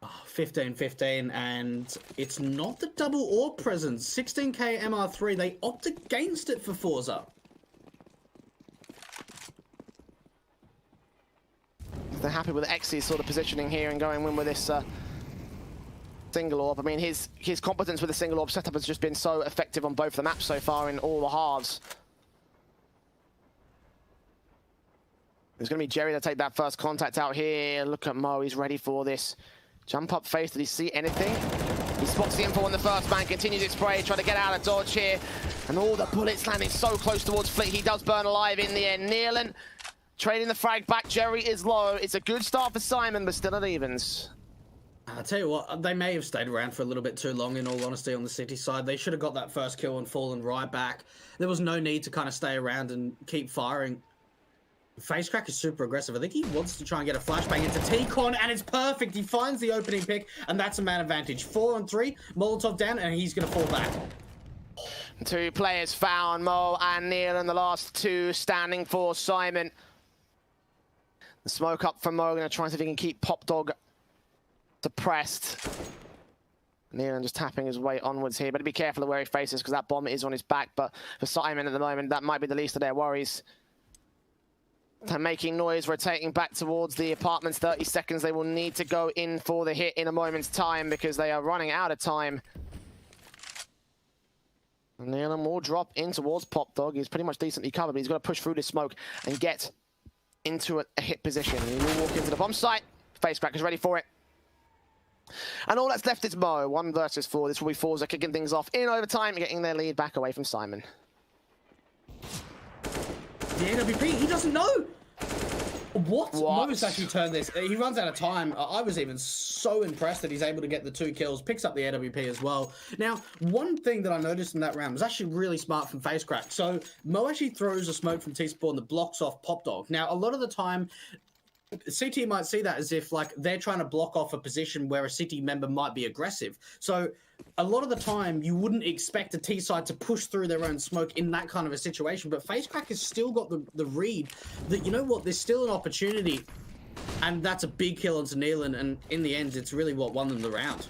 Speaker 2: 15-15, and it's not the double AWP presence. 16k MR3, they opt against it for Forza.
Speaker 1: They're happy with XC's sort of positioning here and going in with this single AWP. I mean, his competence with the single AWP setup has just been so effective on both the maps so far in all the halves. There's going to be Jerry to take that first contact out here. Look at Mo, he's ready for this. Jump up face, did he see anything? He spots the info on the first man, continues his spray, trying to get out of dodge here. And all the bullets landing so close towards Flick. He does burn alive in the end. Nealon trading the frag back. Jerry is low. It's a good start for Syman, but still at evens.
Speaker 2: I'll tell you what, they may have stayed around for a little bit too long, in all honesty, on the city side. They should have got that first kill and fallen right back. There was no need to kind of stay around and keep firing. FaceCrack is super aggressive. I think he wants to try and get a flashbang into T-Con, and it's perfect. He finds the opening pick, and that's a man advantage. 4 on 3, Molotov down, and he's going to fall back.
Speaker 1: 2 players found, Mo and Neil, and the last 2 standing for Syman. The smoke up from Mo, going to try and see if he can keep Pop Dog suppressed. Neil just tapping his way onwards here, but be careful of where he faces because that bomb is on his back. But for Syman at the moment, that might be the least of their worries. They're making noise, rotating back towards the apartments. 30 seconds. They will need to go in for the hit in a moment's time because they are running out of time. Nealon will drop in towards Pop Dog. He's pretty much decently covered, but he's got to push through this smoke and get into a hit position. He will walk into the bomb site. FaceCrack is ready for it. And all that's left is Mo. 1 versus 4. This will be Forze kicking things off in overtime, getting their lead back away from Syman.
Speaker 2: The AWP, he doesn't know. What? Mo's actually turned this. He runs out of time. I was even so impressed that he's able to get the 2 kills, picks up the AWP as well. Now, one thing that I noticed in that round was actually really smart from FaceCrack. So Mo actually throws a smoke from T-Spawn that blocks off Pop Dog. Now, a lot of the time, CT might see that as if like they're trying to block off a position where a City member might be aggressive. So a lot of the time you wouldn't expect a T side to push through their own smoke in that kind of a situation. But FaceCrack has still got the read that, you know what, there's still an opportunity. And that's a big kill onto Nealon. And in the end, it's really what won them the round.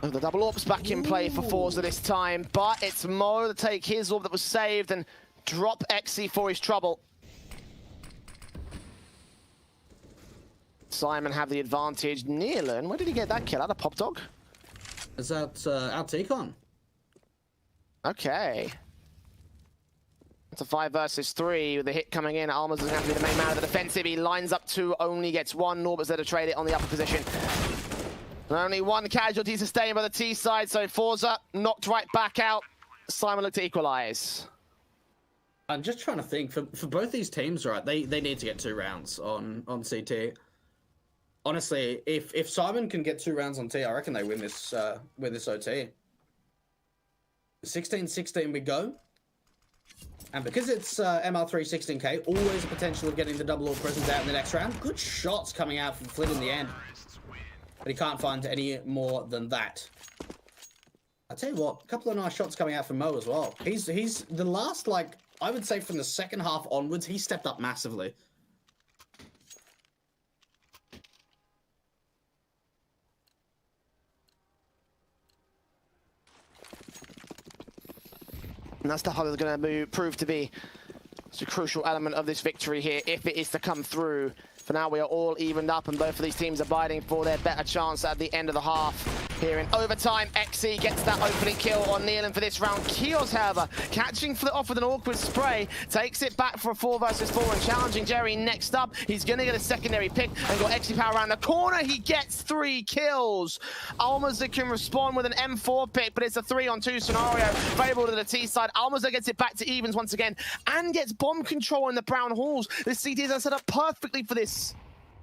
Speaker 1: The double orb's back in play for Forze this time. But it's Mo to take his orb that was saved and drop XC for his trouble. Syman have the advantage. Nealon, where did he get that kill? Out of Pop Dog?
Speaker 2: Is that out T-Con?
Speaker 1: Okay. It's a 5 versus 3 with the hit coming in. Alma's going to have to be the main man of the defensive. He lines up 2, only gets 1. Norbert's there to trade it on the upper position. And only 1 casualty sustained by the T side, so Forze knocked right back out. Syman looked to equalize.
Speaker 2: I'm just trying to think, for both these teams, right, they need to get 2 rounds on CT. Honestly, if Syman can get 2 rounds on T, I reckon they win this OT. 16-16 we go. And because it's MR3 16k, always a potential of getting the double orb presence out in the next round. Good shots coming out from Flynn in the end. But he can't find any more than that. I tell you what, a couple of nice shots coming out from Mo as well. He's the last, like, I would say from the second half onwards, he stepped up massively.
Speaker 1: And that's the huddle that's going to prove to be a crucial element of this victory here, if it is to come through. For now, we are all evened up, and both of these teams are biting for their better chance at the end of the half. Here in overtime, XC gets that opening kill on Nealon for this round. Kios, however, catching off with an awkward spray, takes it back for a 4 versus 4 and challenging Jerry next up. He's going to get a secondary pick and got XC power around the corner. He gets 3 kills. Almaza can respond with an M4 pick, but it's a 3-on-2 scenario favorable to the T side. Almaza gets it back to evens once again and gets bomb control in the brown halls. The CTs are set up perfectly for this.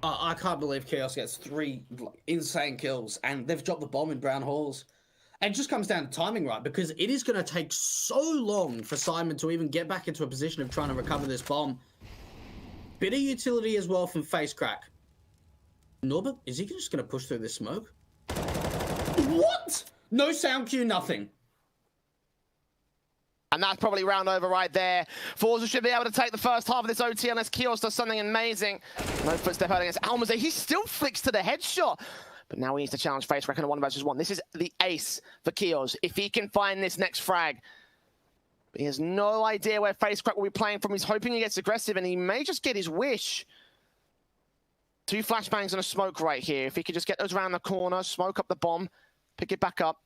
Speaker 2: I can't believe Chaos gets 3 insane kills, and they've dropped the bomb in brown halls. And it just comes down to timing, right? Because it is going to take so long for Syman to even get back into a position of trying to recover this bomb. Bit of utility as well from FaceCrack. Norbert, is he just going to push through this smoke? What? No sound cue, nothing.
Speaker 1: And that's probably round over right there. Forza should be able to take the first half of this OT unless Kios does something amazing. No footstep out against Almaza. He still flicks to the headshot. But now he needs to challenge FaceCrack in a 1 versus 1. This is the ace for Kios, if he can find this next frag. But he has no idea where FaceCrack will be playing from. He's hoping he gets aggressive, and he may just get his wish. 2 flashbangs and a smoke right here. If he could just get those around the corner, smoke up the bomb, pick it back up.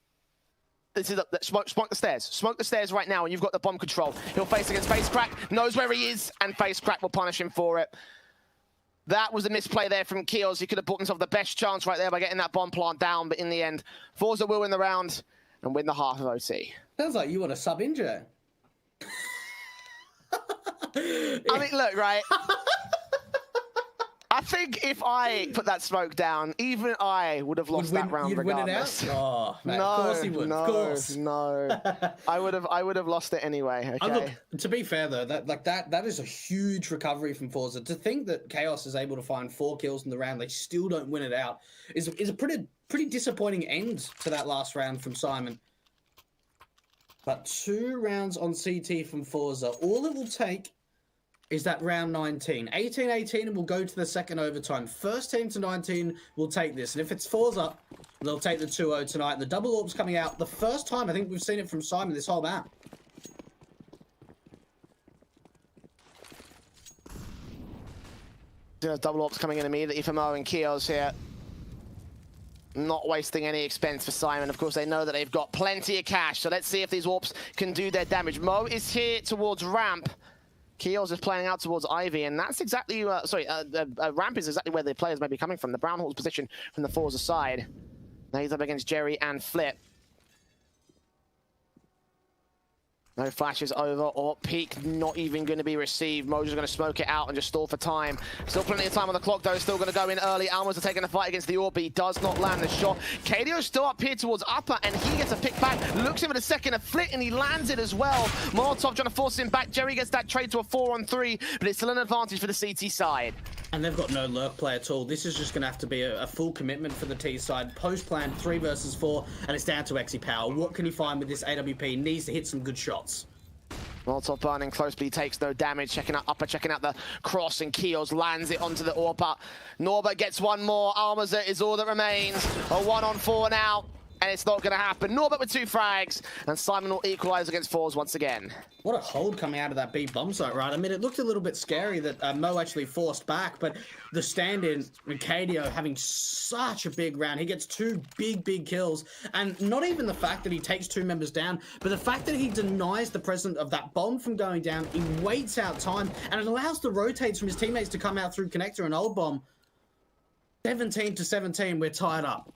Speaker 1: This is smoke the stairs. Smoke the stairs right now, and you've got the bomb control. He'll face against FaceCrack, knows where he is, and FaceCrack will punish him for it. That was a misplay there from Kios. He could have bought himself the best chance right there by getting that bomb plant down, but in the end, Forza will win the round and win the half of OT.
Speaker 2: Sounds like you want to sub in, Jay.
Speaker 1: I mean, look, right? I think if I put that smoke down, even I would have lost that round regardless.
Speaker 2: Win it out? Oh, mate,
Speaker 1: No,
Speaker 2: of course he would.
Speaker 1: No,
Speaker 2: of course.
Speaker 1: No. I would have lost it anyway. Okay.
Speaker 2: Look, to be fair though, that is a huge recovery from Forza. To think that Chaos is able to find 4 kills in the round, they still don't win it out, is a pretty disappointing end to that last round from Syman. But 2 rounds on CT from Forza. All it will take is that round 19. 18-18 and we'll go to the second overtime. First team to 19 will take this. And if it's Forza, they'll take the 2-0 tonight. The double orb's coming out. The first time I think we've seen it from Syman this whole map.
Speaker 1: Double orbs coming in immediately for Mo and Kios here. Not wasting any expense for Syman. Of course, they know that they've got plenty of cash. So let's see if these warps can do their damage. Mo is here towards ramp. Kios is playing out towards Ivy, and that's exactly, ramp is exactly where the players may be coming from. The Brown Hall's position from the Forza side. Now he's up against Jerry and Flip. No flashes over or peek, not even going to be received. Mojo's going to smoke it out and just stall for time. Still plenty of time on the clock though, still going to go in early. Almas are taking the fight against the orb, but he does not land the shot. KDO's still up here towards upper, and he gets a pick back. Looks him at a second, a flit, and he lands it as well. Molotov trying to force him back. Jerry gets that trade to a 4-on-3, but it's still an advantage for the CT side.
Speaker 2: And they've got no lurk play at all. This is just going to have to be a full commitment for the T side. Post-plan 3 versus 4, and it's down to Exy Power. What can he find with this AWP? Needs to hit some good shots.
Speaker 1: Molotov burning close, but he takes no damage. Checking out upper, checking out the cross, and Kios lands it onto the orb. Norbert gets one more. Almaza is all that remains. A 1-on-4 now, and it's not going to happen. Norbert with 2 frags, and Syman will equalize against Forze once again.
Speaker 2: What a hold coming out of that B bomb site, right? I mean, it looked a little bit scary that Mo actually forced back, but the stand-in, KDO having such a big round. He gets 2 big kills, and not even the fact that he takes 2 members down, but the fact that he denies the presence of that bomb from going down. He waits out time, and it allows the rotates from his teammates to come out through connector and old bomb. 17-17, we're tied up.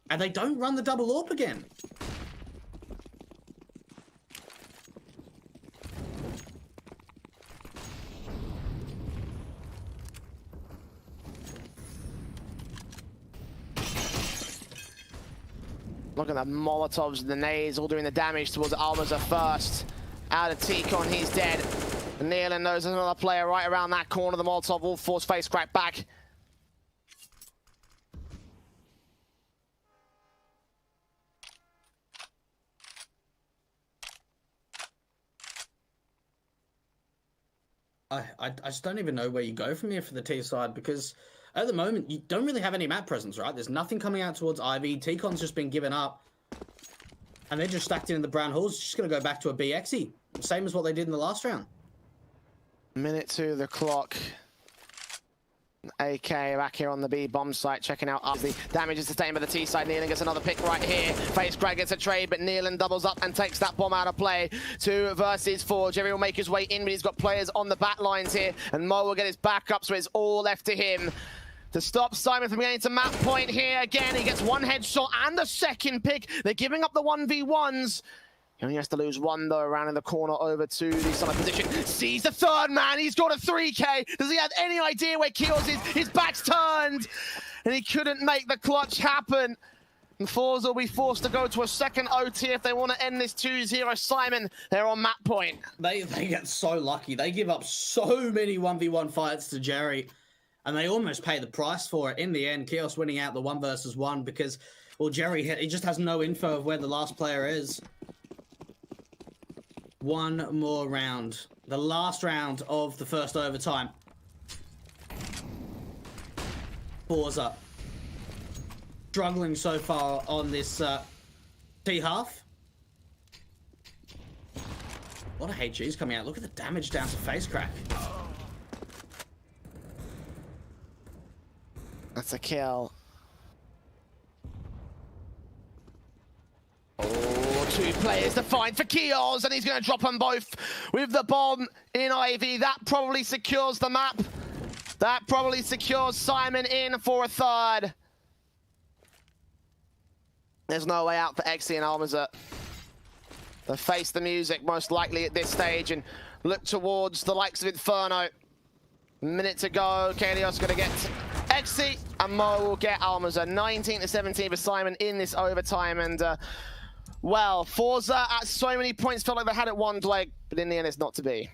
Speaker 2: And they don't run the double AWP again.
Speaker 1: Look at the Molotovs and the nades all doing the damage towards Almaza first. Out of T-Con, he's dead. And Nealon knows there's another player right around that corner. The Molotov will force face crack back.
Speaker 2: I just don't even know where you go from here for the T side, because at the moment you don't really have any map presence, right? There's nothing coming out towards Ivy. T-Con's just been given up, and they're just stacked in the brown halls. Just going to go back to a BXE, same as what they did in the last round.
Speaker 1: Minute 2 the clock. AK back here on the B bomb site, checking out the damage is sustained by the T side. Nealon gets another pick right here. Face Greg gets a trade, but Nealon doubles up and takes that bomb out of play. 2 versus 4. Jerry will make his way in, but he's got players on the back lines here, and Mo will get his back up, so it's all left to him to stop Syman from getting to map point here. Again, he gets 1 headshot and the second pick. They're giving up the 1v1s. He only has to lose 1 though, around in the corner over to the side position. Sees the 3rd man, he's got a 3K. Does he have any idea where Kios is? His back's turned, and he couldn't make the clutch happen. And Forze will be forced to go to a second OT if they want to end this 2-0. Syman, they're on map point.
Speaker 2: They get so lucky. They give up so many 1v1 fights to Jerry, and they almost pay the price for it. In the end, Kios winning out the 1 versus 1 because, well, Jerry, he just has no info of where the last player is. 1 more round. The last round of the first overtime. Forza struggling so far on this T half. What a HG's coming out. Look at the damage down to face crack.
Speaker 1: That's a kill. 2 players to find for Kios, and he's going to drop them both with the bomb in Ivy. That probably secures the map. That probably secures Syman in for a 3rd. There's no way out for Exy and Almaza. They face the music most likely at this stage and look towards the likes of Inferno. Minute to go. Kalios going to get XC, and Mo will get Almaza. 19-17 for Syman in this overtime. And, well, Forza at so many points felt like they had it won, Blake, but in the end, it's not to be.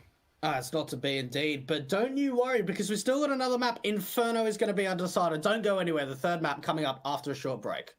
Speaker 2: It's not to be indeed, but don't you worry, because we've still got another map. Inferno is going to be undecided. Don't go anywhere. The third map coming up after a short break.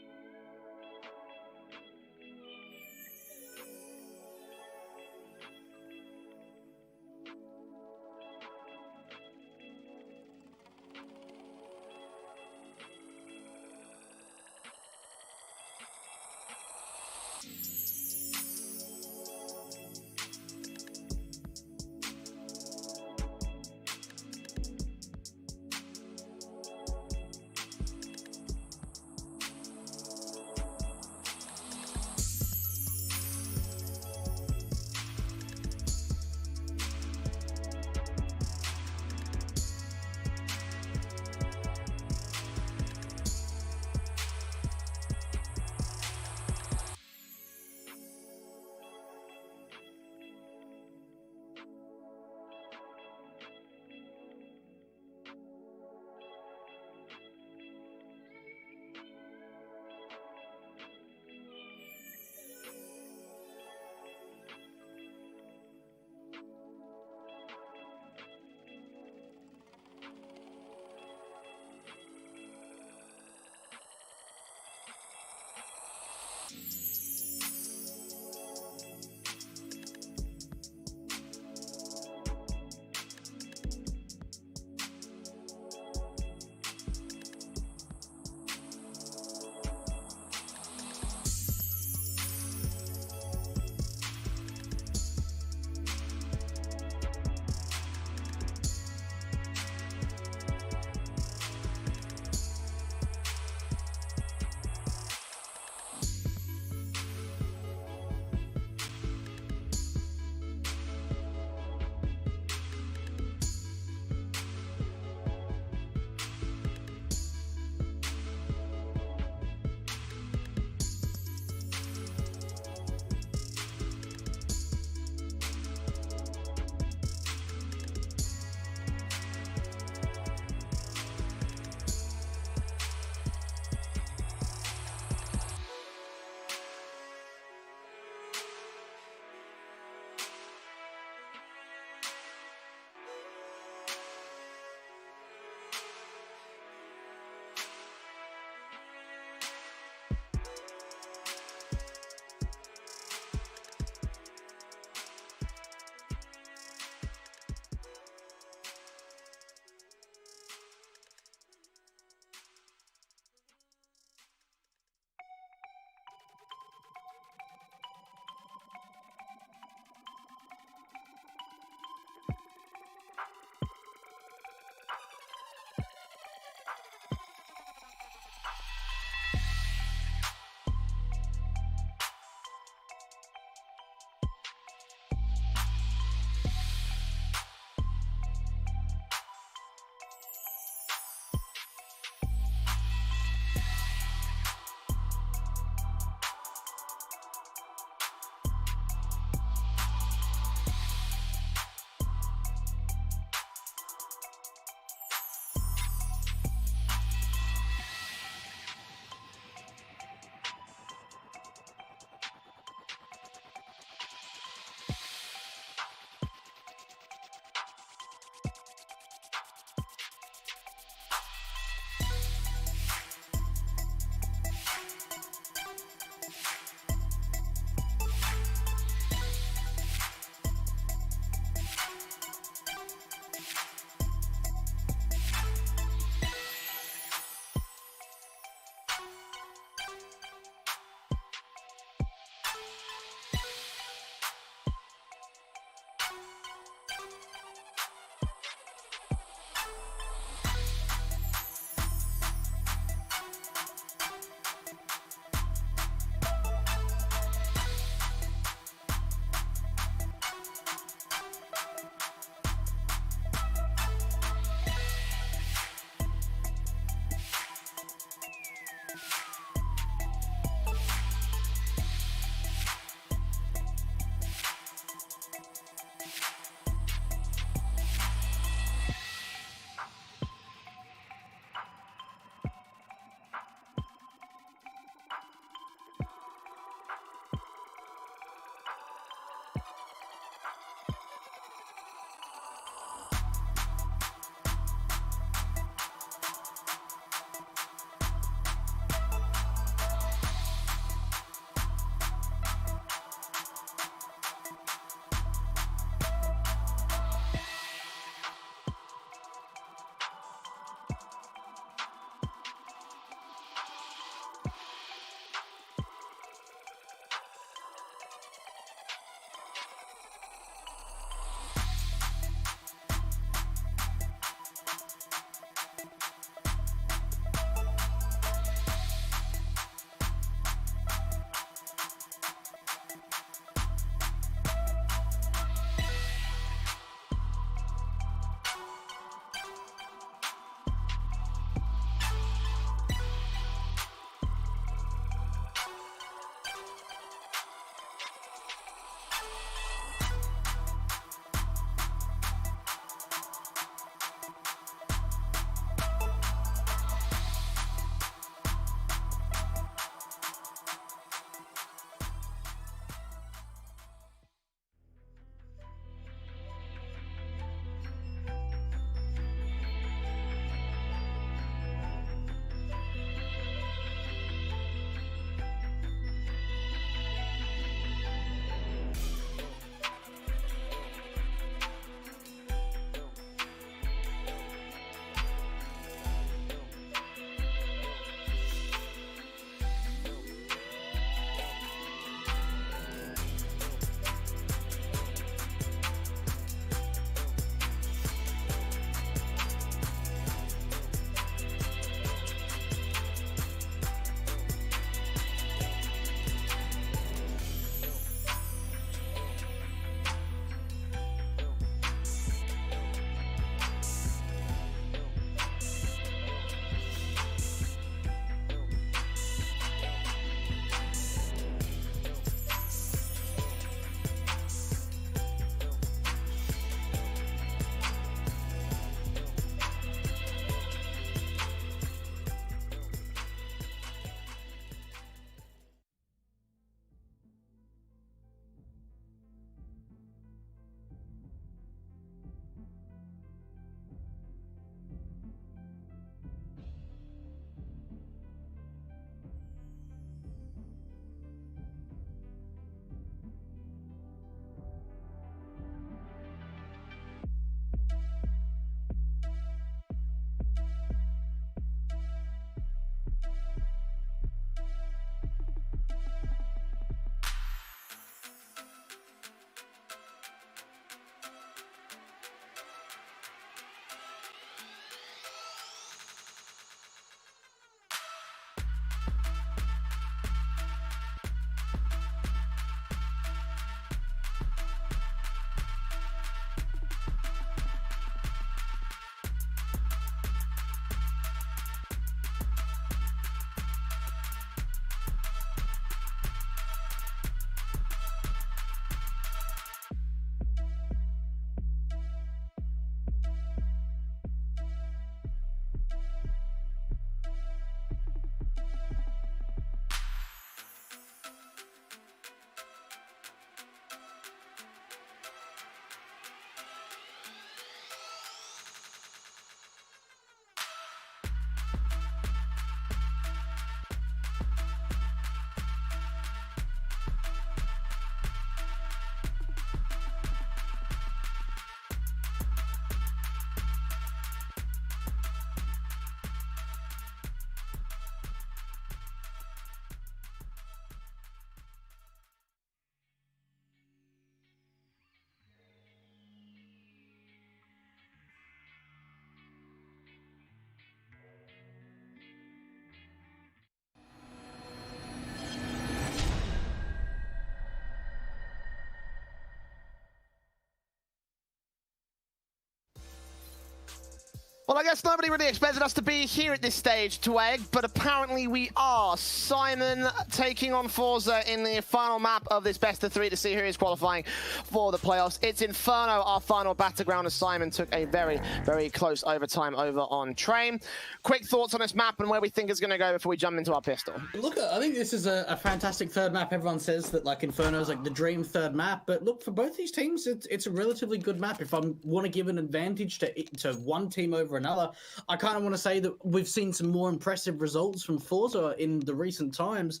Speaker 1: Well, I guess nobody really expected us to be here at this stage, Tweg, but apparently we are. Syman taking on Forze in the final map of this best of 3 to see who is qualifying for the playoffs. It's Inferno, our final battleground, as Syman took a very, very close overtime over on Train. Quick thoughts on this map and where we think it's going to go before we jump into our pistol.
Speaker 2: Look, I think this is a fantastic third map. Everyone says that like Inferno is like the dream third map, but look, for both these teams, it's a relatively good map. If I want to give an advantage to one team over another, I kind of want to say that we've seen some more impressive results from Forze in the recent times.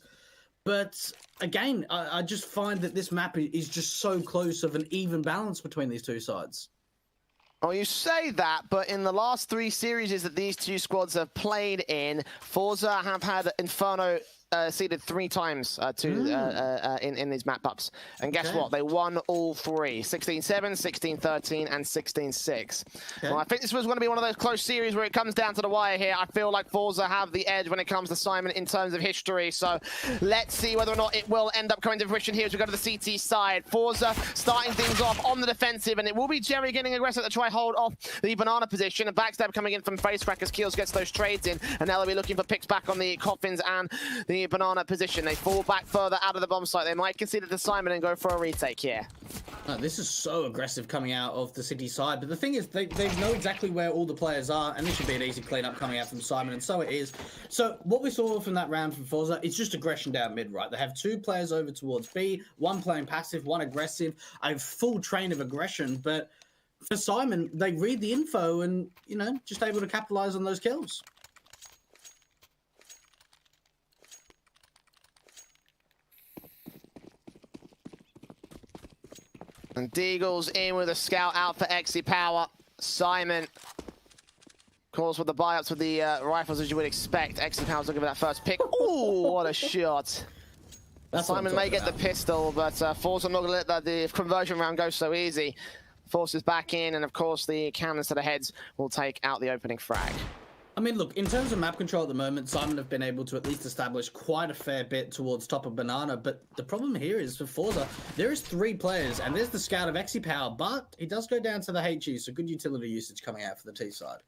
Speaker 2: But again, I just find that this map is just so close of an even balance between these two sides.
Speaker 1: Oh, you say that, but in the last 3 series that these two squads have played in, Forze have had Inferno seeded 3 times in these map ups. And guess what? They won all 3. 16-7, 16-13, and 16-6. Well, I think this was going to be one of those close series where it comes down to the wire here. I feel like Forze have the edge when it comes to Syman in terms of history. So let's see whether or not it will end up coming to fruition here as we go to the CT side. Forze starting things off on the defensive, and it will be Jerry getting aggressive to try hold off the banana position. And backstab coming in from Facecrack as Keels gets those trades in. And now they'll be looking for picks back on the coffins and the banana position. They fall back further out of the bomb site. They might concede it to Syman and go for a retake here.
Speaker 2: Oh, this is so aggressive coming out of the city side, but the thing is they know exactly where all the players are, and this should be an easy cleanup coming out from Syman, and so it is. So what we saw from that round from Forze, it's just aggression down mid, right? They have 2 players over towards B, 1 playing passive, 1 aggressive, a full train of aggression, but for Syman, they read the info and, you know, just able to capitalize on those kills.
Speaker 1: And Deagle's in with a scout out for Exy Power. Syman, of course, with the buy-ups with the rifles, as you would expect. Exy Power's looking for that first pick. Ooh, what a shot. Syman may get the pistol, but Forze are not going to let the conversion round go so easy. Force is back in, and of course, the cannons to the heads will take out the opening frag.
Speaker 2: I mean, look, in terms of map control at the moment, Syman have been able to at least establish quite a fair bit towards top of banana, but the problem here is for Forze, there is 3 players, and there's the scout of Exy Power, but he does go down to the HE, so good utility usage coming out for the T side.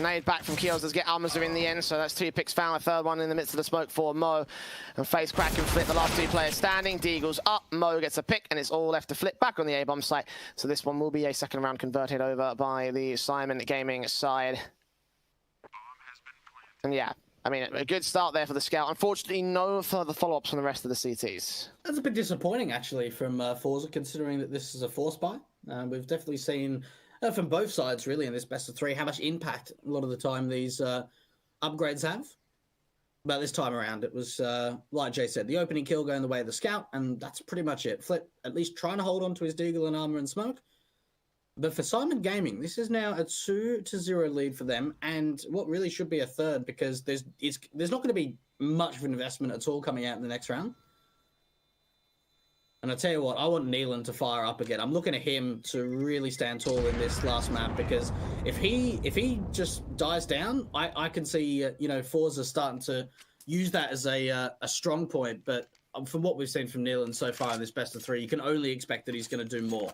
Speaker 1: Nade back from Keels does get Almazer in the end, so that's 2 picks found, a third one in the midst of the smoke for Mo. And Facecrack and Flip, the last 2 players standing. Deagle's up, Mo gets a pick, and it's all left to Flip back on the A-bomb site. So this one will be a second round converted over by the Syman Gaming side. And yeah, I mean, a good start there for the scout. Unfortunately, no further follow-ups from the rest of the CTs.
Speaker 2: That's a bit disappointing, actually, from Forze, considering that this is a force buy. We've definitely seen from both sides, really, in this best of 3, how much impact a lot of the time these upgrades have. But this time around, it was, like Jay said, the opening kill going the way of the scout, and that's pretty much it. Flip at least trying to hold on to his deagle and armor and smoke. But for Syman Gaming, this is now a 2-0 lead for them, and what really should be a third, because there's not going to be much of an investment at all coming out in the next round. And I tell you what, I want Neelan to fire up again. I'm looking at him to really stand tall in this last map, because if he just dies down, I can see you know, Forze starting to use that as a strong point. But from what we've seen from Neelan so far in this best of 3, you can only expect that he's going to do more.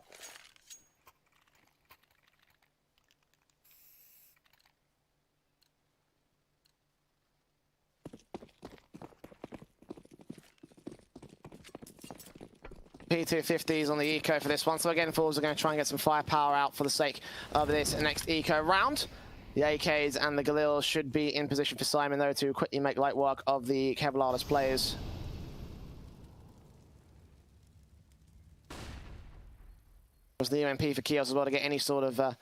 Speaker 1: P250s on the eco for this one. So again, Forze are going to try and get some firepower out for the sake of this next eco round. The AKs and the Galil should be in position for Syman, though, to quickly make light work of the Kevlarless players. Was the UMP for Keels as well to get any sort of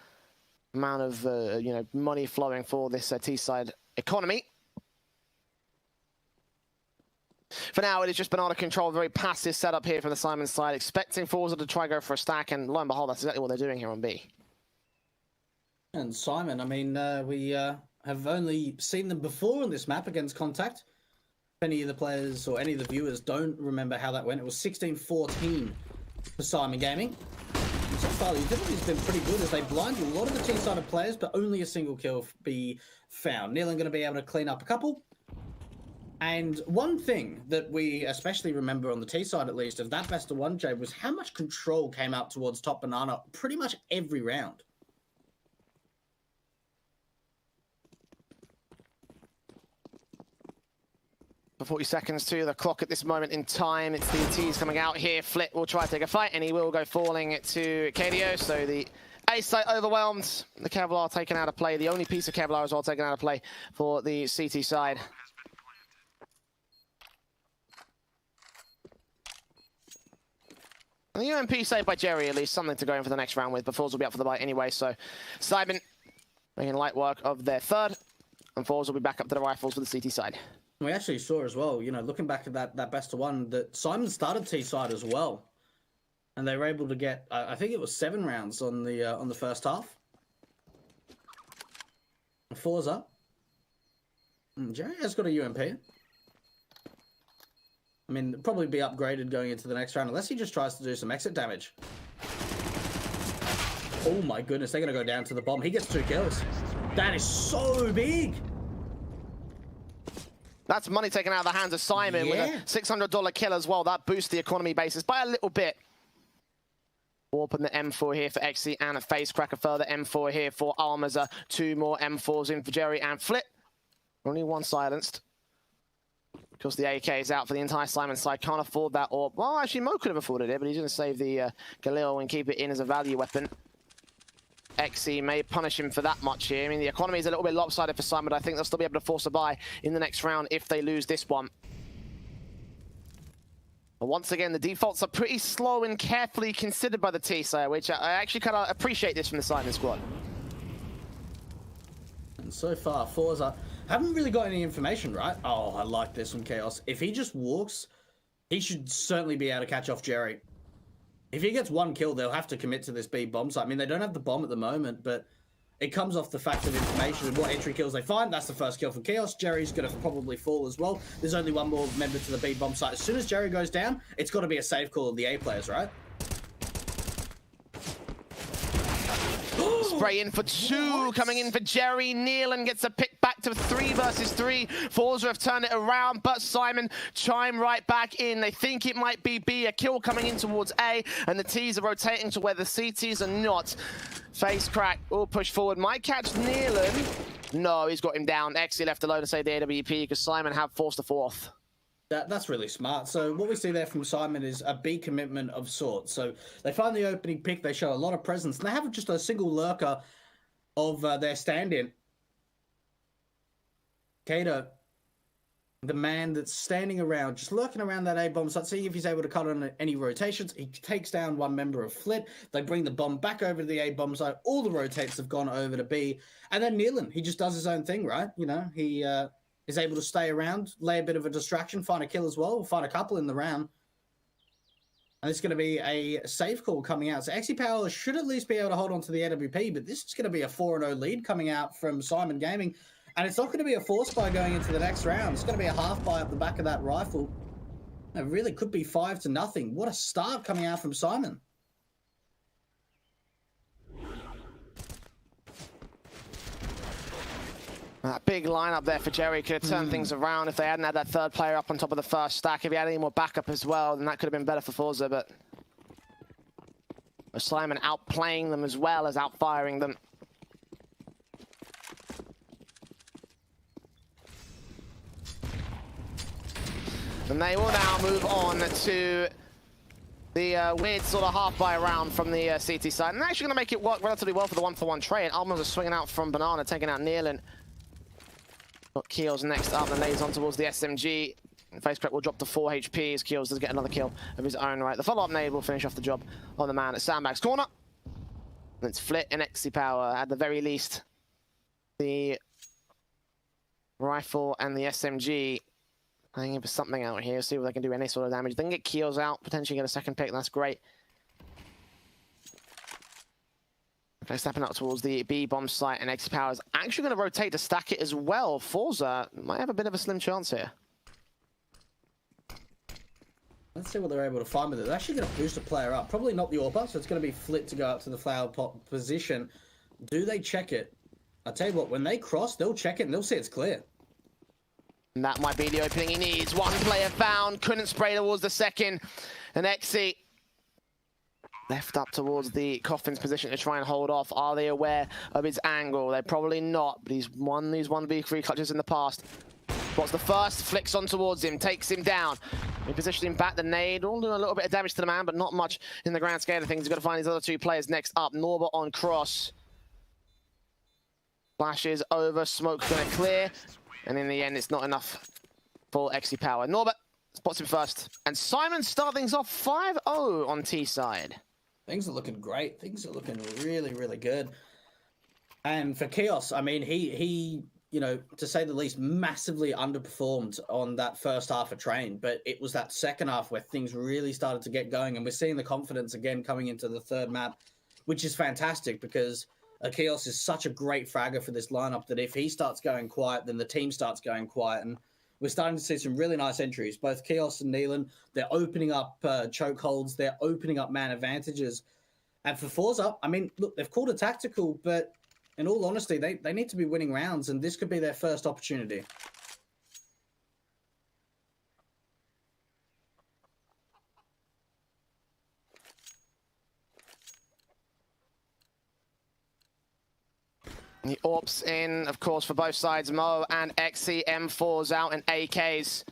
Speaker 1: amount of you know, money flowing for this T-side economy. For now, it is just banana control, very passive setup here from the Syman side, expecting Forze to try go for a stack, and lo and behold, that's exactly what they're doing here on B.
Speaker 2: And Syman, I mean, we have only seen them before on this map against Contact. If any of the players or any of the viewers don't remember how that went, it was 16-14 for Syman Gaming. And so far, the utility's been pretty good as they blinded a lot of the team-sided players, but only a single kill be found. Neelan going to be able to clean up a couple. And one thing that we especially remember on the T side, at least, of that best of one, Jay, was how much control came out towards top banana pretty much every round.
Speaker 1: For 40 seconds to the clock at this moment in time. It's the T's coming out here. Flit will try to take a fight, and he will go falling to KDO. So the A site overwhelmed. The Kevlar taken out of play. The only piece of Kevlar as well taken out of play for the CT side. And the UMP saved by Jerry, at least something to go in for the next round with, but Forze will be up for the bite anyway, so Syman making light work of their third, and Forze will be back up to the rifles for the CT side.
Speaker 2: We actually saw as well, you know, looking back at that best of one, that Syman started T side as well, and they were able to get, I think it was 7 rounds on the first half. Forze up. Jerry has got a UMP. I mean, probably be upgraded going into the next round, unless he just tries to do some exit damage. Oh my goodness, they're going to go down to the bomb. He gets 2 kills. That is so big.
Speaker 1: That's money taken out of the hands of Syman with a $600 kill as well. That boosts the economy basis by a little bit. Warp and the M4 here for XC and a Facecrack. A further M4 here for Almaza. 2 more M4s in for Jerry and Flit. Only 1 silenced. Because the AK is out for the entire Syman side. Can't afford that orb. Well, actually, Mo could have afforded it, but he's going to save the Galil and keep it in as a value weapon. XE may punish him for that much here. I mean, the economy is a little bit lopsided for Syman, but I think they'll still be able to force a buy in the next round if they lose this one. But once again, the defaults are pretty slow and carefully considered by the T-side, which I actually kind of appreciate this from the Syman squad.
Speaker 2: And so far, Forze haven't really got any information, right? Oh, I like this from Chaos. If he just walks, he should certainly be able to catch off Jerry. If he gets 1 kill, they'll have to commit to this B bomb site. I mean, they don't have the bomb at the moment, but it comes off the fact of information and what entry kills they find. That's the first kill for Chaos. Jerry's going to probably fall as well. There's only 1 more member to the B bomb site. As soon as Jerry goes down, it's got to be a safe call of the A players, right?
Speaker 1: Spray in for 2, coming in for Jerry. Nealon gets a pick back to 3 versus 3. Forze have turned it around, but Syman chime right back in. They think it might be B, a kill coming in towards A, and the T's are rotating to where the CTs are not. Facecrack will push forward. Might catch Nealon. No, he's got him down. XE left alone to save the AWP because Syman have forced a 4th.
Speaker 2: That's really smart. So what we see there from Syman is a B commitment of sorts. So they find the opening pick, they show a lot of presence, and they have just a single lurker of their stand-in. Kato, the man that's standing around, just lurking around that A-bomb site, seeing if he's able to cut on any rotations. He takes down 1 member of Flit. They bring the bomb back over to the A-bomb site. All the rotates have gone over to B. And then Nealon, he just does his own thing, right? You know, he is able to stay around, lay a bit of a distraction, find a kill as well, find a couple in the round. And it's going to be a safe call coming out. So XE Power should at least be able to hold on to the AWP, but this is going to be a 4-0 lead coming out from Syman Gaming. And it's not going to be a force buy going into the next round. It's going to be a half buy up the back of that rifle. It really could be 5-0. What a start coming out from Syman.
Speaker 1: That big lineup there for Jerry could have turned things around if they hadn't had that 3rd player up on top of the first stack. If he had any more backup as well, then that could have been better for Forze, but Syman outplaying them as well as outfiring them. And they will now move on to the weird sort of half-buy round from the CT side. And they're actually going to make it work relatively well for the 1-for-1 trade. Almas are swinging out from Banana, taking out Nealon. Got Keels next up, and lays on towards the SMG. Facecrack will drop to 4 HP as Keels does get another kill of his own right. The follow-up nade will finish off the job on the man at Sandbag's corner. And it's Flit and XE Power at the very least. The rifle and the SMG hanging for something out here, see if they can do any sort of damage. They can get Keels out, potentially get a 2nd pick, that's great. Okay, stepping up towards the B bomb site, and XE Power is actually going to rotate to stack it as well. Forze might have a bit of a slim chance here.
Speaker 2: Let's see what they're able to find with it. They're actually going to boost a player up. Probably not the AWP, so it's going to be Flit to go up to the flower pot position. Do they check it? I'll tell you what, when they cross, they'll check it and they'll see it's clear.
Speaker 1: And that might be the opening he needs. One player found, couldn't spray towards the second. And XC left up towards the Coffin's position to try and hold off. Are they aware of his angle? They're probably not, but he's won these 1v3 clutches in the past. What's the first? Flicks on towards him, takes him down. We position him back, the nade, all doing a little bit of damage to the man, but not much in the grand scale of things. He's got to find these other two players next up. Norbert on cross. Flashes over, smoke's gonna clear. And in the end, it's not enough for XC power. Norbert spots him first. And Syman start things off 5-0 on T side.
Speaker 2: Things are looking great. Things are looking really, really good. And for Chaos, I mean, he you know, to say the least, massively underperformed on that first half of Train. But it was that second half where things really started to get going. And we're seeing the confidence again coming into the third map, which is fantastic because Chaos is such a great fragger for this lineup that if he starts going quiet, then the team starts going quiet. And we're starting to see some really nice entries. Both Chaos and Neelan, they're opening up chokeholds. They're opening up man advantages. And for Forze, I mean, look, they've called a tactical, but in all honesty, they need to be winning rounds, and this could be their first opportunity.
Speaker 1: The AWPs in, of course, for both sides. Mo and XC, M4s out, and AKs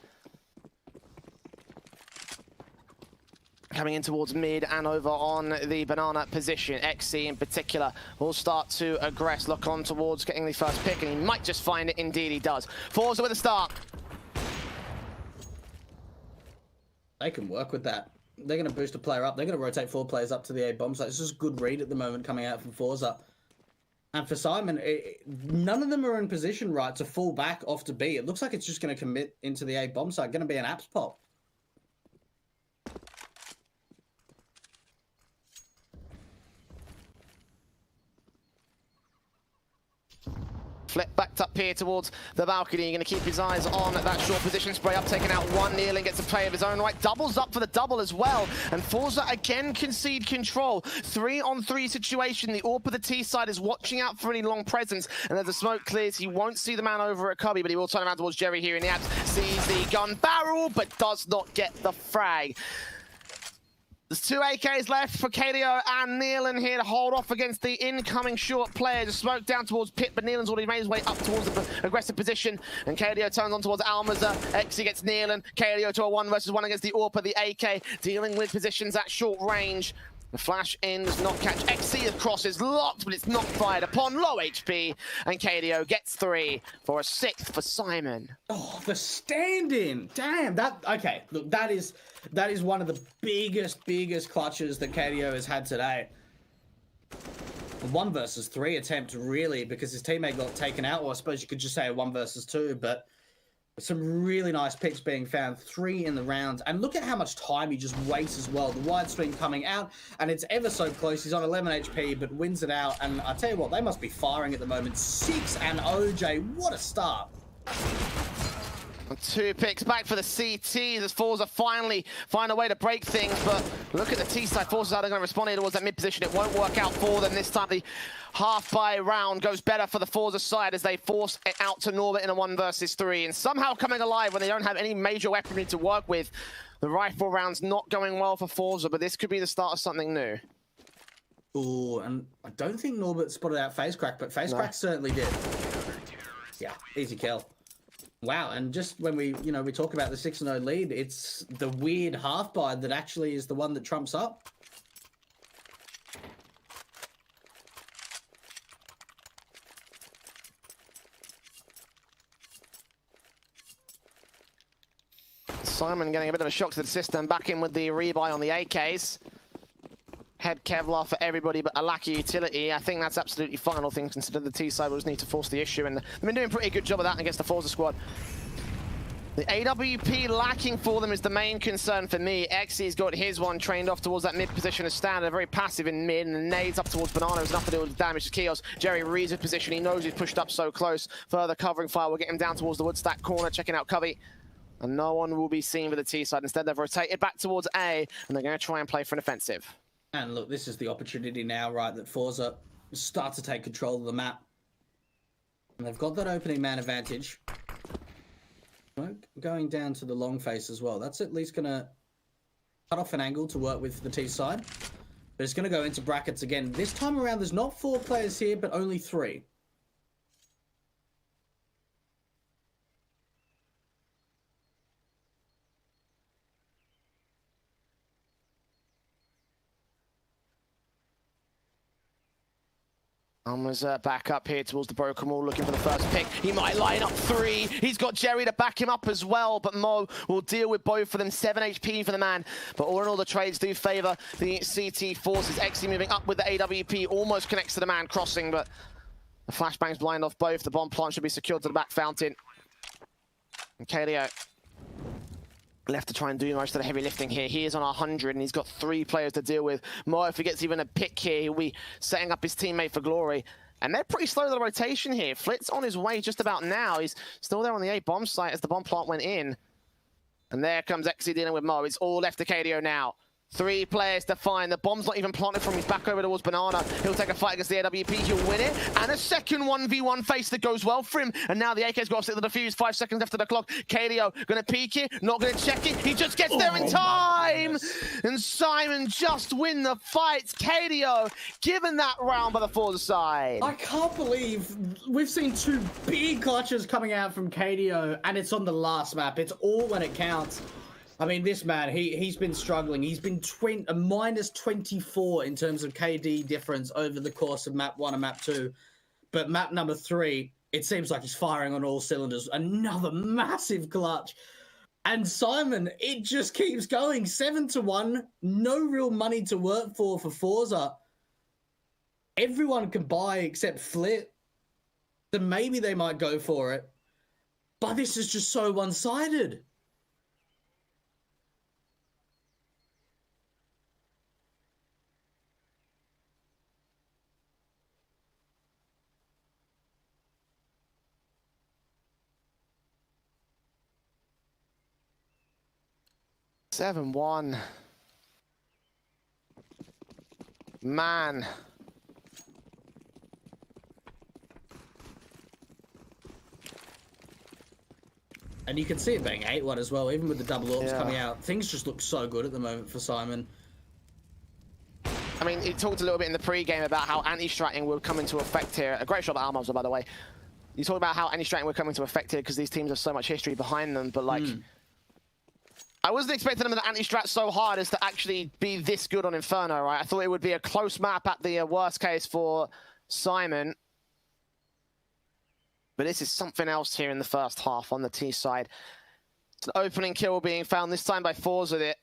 Speaker 1: coming in towards mid and over on the banana position. XC in particular will start to aggress, look on towards getting the first pick, and he might just find it. Indeed he does. Forze with a start.
Speaker 2: They can work with that. They're going to boost a player up. They're going to rotate 4 players up to the A bomb site. It's just a good read at the moment coming out from Forze. And for Syman, none of them are in position, right, to fall back off to B. It looks like it's just going to commit into the A bomb site. Going to be an apps pop.
Speaker 1: Flip backed up here towards the balcony. You're going to keep his eyes on that short position spray up, taking out one. Kneeling gets a play of his own right. Doubles up for the double as well. And Forza again concede control. 3-on-3 situation. The AWP of the T side is watching out for any long presence. And as the smoke clears, he won't see the man over at Cubby, but he will turn around towards Jerry here in the apps. Sees the gun barrel, but does not get the frag. There's 2 AKs left for KDO and Neelan here to hold off against the incoming short player. Just smoke down towards Pit, but Neelan's already made his way up towards the aggressive position. And KDO turns on towards Almaza. XC gets Neelan. KDO to a 1 versus 1 against the AWP, the AK, dealing with positions at short range. The flash in does not catch XC. The cross is locked, but it's not fired upon. Low HP, and KDO gets 3 for a 6th for Syman.
Speaker 2: Oh, the stand-in! Damn, that... Okay, look, that is one of the biggest clutches that KDO has had today. 1 versus 3 attempt, really, because his teammate got taken out. Or I suppose you could just say a 1 versus 2, but some really nice picks being found. 3 in the round. And look at how much time he just wastes as well. The widescreen coming out, and it's ever so close. He's on 11 HP, but wins it out. And I tell you what, they must be firing at the moment. 6 and OJ, what a start.
Speaker 1: 2 picks back for the CT as Forza finally find a way to break things, but look at the T side. Forza are going to respond here towards that mid position. It won't work out for them this time. The half by round goes better for the Forza side as they force it out to Norbert in a 1 versus 3, and somehow coming alive when they don't have any major weaponry to work with. The rifle round's not going well for Forza, but this could be the start of something new.
Speaker 2: Ooh, and I don't think Norbert spotted out face crack, but face crack certainly did. Yeah, easy kill. Wow, and just when we talk about the 6-0 lead, it's the weird half buy that actually is the one that trumps up.
Speaker 1: Syman getting a bit of a shock to the system, back in with the rebuy on the AKs. Head Kevlar for everybody, but a lack of utility. I think that's absolutely fine, all things considered. The T side will just need to force the issue, and they've been doing a pretty good job of that against the Forza squad. The AWP lacking for them is the main concern for me. XC's got his one trained off towards that mid position as standard, very passive in mid, and the nades up towards Banana is enough to do with the damage to Kios. Jerry reads his position, he knows he's pushed up so close. Further covering fire will get him down towards the woodstack corner, checking out Covey. And no one will be seen with the T side. Instead, they've rotated back towards A, and they're going to try and play for an offensive.
Speaker 2: And look, this is the opportunity now, right, that Forza start to take control of the map. And they've got that opening man advantage. going down to the long face as well. That's at least going to cut off an angle to work with the T side. But it's going to go into brackets again. This time around, there's not 4 players here, but only 3.
Speaker 1: Almost back up here towards the broken wall, looking for the first pick. He might line up 3. He's got Jerry to back him up as well, but Mo will deal with both of them. 7 HP for the man. But all in all, the trades do favour the CT Forces. XE moving up with the AWP, almost connects to the man crossing, but the flashbangs blind off both. The bomb plant should be secured to the back fountain. And KDO left to try and do most of the heavy lifting here. He is on 100 and he's got 3 players to deal with. Mo, if he gets even a pick here, he'll be setting up his teammate for glory. And they're pretty slow to the rotation here. Flit's on his way just about now. He's still there on the A bomb site as the bomb plant went in. And there comes XE dealing with Mo. It's all left to KDO now. 3 players to find. The bomb's not even planted from his back over towards Banana. He'll take a fight against the AWP. He'll win it. And a second 1v1 face that goes well for him. And now the AK's got to sit the defuse. 5 seconds after the clock. KDO going to peek it. Not going to check it. He just gets there in time. And Syman just win the fight. KDO given that round by the Forze side.
Speaker 2: I can't believe we've seen 2 big clutches coming out from KDO. And it's on the last map. It's all when it counts. I mean, this man, he's been struggling. He's been a minus 24 in terms of KD difference over the course of map 1 and map 2. But map number 3, it seems like he's firing on all cylinders. Another massive clutch. And Syman, it just keeps going. 7-1. No real money to work for Forza. Everyone can buy except Flit. So maybe they might go for it. But this is just so one-sided.
Speaker 1: Seven one. Man.
Speaker 2: And you can see it being 8-1 as well, even with the double orbs coming out. Things just look so good at the moment for Syman.
Speaker 1: I mean, he talked a little bit in the pre-game about how anti-stratting will come into effect here. A great shot at Armobs, by the way. You talk about how anti-stratting will come into effect here because these teams have so much history behind them, but like... I wasn't expecting them to anti-strat so hard as to actually be this good on Inferno, right? I thought it would be a close map at the worst case for Syman. But this is something else here in the first half on the T side. It's an opening kill being found, this time by Forze with it.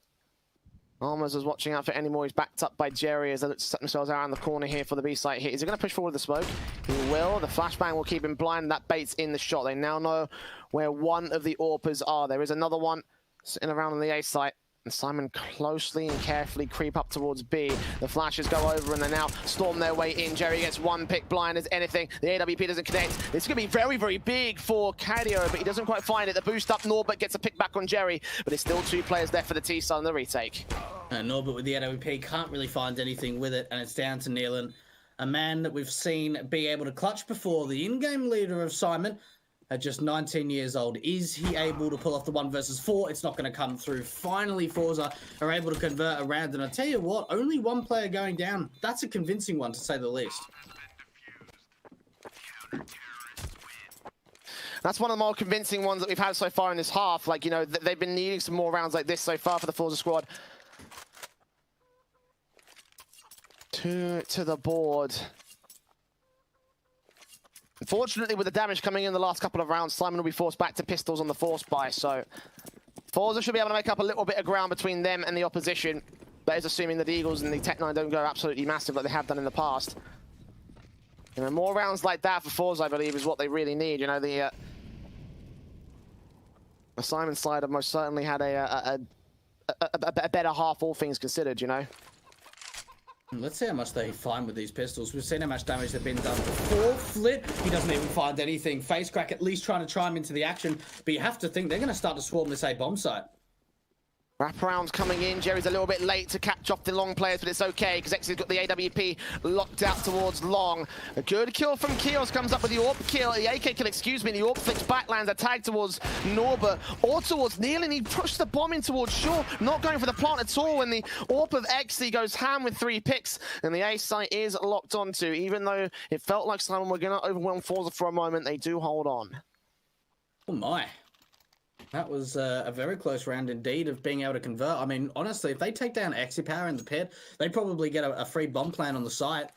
Speaker 1: Almas is watching out for anymore. He's backed up by Jerry as they set themselves around the corner here for the B site hit. Is he going to push forward the smoke? He will. The flashbang will keep him blind. That baits in the shot. They now know where one of the AWPers are. There is another one sitting around on the A site, and Syman closely and carefully creep up towards B. The flashes go over and they now storm their way in. Jerry gets one pick blind as anything. The AWP doesn't connect. It's going to be very, very big for KDO, but he doesn't quite find it. The boost up, Norbert gets a pick back on Jerry, but there's still 2 players there for the T side on the retake.
Speaker 2: Norbert with the AWP can't really find anything with it, and it's down to Nealon, a man that we've seen be able to clutch before, the in-game leader of Syman. At just 19 years old, is he able to pull off the 1 versus 4? It's not going to come through. Finally, Forza are able to convert a round, and I tell you what, only 1 player going down. That's a convincing one, to say the least.
Speaker 1: That's one of the more convincing ones that we've had so far in this half. Like, you know, they've been needing some more rounds like this so far for the Forza squad. 2 to the board. Unfortunately, with the damage coming in the last couple of rounds, Syman will be forced back to pistols on the force buy, so Forza should be able to make up a little bit of ground between them and the opposition. That is assuming that the Eagles and the Tech-9 don't go absolutely massive like they have done in the past. You know, more rounds like that for Forza, I believe, is what they really need. You know, the Syman side have most certainly had a better half, all things considered, you know.
Speaker 2: Let's see how much they find with these pistols. We've seen how much damage they've been done before. Flit, he doesn't even find anything. Facecrack at least trying to chime into the action, but you have to think they're going to start to swarm this A bomb site.
Speaker 1: Wraparound's coming in. Jerry's a little bit late to catch off the long players, but it's okay because X's got the AWP locked out towards long. A good kill from Kios comes up with the AWP kill, the AK kill, excuse me. The AWP flicks back, lands a tag towards Norbert or towards Neil, and he pushed the bomb in towards Shaw, not going for the plant at all when the AWP of XC goes ham with 3 picks, and the A site is locked onto. Even though it felt like Syman were going to overwhelm Forze for a moment, they do hold on.
Speaker 2: Oh my. That was a very close round indeed of being able to convert. I mean, honestly, if they take down Power in the pit, they probably get a free bomb plant on the site.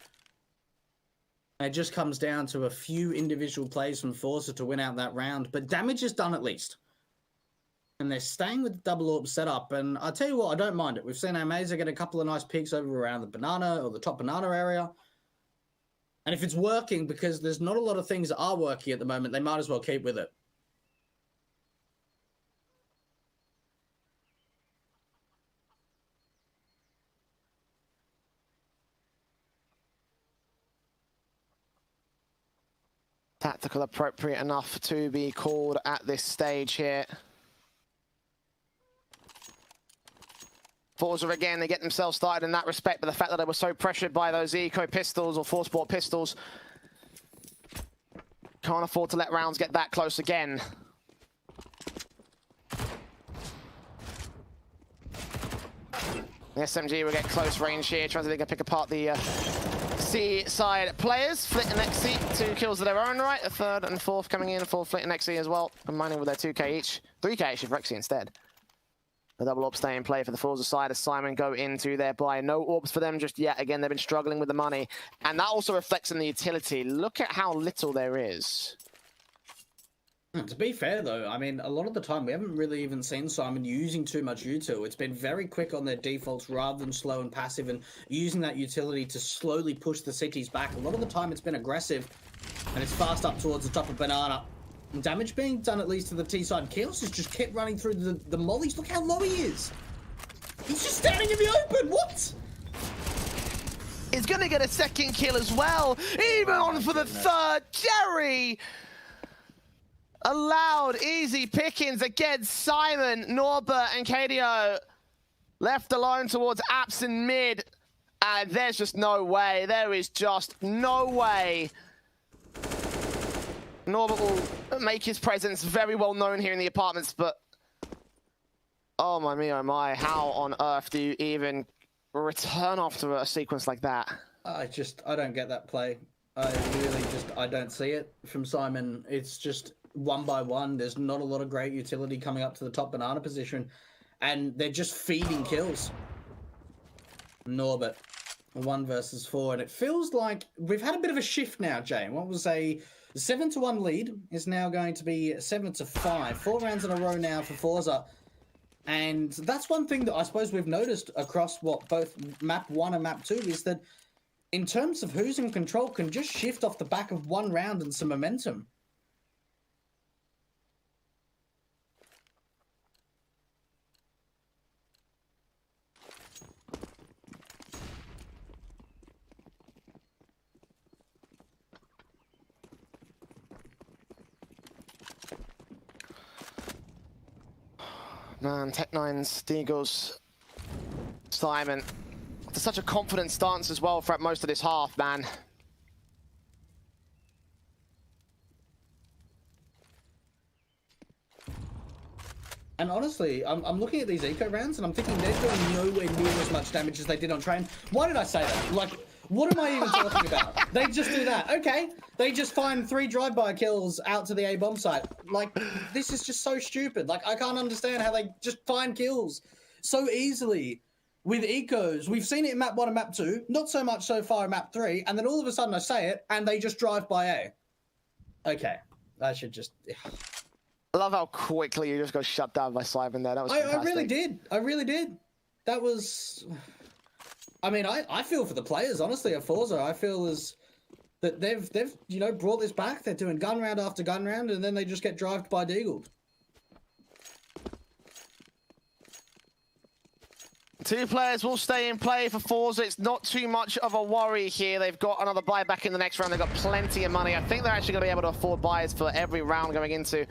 Speaker 2: And it just comes down to a few individual plays from Forza to win out that round. But damage is done at least. And they're staying with the double AWP setup. And I tell you what, I don't mind it. We've seen Amazer get a couple of nice picks over around the banana or the top banana area. And if it's working, because there's not a lot of things that are working at the moment, they might as well keep with it.
Speaker 1: Tactical appropriate enough to be called at this stage here. Forza again, they get themselves started in that respect, but the fact that they were so pressured by those eco pistols or Force Sport pistols, can't afford to let rounds get that close again. The SMG will get close range here, tries to pick apart the C side players. Flit and XC, 2 kills of their own right. A third and fourth coming in for Flit and XC as well, combining with their 2k each. 3k actually for XC instead. The double AWP stay in play for the Forza side as Syman go into their buy. No AWPs for them just yet. Again, they've been struggling with the money. And that also reflects in the utility. Look at how little there is.
Speaker 2: To be fair, though, I mean, a lot of the time we haven't really even seen Syman using too much util. It's been very quick on their defaults rather than slow and passive and using that utility to slowly push the cities back. A lot of the time it's been aggressive and it's fast up towards the top of banana. And damage being done at least to the T side. Chaos has just kept running through the mollies. Look how low he is. He's just standing in the open. What?
Speaker 1: He's going to get a second kill as well. Even on for the third. Jerry allowed easy pickings against Syman, Norbert, and KDO. Left alone towards Apps in mid. And there's just no way. There is just no way. Norbert will make his presence very well known here in the apartments, but oh my me, oh my, how on earth do you even return after a sequence like that?
Speaker 2: I don't get that play. I don't see it from Syman. It's just one by one. There's not a lot of great utility coming up to the top banana position, and they're just feeding kills. Norbert, 1 versus 4, and it feels like we've had a bit of a shift now, Jay. What was a 7-1 lead is now going to be 7-5. 4 rounds in a row now for Forza. And that's one thing that I suppose we've noticed across both map 1 and map 2 is that in terms of who's in control can just shift off the back of one round and some momentum.
Speaker 1: Man, Tech9's, Deagles, Syman. It's such a confident stance as well throughout most of this half, man.
Speaker 2: And honestly, I'm looking at these eco rounds and I'm thinking they're doing nowhere near as much damage as they did on train. Why did I say that? Like, what am I even talking about? They just do that. Okay. They just find 3 drive-by kills out to the A bomb site. Like, this is just so stupid. Like, I can't understand how they just find kills so easily with ecos. We've seen it in map 1 and map 2. Not so much so far in map 3. And then all of a sudden I say it and they just drive by A. Okay. I should just...
Speaker 1: I love how quickly you just got shut down by Syman there. That was fantastic.
Speaker 2: I really did. I really did. That was... I mean, I feel for the players, honestly, at Forza. I feel as that they've you know, brought this back. They're doing gun round after gun round, and then they just get drived by Deagle.
Speaker 1: 2 players will stay in play for Forza. It's not too much of a worry here. They've got another buyback in the next round. They've got plenty of money. I think they're actually going to be able to afford buys for every round going into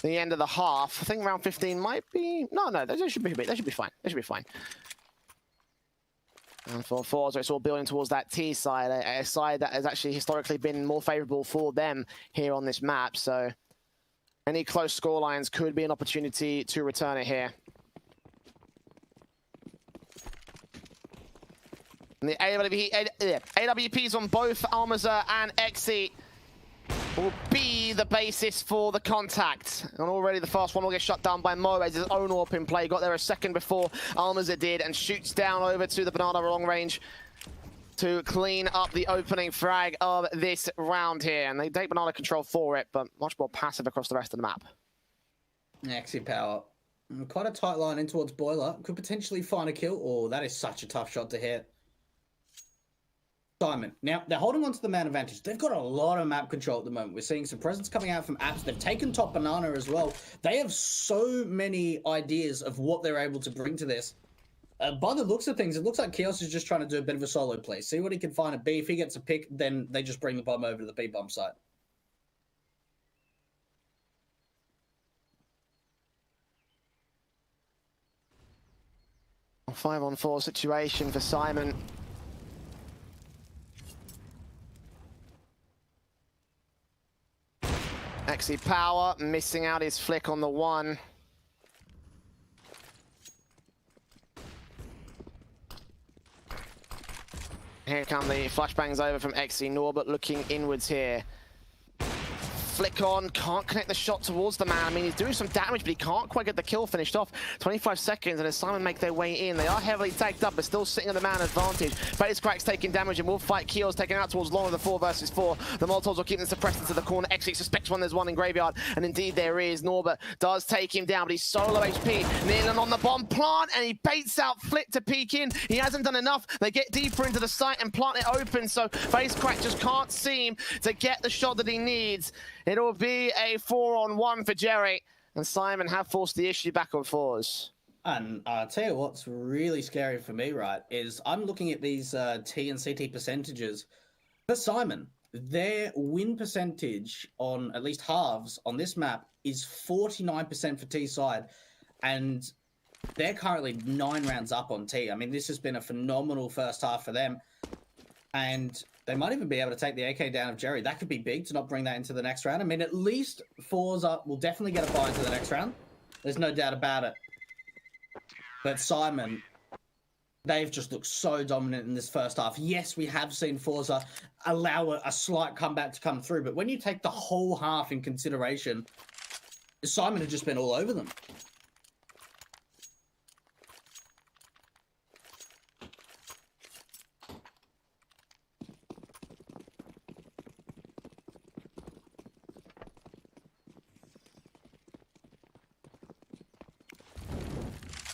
Speaker 1: the end of the half. I think round 15 might be... No, they should be fine. They should be fine. And for Forze, it's all building towards that T side, a side that has actually historically been more favourable for them here on this map. So any close scorelines could be an opportunity to return it here. And the AWPs on both Almaza and Exi will be the basis for the contact. And already the first one will get shut down by Mo as his own AWP in play. Got there a second before Almaza did and shoots down over to the Banana long range to clean up the opening frag of this round here. And they take Banana control for it, but much more passive across the rest of the map.
Speaker 2: Exi power. Quite a tight line in towards Boiler. Could potentially find a kill. Oh, that is such a tough shot to hit. Syman. Now, they're holding on to the man advantage. They've got a lot of map control at the moment. We're seeing some presence coming out from apps. They've taken top Banana as well. They have so many ideas of what they're able to bring to this. By the looks of things, it looks like Kios is just trying to do a bit of a solo play. See what he can find at B. If he gets a pick, then they just bring the bomb over to the B bomb site.
Speaker 1: A 5-on-4 situation for Syman. Exi power, missing out his flick on the one. Here come the flashbangs over from Exi. Norbert looking inwards here. Flick on, can't connect the shot towards the man. I mean, he's doing some damage, but he can't quite get the kill finished off. 25 seconds, and as Syman make their way in, they are heavily tagged up, but still sitting on the man advantage. FaZeCrack's taking damage, and will fight Keel's taken out towards long of the 4 versus 4. The Molotovs will keep them suppressed into the corner. Exi suspects there's one in Graveyard, and indeed there is. Norbert does take him down, but he's solo HP. Kneeling on the bomb plant, and he baits out Flick to peek in. He hasn't done enough. They get deeper into the site and plant it open, so FaZeCrack just can't seem to get the shot that he needs. It'll be a 4-on-1 for Jerry, and Syman have forced the issue back on Forze.
Speaker 2: And I'll tell you what's really scary for me, right, is I'm looking at these T and CT percentages. For Syman, their win percentage on at least halves on this map is 49% for T side, and they're currently 9 rounds up on T. I mean, this has been a phenomenal first half for them, and they might even be able to take the AK down of Jerry. That could be big to not bring that into the next round. I mean, at least Forza will definitely get a buy into the next round. There's no doubt about it. But Syman, they've just looked so dominant in this first half. Yes, we have seen Forza allow a slight comeback to come through, but when you take the whole half in consideration, Syman had just been all over them.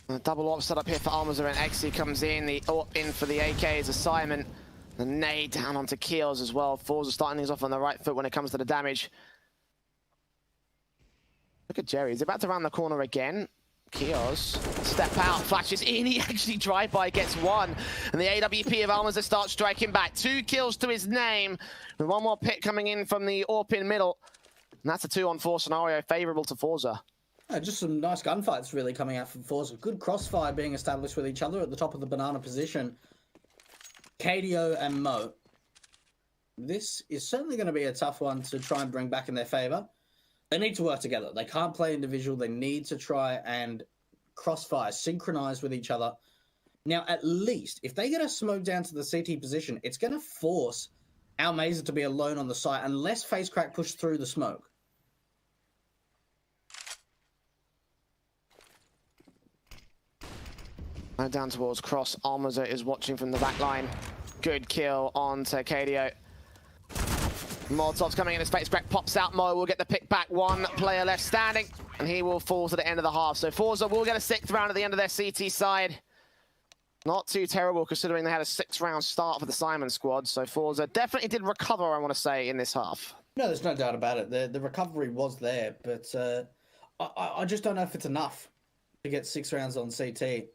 Speaker 1: The double AWP set up here for Almaza, and Exi comes in. The AWP in for the AK is a Syman. The nade down onto Keels as well. Forze are starting things off on the right foot when it comes to the damage. Look at Jerry. He's about to round the corner again. Keels, step out, flashes in. He actually drive-by gets one. And the AWP of Almaza starts striking back. 2 kills to his name. And one more pick coming in from the AWP in middle. And that's a 2-on-4 scenario favourable to Forza.
Speaker 2: Just some nice gunfights really coming out from Forza. Good crossfire being established with each other at the top of the Banana position. KDO and Mo. This is certainly going to be a tough one to try and bring back in their favour. They need to work together. They can't play individual. They need to try and crossfire, synchronise with each other. Now, at least, if they get a smoke down to the CT position, it's going to force Almaza to be alone on the site unless FaZeCrack push through the smoke.
Speaker 1: Down towards cross. Almaza is watching from the back line. Good kill onto KDO. Molotov's coming in as FaZeCrack pops out. Mo will get the pick back. 1 player left standing, and he will fall to the end of the half. So Forza will get a 6th round at the end of their CT side. Not too terrible considering they had a 6-round start for the Syman squad. So Forza definitely did recover, I want to say, in this half.
Speaker 2: No, there's no doubt about it. The recovery was there, but I just don't know if it's enough to get 6 rounds on CT.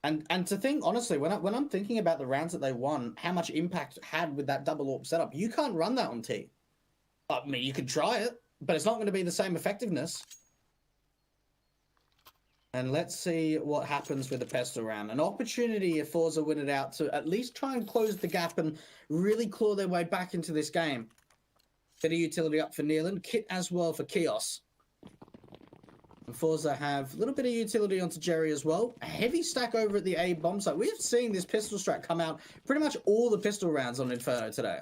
Speaker 2: And to think, honestly, when I'm thinking about the rounds that they won, how much impact it had with that double AWP setup, you can't run that on T. I mean, you could try it. but it's not going to be the same effectiveness. And let's see what happens with the pistol round. An opportunity if Forze win it out to at least try and close the gap and really claw their way back into this game. Bit of utility up for Neelan. Kit as well for Chaos. And Forze have a little bit of utility onto Jerry as well. A heavy stack over at the A bomb site. We've seen this pistol strat come out pretty much all the pistol rounds on Inferno today.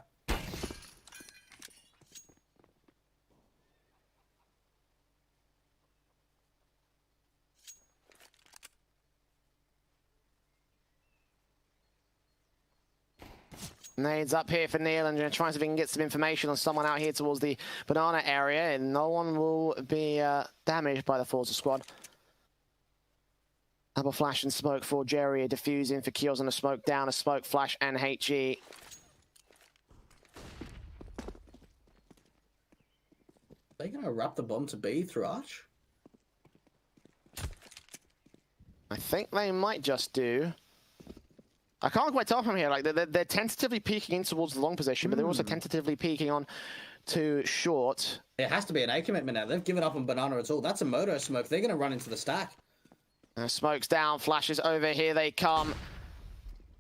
Speaker 1: Nades up here for Neil and trying to see if he can get some information on someone out here towards the banana area, and no one will be damaged by the Forza squad. Double flash and smoke for Jerry, diffusing for kills on a smoke down, a smoke flash and HE.
Speaker 2: Are they going to wrap the bomb to B through Arch?
Speaker 1: I think they might just do. I can't quite tell from here. Like they're tentatively peeking in towards the long position, but they're also tentatively peeking on to short.
Speaker 2: It has to be an A commitment now. They've given up on banana at all. That's a moto smoke. They're going to run into the stack.
Speaker 1: Smokes down, flashes over. Here they come.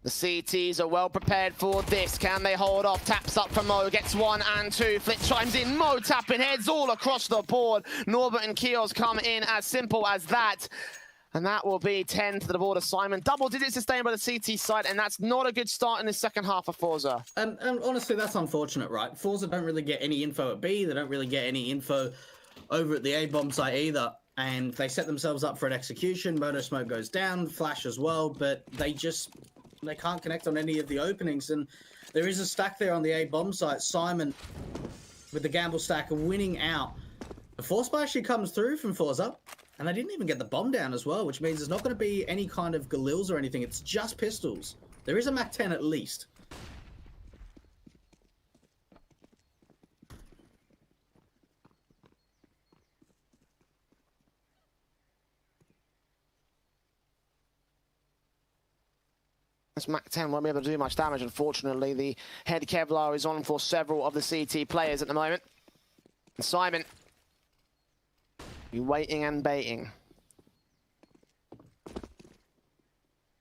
Speaker 1: The CTs are well prepared for this. Can they hold off? Taps up for Mo. Gets 1 and 2. Flip chimes in. Mo tapping heads all across the board. Norbert and Kios come in as simple as that. And that will be 10 to the board of Syman. Double digits sustained by the CT side, and that's not a good start in the second half of Forza.
Speaker 2: And honestly, that's unfortunate, right? Forza don't really get any info at B. They don't really get any info over at the A bomb site either. And they set themselves up for an execution. Moto smoke goes down, flash as well, but they can't connect on any of the openings. And there is a stack there on the A bomb site. Syman with the gamble stack winning out. The force buy actually comes through from Forza. And they didn't even get the bomb down as well, which means there's not going to be any kind of Galils or anything. It's just pistols. There is a MAC-10 at least.
Speaker 1: This MAC-10 won't be able to do much damage, unfortunately. The head Kevlar is on for several of the CT players at the moment. And Syman, you waiting and baiting.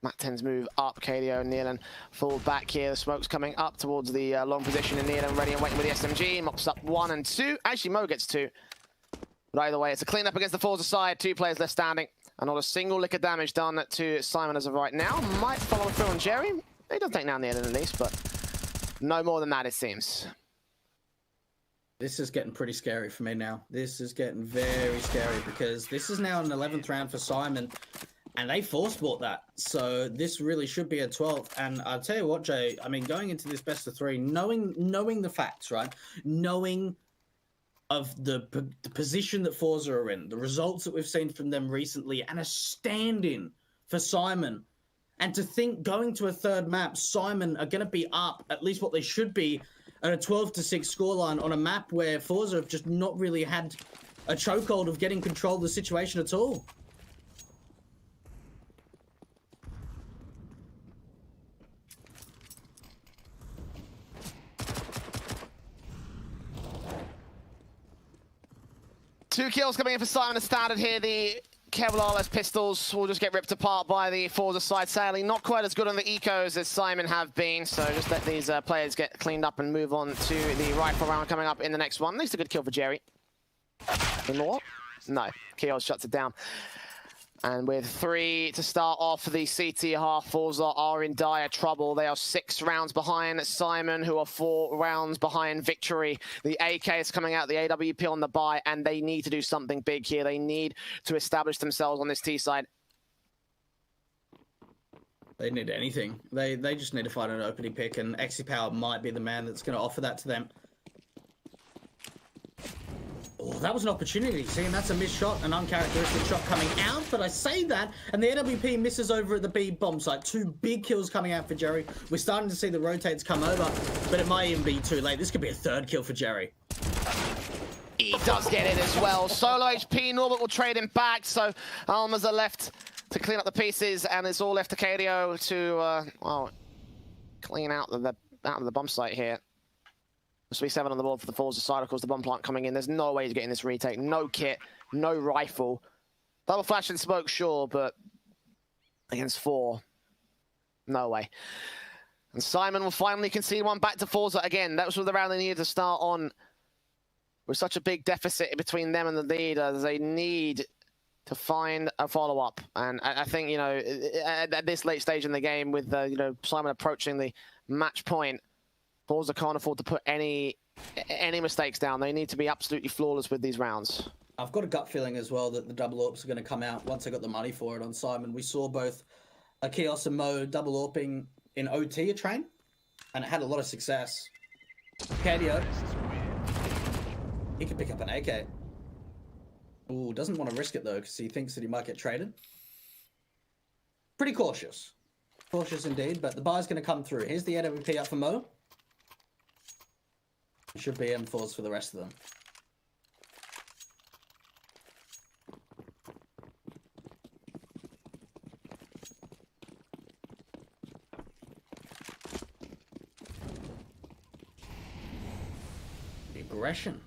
Speaker 1: MAC-10's move up, KDO and Neelan fall back here. The smoke's coming up towards the long position, and Neelan ready and waiting with the SMG. Mops up 1 and 2. Actually, Mo gets 2. But either way, it's a clean-up against the Forza side. 2 players left standing. And not a single lick of damage done to Syman as of right now. Might follow through on Jerry. He does take down Neelan at least, but no more than that, it seems.
Speaker 2: This is getting pretty scary for me now. This is getting very scary because this is now an 11th round for Syman, and they force bought that. So this really should be a 12th. And I'll tell you what, Jay, I mean, going into this best of 3, knowing the facts, right? Knowing of the position that Forza are in, the results that we've seen from them recently, and a stand-in for Syman. And to think going to a third map, Syman are going to be up at least what they should be at a 12-6 scoreline on a map where Forza have just not really had a chokehold of getting control of the situation at all.
Speaker 1: Two kills coming in for Syman as standard here. The Kevlar-less pistols will just get ripped apart by the Forza side. Sadly, not quite as good on the ecos as Syman have been, so just let these players get cleaned up and move on to the rifle round coming up in the next one. At least a good kill for Jerry. Any more? No. Kios shuts it down. And with 3 to start off the CT half, Forza are in dire trouble. They are 6 rounds behind Syman, who are 4 rounds behind victory. The AK is coming out, the AWP on the buy, and they need to do something big here. They need to establish themselves on this T side.
Speaker 2: They need anything. They just need to find an opening pick, and XePower might be the man that's going to offer that to them. Oh, that was an opportunity. See, and that's a missed shot, an uncharacteristic shot coming out. But I say that, and the AWP misses over at the B bomb site. 2 big kills coming out for Jerry. We're starting to see the rotates come over, but it might even be too late. This could be a 3rd kill for Jerry.
Speaker 1: He does get it as well. Solo HP, Norbert will trade him back, so Almas are left to clean up the pieces, and it's all left to KDO to, well, clean out the bomb site here. Must be 7 on the board for the Forze side. Of course, the bomb plant coming in. There's no way he's getting this retake. No kit, no rifle. Double flash and smoke, sure, but against 4, no way. And Syman will finally concede one back to Forze again. That was the round they needed to start on. With such a big deficit between them and the leader, they need to find a follow-up. And I think, you know, at this late stage in the game, with you know, Syman approaching the match point, Forze can't afford to put any mistakes down. They need to be absolutely flawless with these rounds.
Speaker 2: I've got a gut feeling as well that the double AWPs are going to come out once they got the money for it on Syman. We saw both Akios and Mo double AWPing in OT a train, and it had a lot of success. Cadio, he could pick up an AK. Ooh, doesn't want to risk it though, because he thinks that he might get traded. Pretty cautious. Cautious indeed, but the buy's going to come through. Here's the AWP up for Mo. It should be M4s for the rest of them. The aggression.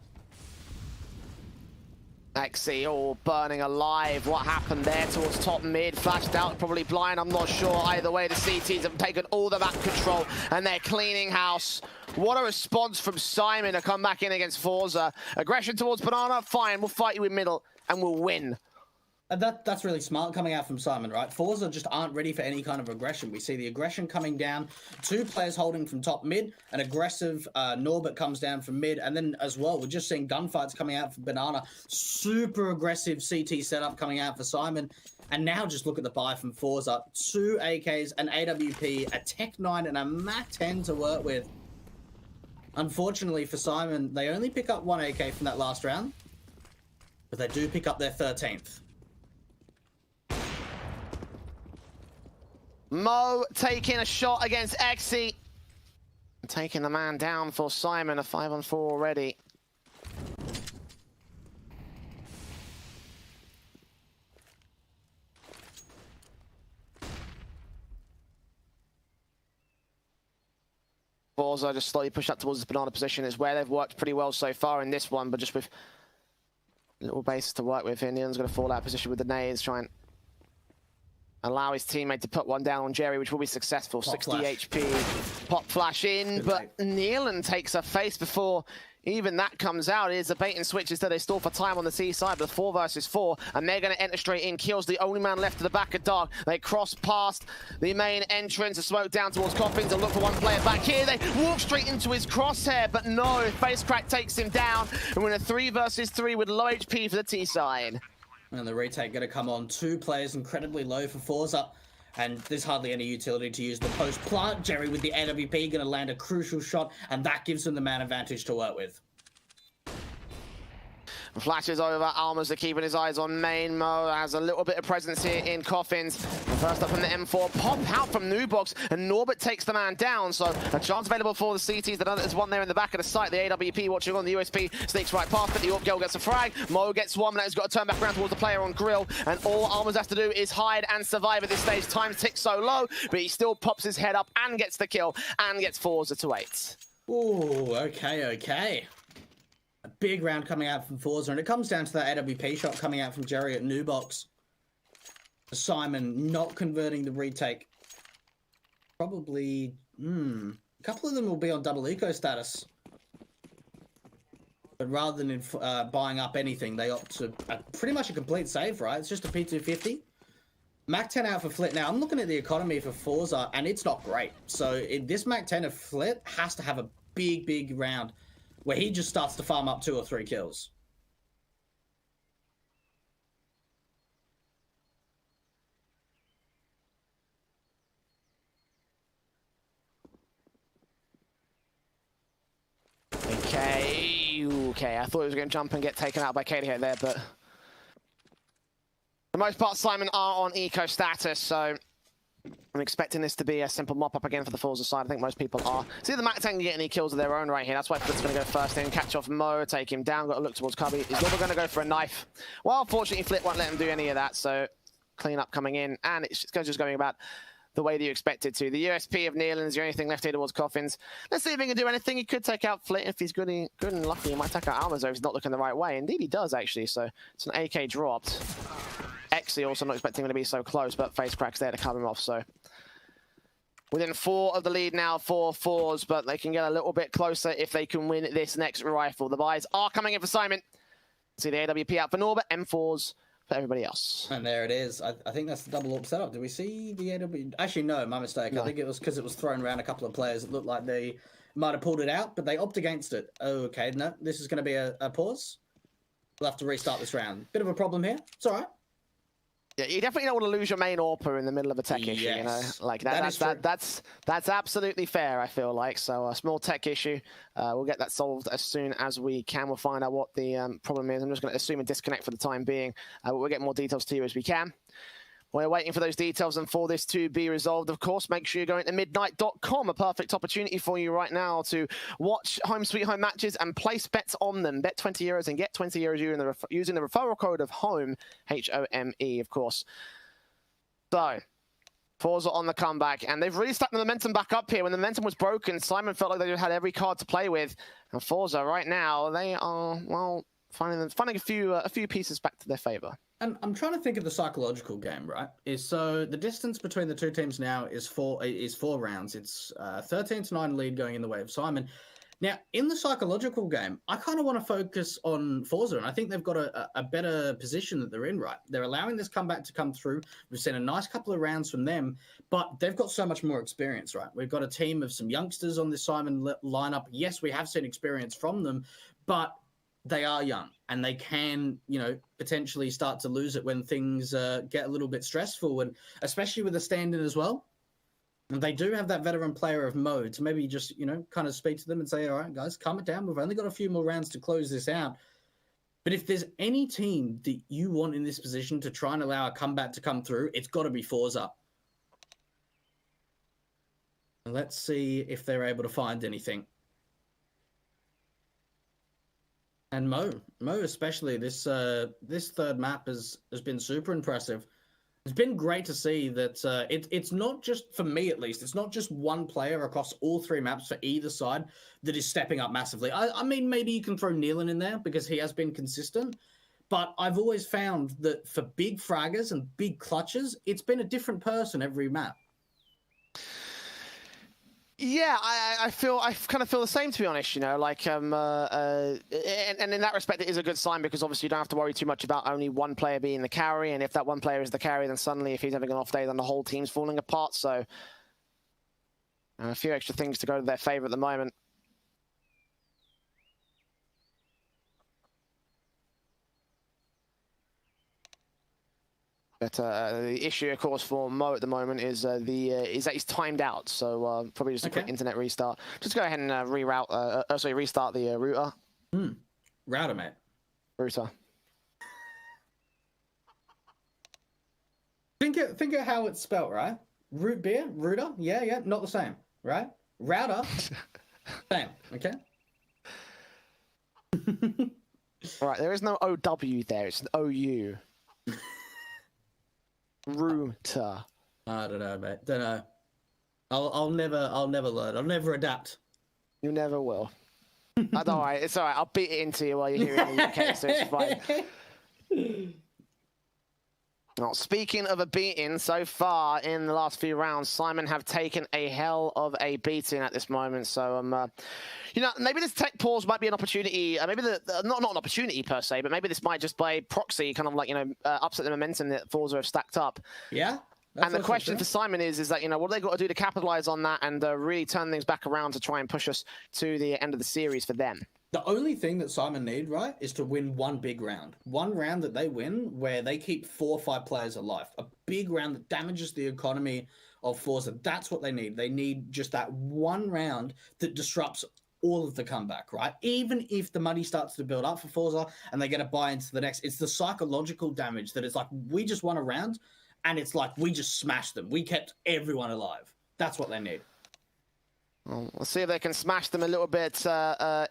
Speaker 1: XC all burning alive. What happened there towards top mid? Flashed out, probably blind, I'm not sure. Either way, the CTs have taken all the map control and they're cleaning house. What a response from Syman to come back in against Forze. Aggression towards Banana, fine, we'll fight you in middle and we'll win.
Speaker 2: That's really smart coming out from Syman, right? Forze just aren't ready for any kind of aggression. We see the aggression coming down, 2 players holding from top mid, an aggressive Norbert comes down from mid, and then as well, we're just seeing gunfights coming out for Banana. Super aggressive CT setup coming out for Syman. And now just look at the buy from Forze. 2 AKs, an AWP, a Tech 9, and a Mac 10 to work with. Unfortunately for Syman, they only pick up 1 AK from that last round, but they do pick up their 13th.
Speaker 1: Mo taking a shot against XC. Taking the man down for Syman, a 5-on-4 already. Forze just slowly push up towards this banana position. Is where they've worked pretty well so far in this one, but just with little bases to work with here. Nealon's going to fall out of position with the nades, try and allow his teammate to put one down on Jerry, which will be successful. Pop 60 flash. HP, pop flash in, good but Nealon takes a face before even that comes out. It is a bait and switch instead. They stall for time on the C side, but 4 versus 4, and they're going to enter straight in. Kills the only man left to the back of Dark. They cross past the main entrance, a smoke down towards Coffins to look for one player back here. They walk straight into his crosshair, but no, face crack takes him down, and we're in a 3 versus 3 with low HP for the T side.
Speaker 2: And the retake going to come on. 2 players incredibly low for Forze. And there's hardly any utility to use the post plant. Jerry with the AWP going to land a crucial shot, and that gives them the man advantage to work with.
Speaker 1: Flashes over, Almas are keeping his eyes on main. Mo has a little bit of presence here in Coffins. First up from the M4, pop out from Nubox, and Norbert takes the man down. So a chance available for the CTs. There's one there in the back of the site. The AWP watching on the USP sneaks right past it. The Orc Girl gets a frag. Mo gets one, but he's got to turn back around towards the player on Grill. And all Almas has to do is hide and survive at this stage. Time ticks so low, but he still pops his head up and gets the kill and gets Forze to 8.
Speaker 2: Ooh, okay. A big round coming out from Forze, and it comes down to that AWP shot coming out from Jerry at Nubox. Syman not converting the retake. Probably, a couple of them will be on double eco status. But rather than buying up anything, they opt to pretty much a complete save, right? It's just a P250. Mac 10 out for Flit. Now, I'm looking at the economy for Forze, and it's not great. So this Mac 10 of Flit has to have a big round where he just starts to farm up 2 or 3 kills.
Speaker 1: Okay. I thought he was going to jump and get taken out by Katie there, but for the most part, Syman are on eco status, so I'm expecting this to be a simple mop-up again for the Forze side. I think most people are. See the Mac 10 can get any kills of their own right here. That's why Flit's going to go first in, catch off Mo, take him down, got to look towards Cubby. He's never going to go for a knife. Well, unfortunately, Flit won't let him do any of that, so clean up coming in, and it's just going about the way that you expect it to. The USP of Nealon is the only thing left here towards Coffins. Let's see if he can do anything. He could take out Flit. If he's good and lucky, he might take out Almazo if he's not looking the right way. Indeed, he does, actually. So it's an AK dropped. Exley also not expecting him to be so close, but face cracks there to cover him off. So within 4 of the lead now for Forze, but they can get a little bit closer if they can win this next rifle. The buys are coming in for Syman. See the AWP out for Norbert, M4s for everybody else.
Speaker 2: And there it is. I think that's the double AWP setup. Did we see the AW? Actually, no, my mistake.
Speaker 1: No.
Speaker 2: I think it was because it was thrown around a couple of players. It looked like they might have pulled it out, but they opted against it. Okay, no, this is going to be a pause. We'll have to restart this round. Bit of a problem here. It's all right.
Speaker 1: Yeah, you definitely don't want to lose your main AWPer in the middle of a tech issue, you know? Like that's absolutely fair, I feel like. So a small tech issue, we'll get that solved as soon as we can. We'll find out what the problem is. I'm just going to assume a disconnect for the time being. We'll get more details to you as we can. We're waiting for those details and for this to be resolved, of course. Make sure you're going to midnight.com, a perfect opportunity for you right now to watch Home Sweet Home matches and place bets on them. Bet €20 and get €20 using the referral code of HOME, H-O-M-E, of course. So, Forze on the comeback, and they've really stuck the momentum back up here. When the momentum was broken, Syman felt like they had every card to play with. And Forze right now, they are, well, finding a few pieces back to their favor.
Speaker 2: And I'm trying to think of the psychological game, right? So the distance between the two teams now is four rounds. It's 13-9 lead going in the way of Syman. Now, in the psychological game, I kind of want to focus on Forze, and I think they've got a better position that they're in, right? They're allowing this comeback to come through. We've seen a nice couple of rounds from them, but they've got so much more experience, right? We've got a team of some youngsters on this Syman lineup. Yes, we have seen experience from them, but they are young and they can, potentially start to lose it when things get a little bit stressful, and especially with the stand-in as well. And they do have that veteran player of Mo to maybe just, kind of speak to them and say, all right, guys, calm it down. We've only got a few more rounds to close this out. But if there's any team that you want in this position to try and allow a comeback to come through, it's got to be Forze. Let's see if they're able to find anything. And Mo especially, this third map has been super impressive. It's been great to see that it's not just, for me at least, it's not just one player across all 3 maps for either side that is stepping up massively. I mean, maybe you can throw Nealon in there because he has been consistent, but I've always found that for big fraggers and big clutches, it's been a different person every map.
Speaker 1: Yeah, I kind of feel the same, to be honest, and in that respect, it is a good sign because obviously you don't have to worry too much about only one player being the carry, and if that one player is the carry, then suddenly if he's having an off day, then the whole team's falling apart, so a few extra things to go to their favor at the moment. But the issue, of course, for Mo at the moment is that he's timed out. So probably just a quick internet restart. Just go ahead and restart the router.
Speaker 2: Router, mate.
Speaker 1: Router.
Speaker 2: Think of how it's spelt, right? Root beer, router. Yeah, not the same, right? Router, same. Okay.
Speaker 1: All right, there is no OW there. It's an OU. Router.
Speaker 2: I don't know, mate. Don't know. I'll never learn. I'll never adapt.
Speaker 1: You never will. That's all right. It's all right. I'll beat it into you while you're here in the UK, so it's fine. Well, speaking of a beating, so far in the last few rounds, Syman have taken a hell of a beating at this moment. So, maybe this tech pause might be an opportunity. Maybe not an opportunity per se, but maybe this might just by proxy kind of upset the momentum that Forze have stacked up.
Speaker 2: Yeah.
Speaker 1: And the question for Syman is that, what have they got to do to capitalize on that and really turn things back around to try and push us to the end of the series for them?
Speaker 2: The only thing that Syman need, right, is to win one big round. One round that they win where they keep 4 or 5 players alive. A big round that damages the economy of Forze. That's what they need. They need just that one round that disrupts all of the comeback, right? Even if the money starts to build up for Forze and they get a buy into the next, it's the psychological damage that it's like, we just won a round and it's like, we just smashed them. We kept everyone alive. That's what they need.
Speaker 1: We'll see if they can smash them a little bit we'll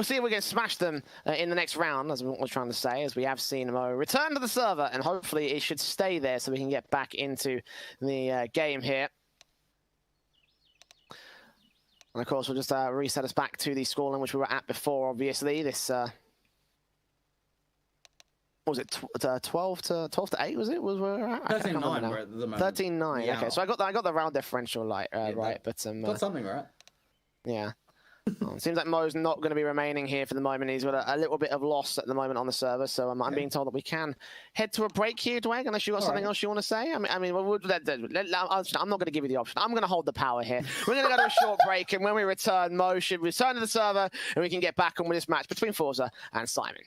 Speaker 1: see if we can smash them in the next round, as what we're trying to say, as we have seen Mo return to the server, and hopefully it should stay there so we can get back into the game here. And of course, we'll just reset us back to the scoreline which we were at before, obviously. This, what was it, 12 to 8, was it? Was where we're at?
Speaker 2: 13-9 we're at the moment.
Speaker 1: 13-9,
Speaker 2: yeah.
Speaker 1: Okay, so I got the round differential right, but...
Speaker 2: got something right.
Speaker 1: Yeah. It seems like Mo's not going to be remaining here for the moment. He's got a little bit of loss at the moment on the server, so I'm being told that we can head to a break here, Dwayne, unless you've got something else you want to say. I'm not going to give you the option. I'm going to hold the power here. We're going to go to a short break, and when we return, Mo should return to the server, and we can get back on with this match between Forze and Syman.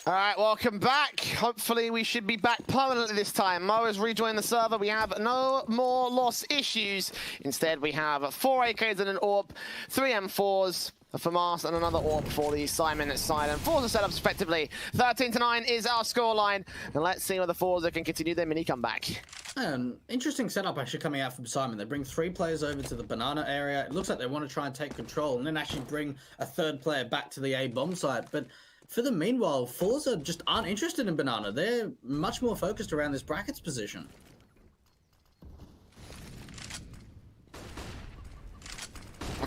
Speaker 1: All right, welcome back. Hopefully we should be back permanently this time. Mo has rejoined the server. We have no more loss issues. Instead, we have 4 AKs and an AWP, 3 M4s, a FAMAS and another AWP for the Syman side. And Forze setups respectively. 13-9 is our scoreline. And let's see whether Forze can continue their mini comeback.
Speaker 2: Interesting setup actually coming out from Syman. They bring 3 players over to the banana area. It looks like they want to try and take control and then actually bring a 3rd player back to the A bomb site. But for the meanwhile, Forze just aren't interested in banana. They're much more focused around this brackets position.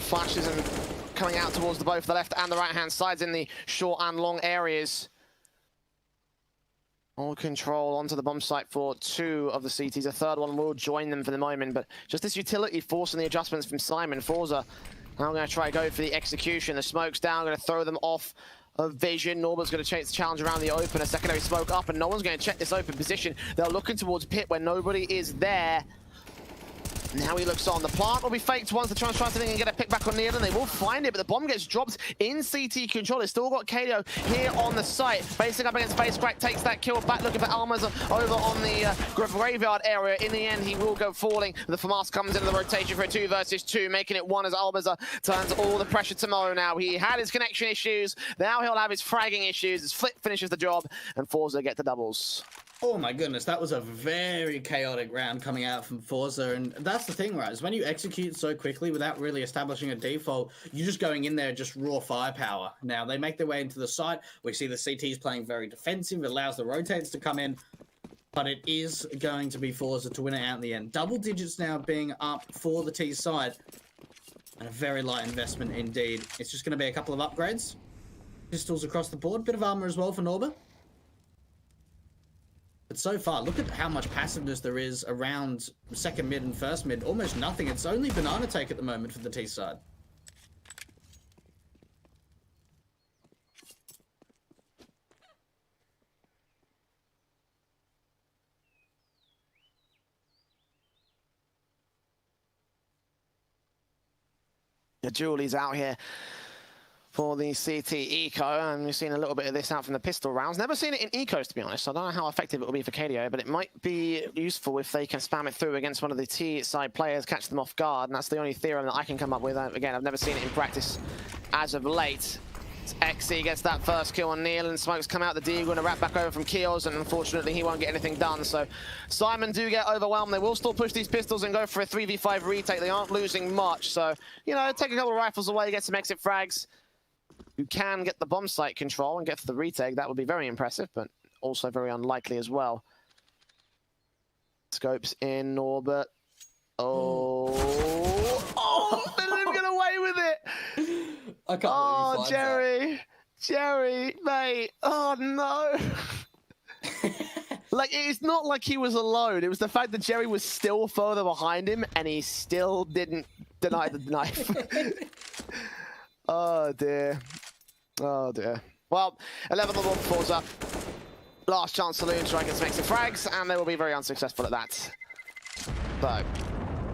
Speaker 1: Flashes and coming out towards both the left and the right hand sides in the short and long areas. All control onto the bomb site for 2 of the CTs. A 3rd one will join them for the moment, but just this utility forcing the adjustments from Syman. Forze now going to try to go for the execution. The smoke's down, going to throw them off of vision. Norbert's going to chase the challenge around the open. A secondary smoke up, and no one's going to check this open position. They're looking towards pit where nobody is there. Now he looks on. The plant will be faked once. The try something and get a pick back on Neil, and they will find it, but the bomb gets dropped in CT control. It's still got KO here on the site. Facing up against Crack takes that kill back, looking for Almas over on the graveyard area. In the end, he will go falling. The FAMAS comes into the rotation for a 2 versus 2, making it 1 as Almas turns all the pressure to Mo now. He had his connection issues. Now he'll have his fragging issues. His flip finishes the job, and Forze get the doubles.
Speaker 2: Oh my goodness, that was a very chaotic round coming out from Forze, and that's the thing, right, is when you execute so quickly without really establishing a default, you're just going in there just raw firepower. Now, they make their way into the site. We see the CTs playing very defensive. It allows the rotates to come in, but it is going to be Forze to win it out in the end. Double digits now being up for the T side, and a very light investment indeed. It's just going to be a couple of upgrades. Pistols across the board, bit of armor as well for Norber. But so far, look at how much passiveness there is around second mid and first mid. Almost nothing. It's only banana take at the moment for the T side.
Speaker 1: Yeah, Julie's out here for the CT Eco, and we've seen a little bit of this out from the pistol rounds. Never seen it in Ecos, to be honest. I don't know how effective it will be for KDO, but it might be useful if they can spam it through against one of the T side players, catch them off guard, and that's the only theorem that I can come up with. Again, I've never seen it in practice as of late. XC gets that first kill on Neil, and smokes come out the D, going to wrap back over from Kios, and unfortunately he won't get anything done. So Syman do get overwhelmed. They will still push these pistols and go for a 3v5 retake. They aren't losing much, so, you know, take a couple of rifles away, get some exit frags. You can get the bomb site control and get the retake. That would be very impressive, but also very unlikely as well. Scopes in Norbert. Oh, they let him get away with it.
Speaker 2: I can't believe
Speaker 1: Jerry, Jerry, mate. Oh no. Like, it's not like he was alone. It was the fact that Jerry was still further behind him and he still didn't deny the knife. Oh dear. Oh dear. Well, 11 on the Forze up. Last chance saloon try and make some frags, and they will be very unsuccessful at that. So,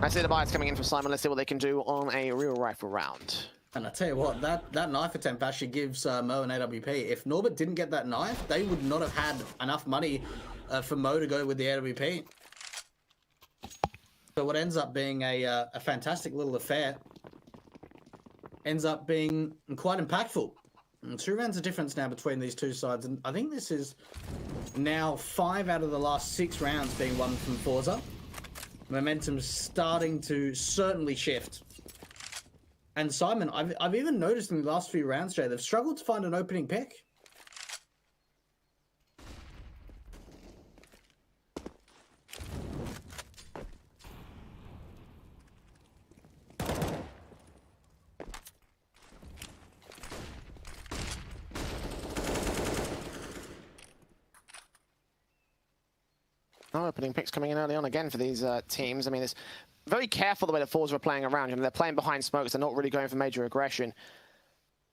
Speaker 1: I see the bias coming in for Syman. Let's see what they can do on a real rifle round.
Speaker 2: And I tell you what, that knife attempt actually gives Mo an AWP. If Norbert didn't get that knife, they would not have had enough money for Mo to go with the AWP. So what ends up being a fantastic little affair ends up being quite impactful. And 2 rounds of difference now between these two sides, and I think this is now 5 out of the last 6 rounds being won from Forze. Momentum's starting to certainly shift. And Syman, I've even noticed in the last few rounds, Jay, they've struggled to find an opening pick.
Speaker 1: No opening picks coming in early on again for these teams. I mean, it's very careful the way the Forze are playing around. You know, they're playing behind smokes. They're not really going for major aggression.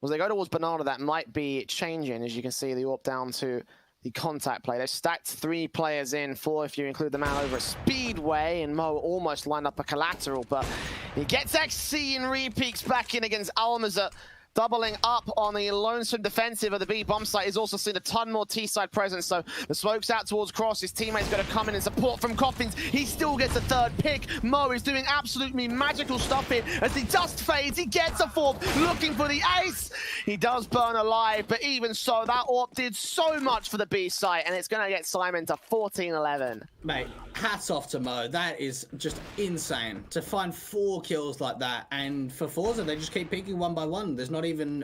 Speaker 1: As they go towards Banana, that might be changing. As you can see, the AWP down to the contact play. They've stacked 3 players in, 4 if you include the man over at Speedway, and Mo almost lined up a collateral, but he gets XC and re-peeks back in against Almaza. Doubling up on the lonesome defensive of the B bomb site. He's also seen a ton more T-side presence, so the smoke's out towards Cross. His teammate's going to come in and support from Coffins. He still gets a 3rd pick. Mo is doing absolutely magical stuff here. As the dust fades, he gets a 4th, looking for the ace. He does burn alive, but even so, that AWP did so much for the B site, and it's going to get Syman to 14-11.
Speaker 2: Mate, hats off to Mo. That is just insane. To find 4 kills like that, and for Forze, they just keep peeking one by one. There's not even...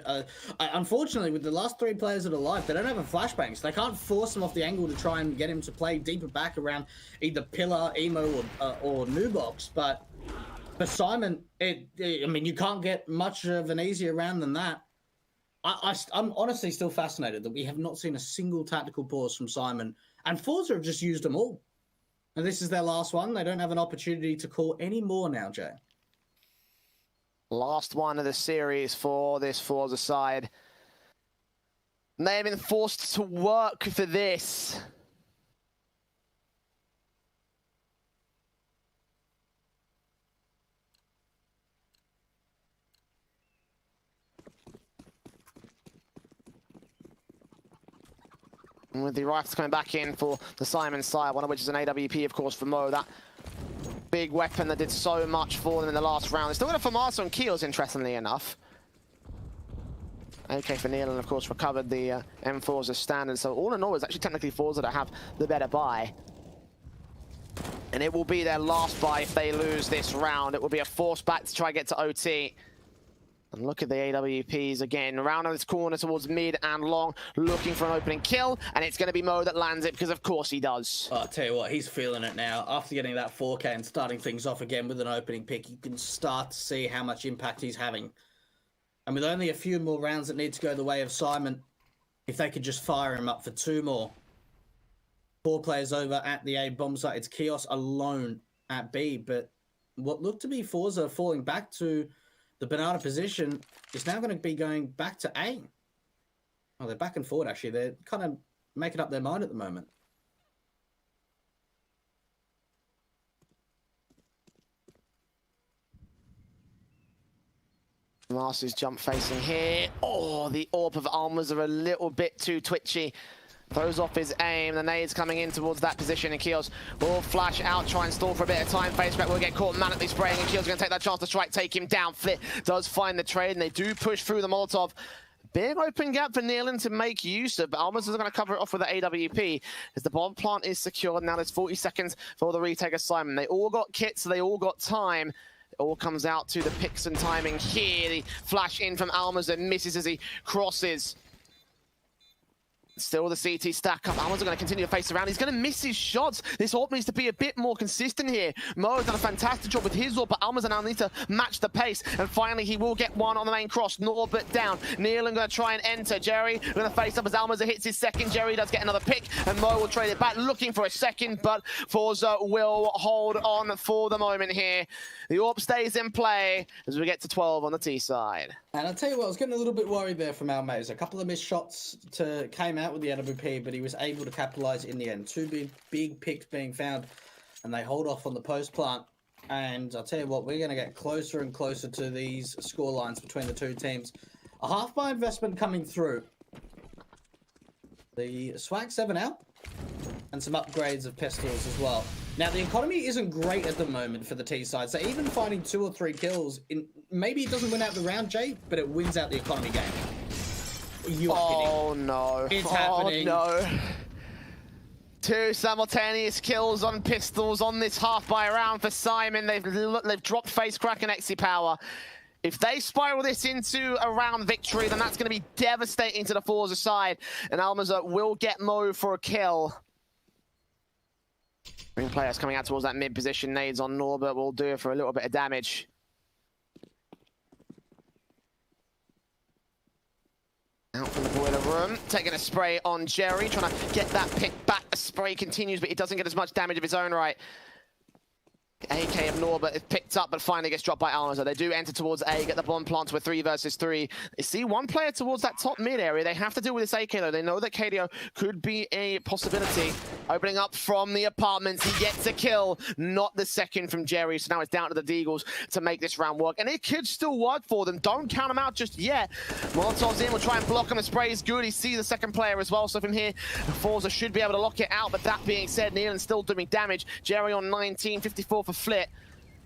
Speaker 2: unfortunately, with the last 3 players that are alive, they don't have a flashbang, so they can't force him off the angle to try and get him to play deeper back around either Pillar, Emo, or Nubox. But for Syman, I mean, you can't get much of an easier round than that. I'm honestly still fascinated that we have not seen a single tactical pause from Syman, and Forze have just used them all. And this is their last one. They don't have an opportunity to call any more now, Jay.
Speaker 1: Last one of the series for this Forze side. And they have been forced to work for this. And with the rifles coming back in for the Syman side, one of which is an AWP, of course, for Mo. That big weapon that did so much for them in the last round. They still got a FAMAS on Keels, interestingly enough. Okay for Neil, and of course recovered the M4s as standard. So all in all, it's actually technically Forze that have the better buy. And it will be their last buy if they lose this round. It will be a force back to try and get to OT. And look at the AWPs again. Around this corner towards mid and long, looking for an opening kill. And it's going to be Mo that lands it, because of course he does.
Speaker 2: I'll tell you what, he's feeling it now. After getting that 4K and starting things off again with an opening pick, you can start to see how much impact he's having. And with only a few more rounds that need to go the way of Syman, if they could just fire him up for 2 more. 4 players over at the A bomb site. It's Kios alone at B. But what looked to be Forze falling back to the Banana position is now going to be going back to A. Oh, they're back and forward, actually. They're kind of making up their mind at the moment.
Speaker 1: Marsu's jump facing here. Oh, the AWP of Almas are a little bit too twitchy. Throws off his aim. The nades coming in towards that position, and Keos will flash out, try and stall for a bit of time. Faceback will get caught manically spraying, and Keos going to take that chance to strike, take him down. Flit does find the trade, and they do push through the Molotov. Big open gap for Nealon to make use of, but Almas is going to cover it off with the AWP as the bomb plant is secured. Now there's 40 seconds for the retake of Syman. They all got kits, so they all got time. It all comes out to the picks and timing here. The flash in from Almas and misses as he crosses. Still the CT stack up. Almas are going to continue to face around. He's going to miss his shots. This AWP needs to be a bit more consistent here. Mo has done a fantastic job with his AWP, but Almas now needs to match the pace. And finally, he will get one on the main cross. Norbert down. Nealon going to try and enter. Jerry going to face up as Almas hits his second. Jerry does get another pick, and Mo will trade it back, looking for a second, but Forze will hold on for the moment here. The AWP stays in play as we get to 12 on the T side.
Speaker 2: And I'll tell you what, I was getting a little bit worried there from Almaze. A couple of missed shots came out with the AWP, but he was able to capitalize in the end. Two big picks being found, and they hold off on the post plant. And I'll tell you what, we're going to get closer and closer to these score lines between the two teams. A half-buy investment coming through. The Swag 7 out, and some upgrades of pistols as well. Now, the economy isn't great at the moment for the T side, so even finding 2 or 3 kills, maybe it doesn't win out the round, Jay, but it wins out the economy game. You are kidding.
Speaker 1: Oh, no.
Speaker 2: It's happening.
Speaker 1: Oh, no. 2 simultaneous kills on pistols on this half-buy round for Syman. They've dropped Face Crack and Exi Power. If they spiral this into a round victory, then that's going to be devastating to the Forze side, and Almas will get Mo for a kill. Green players coming out towards that mid position. Nades on Norbert will do it for a little bit of damage. Out from the boiler room, taking a spray on Jerry, trying to get that pick back. The spray continues, but he doesn't get as much damage of his own right. AK of Norbert is picked up, but finally gets dropped by Almas. They do enter towards A, get the bomb plant with 3 versus 3. They see one player towards that top mid area. They have to deal with this AK though. They know that KDO could be a possibility. Opening up from the apartments, he gets a kill. Not the second from Jerry, so now it's down to the Deagles to make this round work. And it could still work for them. Don't count them out just yet. Molotov's in, will try and block him. The spray is good. He sees the second player as well, so from here, Forze should be able to lock it out. But that being said, Nealon's still doing damage. Jerry on 19, 54 for Flit.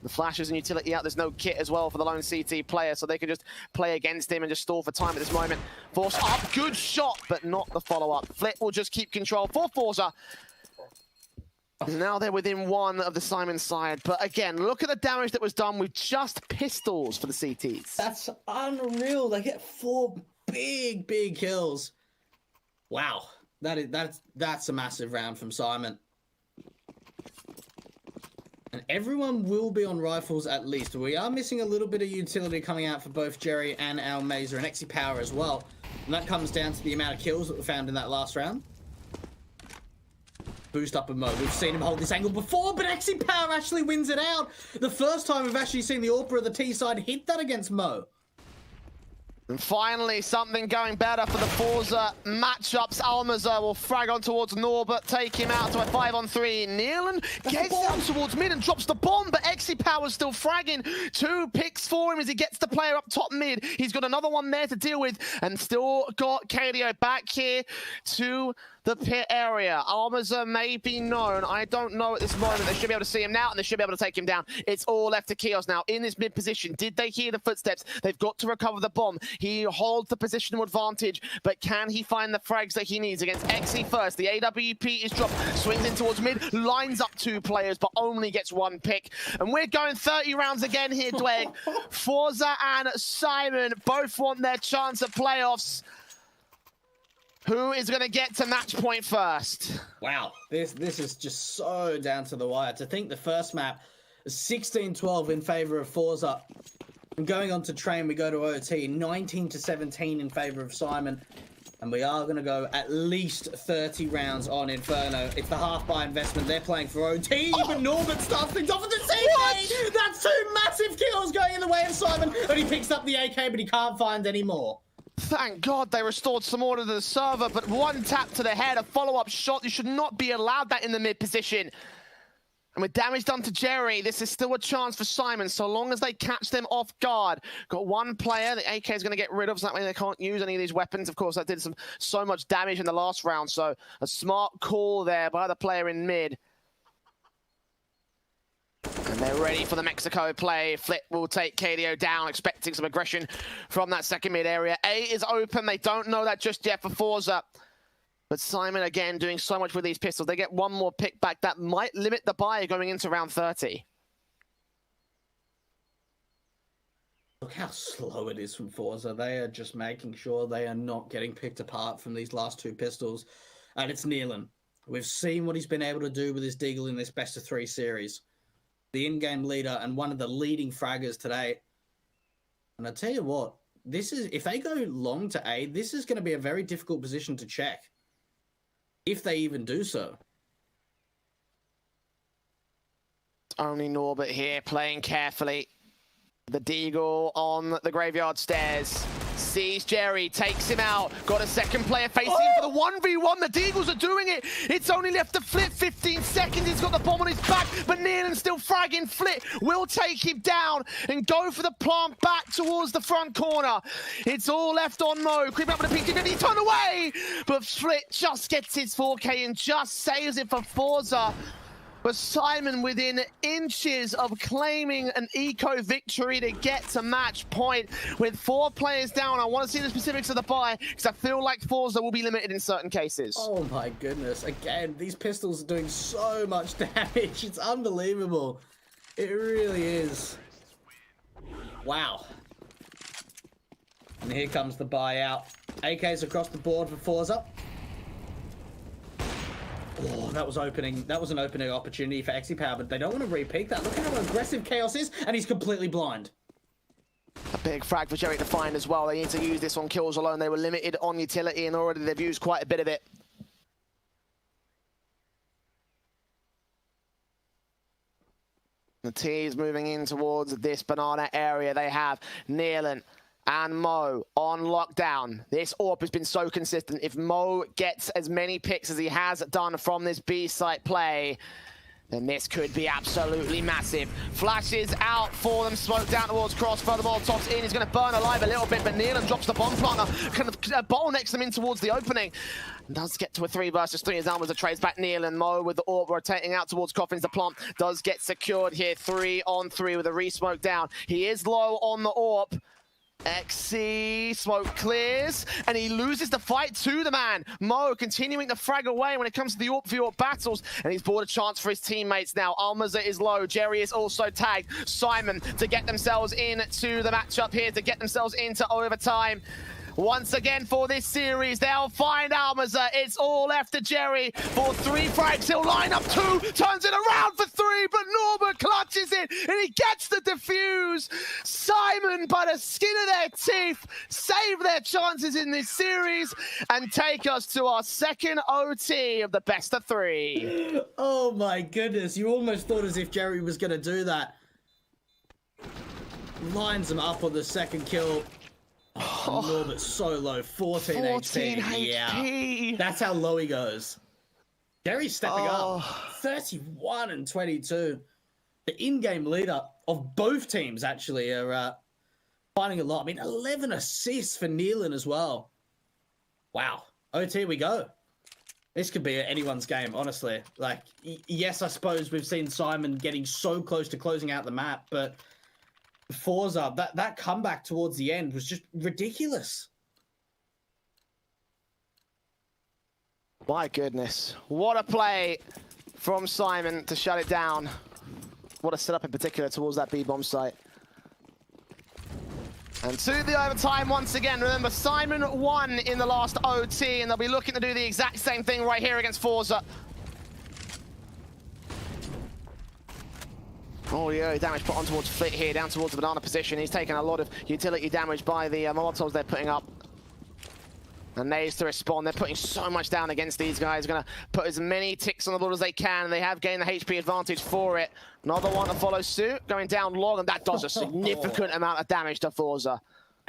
Speaker 1: The flashes and utility out. There's no kit as well for the lone CT player, so they can just play against him and just stall for time at this moment. Force up, good shot, but not the follow-up. Flit will just keep control for Forze. Now they're within 1 of the Syman side, but again, look at the damage that was done with just pistols for the CTs.
Speaker 2: That's unreal. They get 4 big kills. Wow, that's a massive round from Syman. And everyone will be on rifles at least. We are missing a little bit of utility coming out for both Jerry and Almazer, and Exi Power as well. And that comes down to the amount of kills that were found in that last round. Boost up in Mo. We've seen him hold this angle before, but Exi Power actually wins it out. The first time we've actually seen the AWP of the T side hit that against Mo.
Speaker 1: And finally, something going better for the Forze matchups. Almazer will frag on towards Norbert, take him out to a 5-on-3. Nealon gets down towards mid and drops the bomb, but Exi Power's still fragging. 2 picks for him as he gets the player up top mid. He's got another one there to deal with, and still got KDO back here to the pit area. Almazer may be known. I don't know at this moment. They should be able to see him now, and they should be able to take him down. It's all left to Keos now in this mid position. Did they hear the footsteps? They've got to recover the bomb. He holds the positional advantage, but can he find the frags that he needs against Exi first? The AWP is dropped, swings in towards mid, lines up 2 players, but only gets 1 pick. And we're going 30 rounds again here, Dwayne. Forze and Syman both want their chance at playoffs. Who is going to get to match point first?
Speaker 2: Wow, this is just so down to the wire. To think the first map, 16-12 in favor of Forze. And going on to train, we go to OT, 19-17 in favor of Syman. And we are going to go at least 30 rounds on Inferno. It's the half-buy investment. They're playing for OT, but Norbert starts things off with the CK! That's 2 massive kills going in the way of Syman. And he picks up the AK, but he can't find any more.
Speaker 1: Thank God they restored some order to the server, but 1 tap to the head, a follow-up shot. You should not be allowed that in the mid position. And with damage done to Jerry, this is still a chance for Syman, so long as they catch them off guard. Got one player the AK is going to get rid of, so that way they can't use any of these weapons. Of course, that did so much damage in the last round, so a smart call there by the player in mid. And they're ready for the Mexico play. Flip will take KDO down, expecting some aggression from that second mid area. A is open. They don't know that just yet for Forze. But Syman, again, doing so much with these pistols. They get one more pick back. That might limit the buy going into round 30.
Speaker 2: Look how slow it is from Forze. They are just making sure they are not getting picked apart from these last two pistols. And it's Nealon. We've seen what he's been able to do with his Deagle in this best-of-3 series. The in-game leader and one of the leading fraggers today. And I tell you what, this is, if they go long to A, this is going to be a very difficult position to check. If they even do so.
Speaker 1: Only Norbert here playing carefully. The Deagle on the graveyard stairs. Sees Jerry, takes him out. Got a second player facing him for the 1v1. The Deagles are doing it. It's only left to Flip. 15 seconds. He's got the bomb on his back, but Nealon's still fragging. Flip will take him down and go for the plant back towards the front corner. It's all left on Mo. Creeping up with a PT50. He turned away, but Flip just gets his 4K and just saves it for Forze. But Syman within inches of claiming an eco victory to get to match point with 4 players down. I want to see the specifics of the buy because I feel like Forze will be limited in certain cases.
Speaker 2: Oh my goodness. Again, these pistols are doing so much damage. It's unbelievable. It really is. Wow. And here comes the buyout. AKs across the board for Forze. Oh, that was opening. That was an opening opportunity for Exipower, but they don't want to repeat that. Look at how aggressive Chaos is, and he's completely blind.
Speaker 1: A big frag for Jerry to find as well. They need to use this on kills alone. They were limited on utility, and already they've used quite a bit of it. The T is moving in towards this banana area. They have Nealon and Mo on lockdown. This AWP has been so consistent. If Mo gets as many picks as he has done from this B site play, then this could be absolutely massive. Flashes out for them, smoke down towards Cross, further Molotovs in. He's going to burn alive a little bit, but Nealon drops the bomb planter, kind of bottlenecks them in towards the opening. And does get to a 3 versus 3 as Almaza trades back Nealon. Mo with the AWP rotating out towards Coffins. The plant does get secured here, 3 on 3 with a re-smoke down. He is low on the AWP. XC, smoke clears, and he loses the fight to the man. Mo continuing to frag away when it comes to the AWP v AWP battles, and he's bought a chance for his teammates now. Almaza is low, Jerry is also tagged. Syman to get themselves into the matchup here, to get themselves into overtime. Once again for this series, they'll find Almaza. It's all left to Jerry for 3 frags. He'll line up 2, turns it around for 3, but Norbert clutches it, and he gets the defuse. Syman, by the skin of their teeth, save their chances in this series and take us to our second OT of the best of 3.
Speaker 2: Oh my goodness, you almost thought as if Jerry was going to do that. Lines him up on the second kill. Oh, Norbert's so low, 14 HP. Yeah, that's how low he goes. Jerry's stepping up, 31 and 22. The in-game leader of both teams actually are finding a lot. I mean, 11 assists for Nealon as well. Wow, OT we go. This could be anyone's game, honestly. Like, yes, I suppose we've seen Syman getting so close to closing out the map, but Forze, that comeback towards the end was just ridiculous.
Speaker 1: My goodness. What a play from Syman to shut it down. What a setup in particular towards that B-bomb site. And to the overtime once again. Remember, Syman won in the last OT, and they'll be looking to do the exact same thing right here against Forze. Oh yeah, damage put on towards Flit here, down towards the banana position. He's taken a lot of utility damage by the Molotovs they're putting up. And Nays to respond. They're putting so much down against these guys. Going to put as many ticks on the board as they can. They have gained the HP advantage for it. Another one to follow suit, going down long, and that does a significant amount of damage to Forze.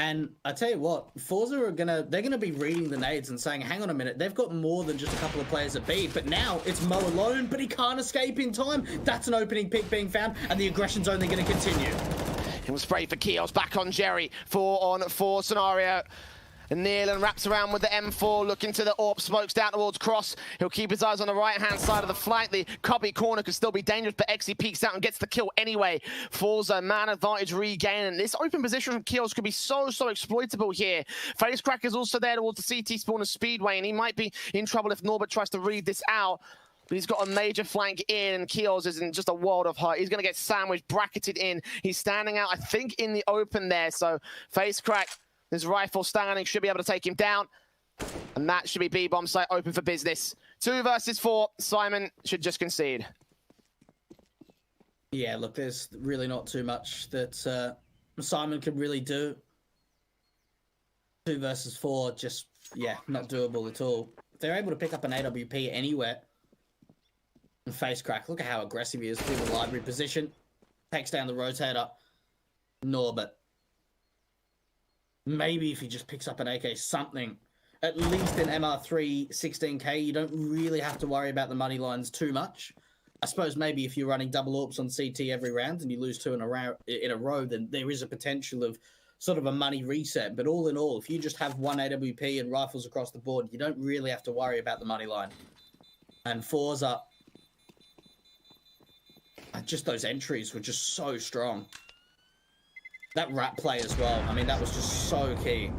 Speaker 2: And I tell you what, Forze are they're gonna be reading the nades and saying, hang on a minute, they've got more than just a couple of players at B, but now it's Mo alone, but he can't escape in time. That's an opening pick being found, and the aggression's only gonna continue.
Speaker 1: He'll spray for Keels, back on Jerry, 4-on-4 scenario. And Nealon wraps around with the M4, looking to the AWP, smokes down towards Cross. He'll keep his eyes on the right-hand side of the flank. The cubby corner could still be dangerous, but Exy peeks out and gets the kill anyway. Forza, man advantage regain. This open position from Keels could be so exploitable here. Facecrack is also there towards the CT spawn of Speedway, and he might be in trouble if Norbert tries to read this out. But he's got a major flank in, and Keels is in just a world of hurt. He's going to get sandwiched, bracketed in. He's standing out, I think, in the open there. So Facecrack, his rifle standing, should be able to take him down. And that should be B-bomb site open for business. 2 versus 4. Syman should just concede.
Speaker 2: Yeah, look, there's really not too much that Syman can really do. 2 versus 4, just, yeah, not doable at all. If they're able to pick up an AWP anywhere, and Facecrack, look at how aggressive he is through the library position. Takes down the rotator. Norbert. Maybe if he just picks up an AK, something. At least in MR3 16k, you don't really have to worry about the money lines too much. I suppose maybe if you're running double AWPs on CT every round and you lose 2 in a row, then there is a potential of sort of a money reset. But all in all, if you just have 1 AWP and rifles across the board, you don't really have to worry about the money line. And Forza, just those entries were just so strong. That rat play as well. I mean, that was just so key.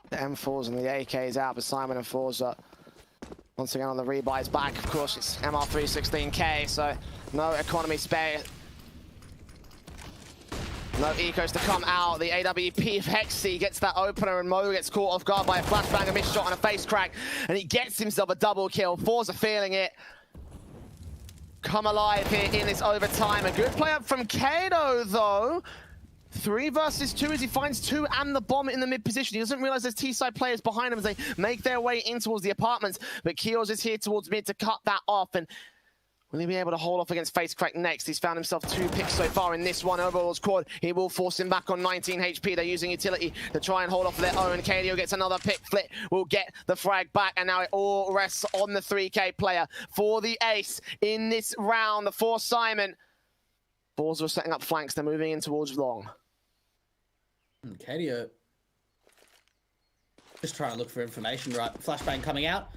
Speaker 1: The M4s and the AKs out, but Syman and Forza once again on the rebuys back. Of course, it's MR3 16k, so no economy spare. No ecos to come out. The AWP of Hexy gets that opener, and Mo gets caught off guard by a flashbang, a missed shot, and a face crack, and he gets himself a double kill. Forza feeling it. Come alive here in this overtime. A good play up from Kato, though. 3 versus 2 as he finds 2 and the bomb in the mid position. He doesn't realize there's T-side players behind him as they make their way in towards the apartments. But Keels is here towards mid to cut that off. And will he be able to hold off against Facecrack next? He's found himself 2 picks so far in this one. Overall's quad. He will force him back on 19 HP. They're using utility to try and hold off their own. KDO gets another pick. Flit will get the frag back. And now it all rests on the 3K player for the ace in this round. The 4 Syman. Forza are setting up flanks. They're moving in towards long.
Speaker 2: KDO just trying to look for information, right? Flashbang coming out.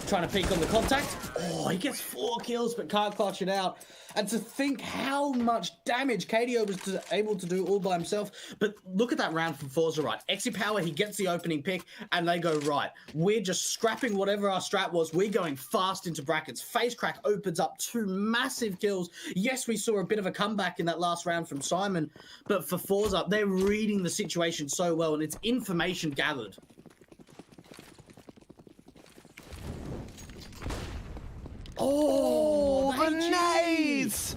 Speaker 2: Trying to peek on the contact. Oh, he gets 4 kills but can't clutch it out. And to think how much damage KDO was able to do all by himself. But look at that round from Forza, right? Exy Power, he gets the opening pick and they go, right, we're just scrapping whatever our strat was. We're going fast into brackets. Facecrack opens up 2 massive kills. Yes, we saw a bit of a comeback in that last round from Syman. But for Forza, they're reading the situation so well and it's information gathered.
Speaker 1: Oh, the nades!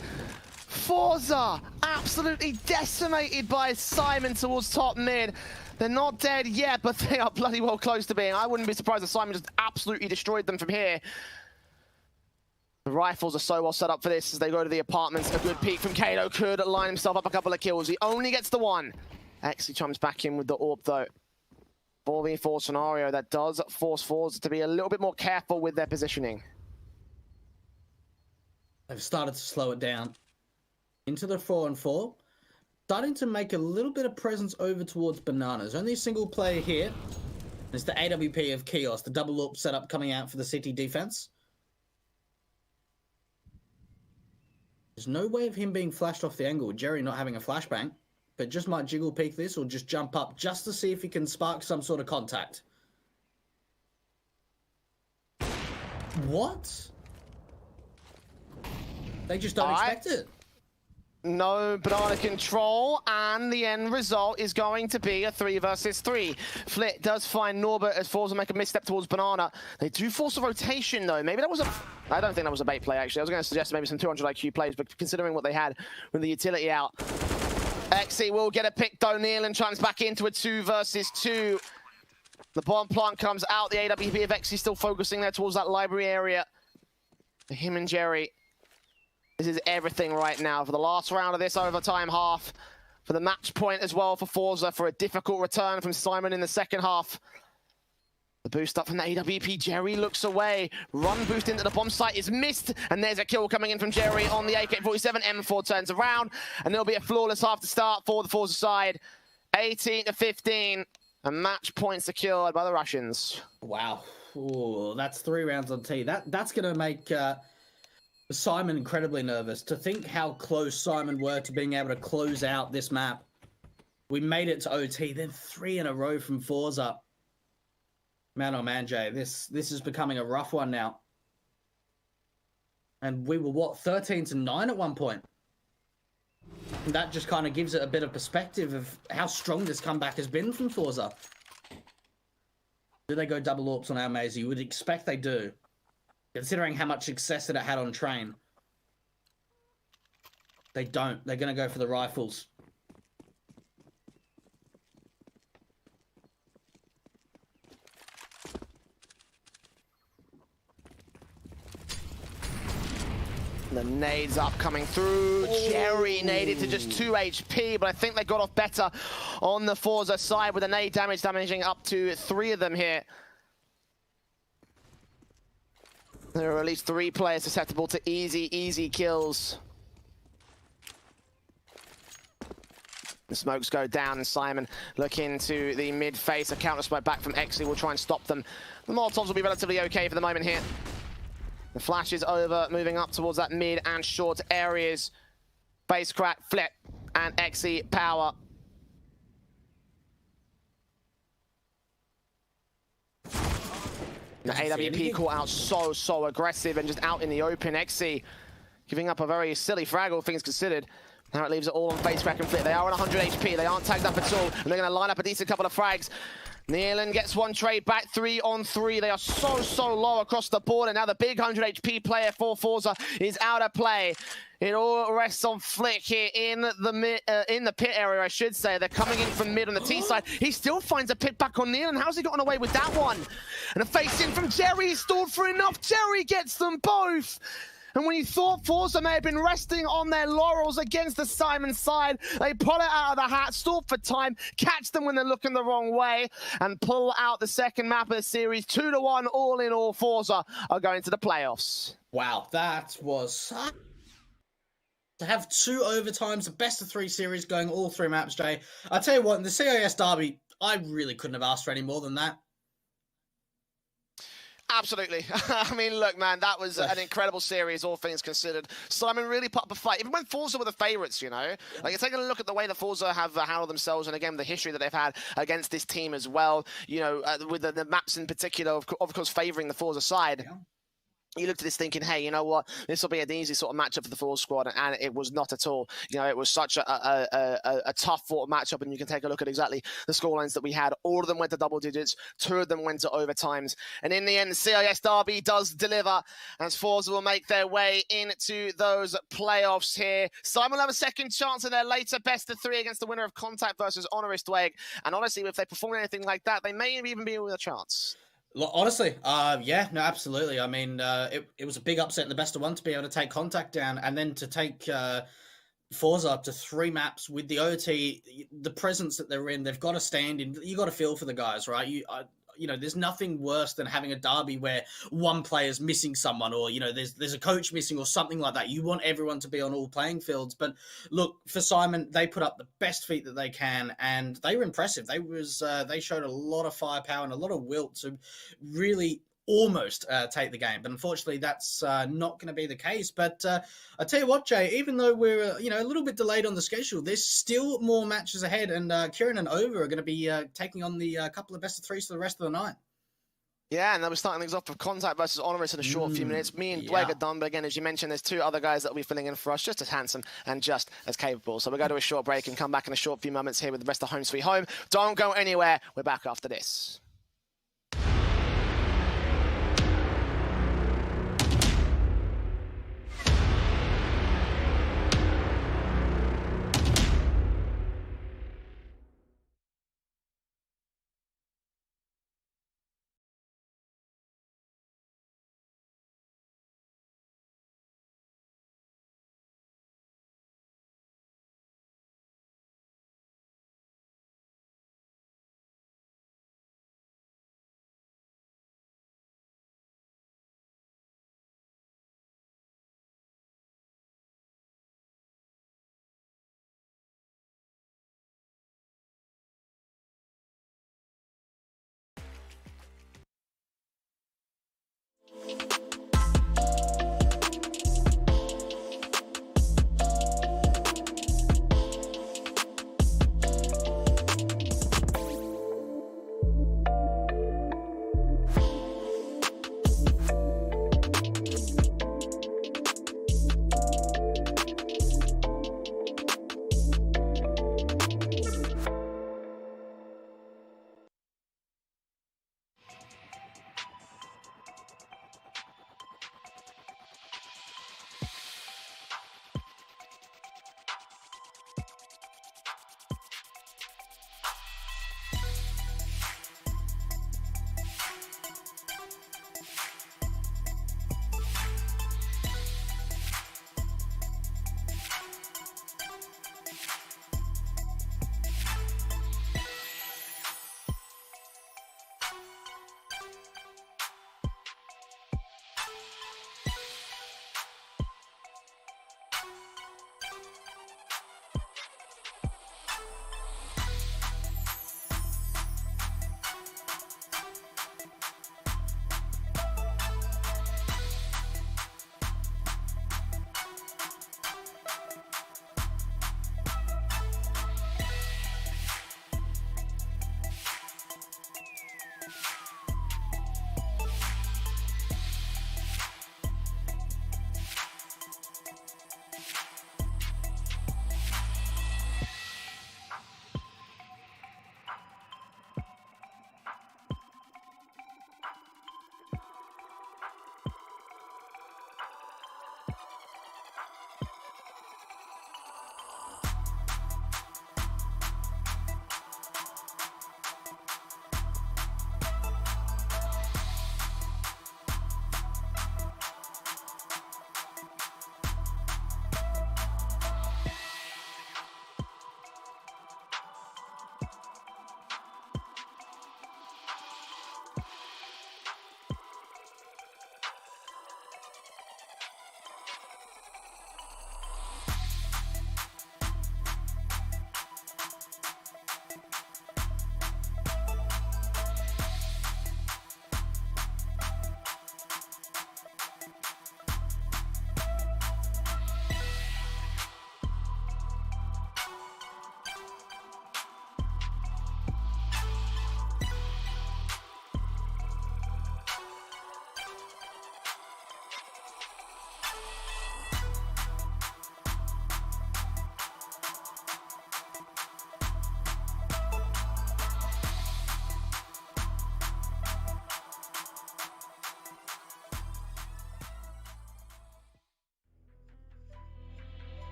Speaker 1: Forza absolutely decimated by Syman towards top mid. They're not dead yet, but they are bloody well close to being. I wouldn't be surprised if Syman just absolutely destroyed them from here. The rifles are so well set up for this as they go to the apartments. A good peek from Kato could line himself up a couple of kills. He only gets the 1. Actually chimes back in with the AWP though. 4v4 scenario that does force Forza to be a little bit more careful with their positioning.
Speaker 2: They've started to slow it down into the 4-on-4. Starting to make a little bit of presence over towards Bananas. Only a single player here. It's the AWP of Kios, the double AWP setup coming out for the city defense. There's no way of him being flashed off the angle with Jerry not having a flashbang. But just might jiggle peek this or just jump up just to see if he can spark some sort of contact. What? They just don't expect it.
Speaker 1: No banana control, and the end result is going to be a 3 versus 3. Flit does find Norbert as Forze make a misstep towards banana. They do force a rotation though. Maybe that was a... I don't think that was a bait play actually. I was going to suggest maybe some 200 IQ plays, but considering what they had with the utility out. Xe will get a pick though. Nealon turns back into a 2 versus 2. The bomb plant comes out. The AWP of Xe still focusing there towards that library area. For him and Jerry. This is everything right now for the last round of this overtime half. For the match point as well for Forze for a difficult return from Syman in the second half. The boost up from the AWP. Jerry looks away. Run boost into the bomb site is missed. And there's a kill coming in from Jerry on the AK-47. M4 turns around. And there'll be a flawless half to start for the Forze side. 18-15. A match point secured by the Russians.
Speaker 2: Wow. Ooh, that's 3 rounds on T. That's going to make... Syman incredibly nervous. To think how close Syman were to being able to close out this map. We made it to OT, then 3 in a row from Forze. Man, oh man, Jay, this is becoming a rough one now. And we were, what, 13-9 at one point? And that just kind of gives it a bit of perspective of how strong this comeback has been from Forze. Do they go double AWPs on our maze? You would expect they do. Considering how much success that it had on train. They don't. They're going to go for the rifles.
Speaker 1: The nades up coming through. Ooh. Jerry naded to just 2 HP, but I think they got off better on the Forze side with the nade damaging up to 3 of them here. There are at least 3 players susceptible to easy kills. The smokes go down and Syman looking to the mid face. A Counterstrike back from Xe will try and stop them. The Molotovs will be relatively okay for the moment here. The flash is over, moving up towards that mid and short areas. Base crack, Flip, and Xe power. The AWP caught out so aggressive and just out in the open. Xe giving up a very silly frag, all things considered. Now it leaves it all on face crack and Flip. They are on 100 HP. They aren't tagged up at all, and they're going to line up a decent couple of frags. Nealon gets 1 trade back, 3 on 3. They are so low across the board, and now the big 100 HP player for Forze is out of play. It all rests on Flick here in the pit area, I should say. They're coming in from mid on the T side. He still finds a pick back on Nealon. How's he gotten away with that one? And a face in from Jerry. He's stalled for enough. Jerry gets them both. And when you thought Forze may have been resting on their laurels against the Syman side, they pull it out of the hat, stall for time, catch them when they're looking the wrong way, and pull out the second map of the series. 2-1, all in all, Forze are going to the playoffs.
Speaker 2: Wow, that was... To have 2 overtimes, the best of 3 series going all 3 maps, Jay. I tell you what, in the CIS derby, I really couldn't have asked for any more than that.
Speaker 1: Absolutely. I mean, look, man, that was an incredible series, all things considered. Syman really put up a fight, even when Forze were the favourites, you know? Like, you're taking a look at the way the Forze have handled themselves, and again, the history that they've had against this team as well, you know, with the maps in particular, of course, favouring the Forze side. Yeah. You looked at this thinking, hey, you know what? This will be an easy sort of matchup for the Forze squad, and it was not at all. You know, it was such a tough fought matchup, and you can take a look at exactly the scorelines that we had. All of them went to double digits. 2 of them went to overtimes. And in the end, the CIS derby does deliver, as Forze will make their way into those playoffs here. Syman will have a second chance in their later best of 3 against the winner of Contact versus Honorist. And honestly, if they perform anything like that, they may even be with a chance.
Speaker 2: Honestly, yeah, no, absolutely. I mean, it was a big upset in the best of 1 to be able to take Contact down, and then to take Forze up to 3 maps with the OT, the presence that they're in. They've got to stand in. You got to feel for the guys, right? You know, there's nothing worse than having a derby where one player's missing someone, or, you know, there's a coach missing or something like that. You want everyone to be on all playing fields. But look, for Syman, they put up the best feat that they can, and they were impressive. They showed a lot of firepower and a lot of will to really almost take the game. But unfortunately, that's not going to be the case. But I tell you what, Jay, even though we're a little bit delayed on the schedule, there's still more matches ahead, and Kieran and Over are going to be taking on the couple of best of 3s for the rest of the night.
Speaker 1: Yeah, and then we're starting things off with Contact versus Honoris in a short few minutes. Me and Dweg
Speaker 2: Yeah.
Speaker 1: are done, but again, as you mentioned, there's two other guys that will be filling in for us, just as handsome and just as capable. So we'll go to a short break and come back in a short few moments here with the rest of Home Sweet Home. Don't go anywhere. We're back after this.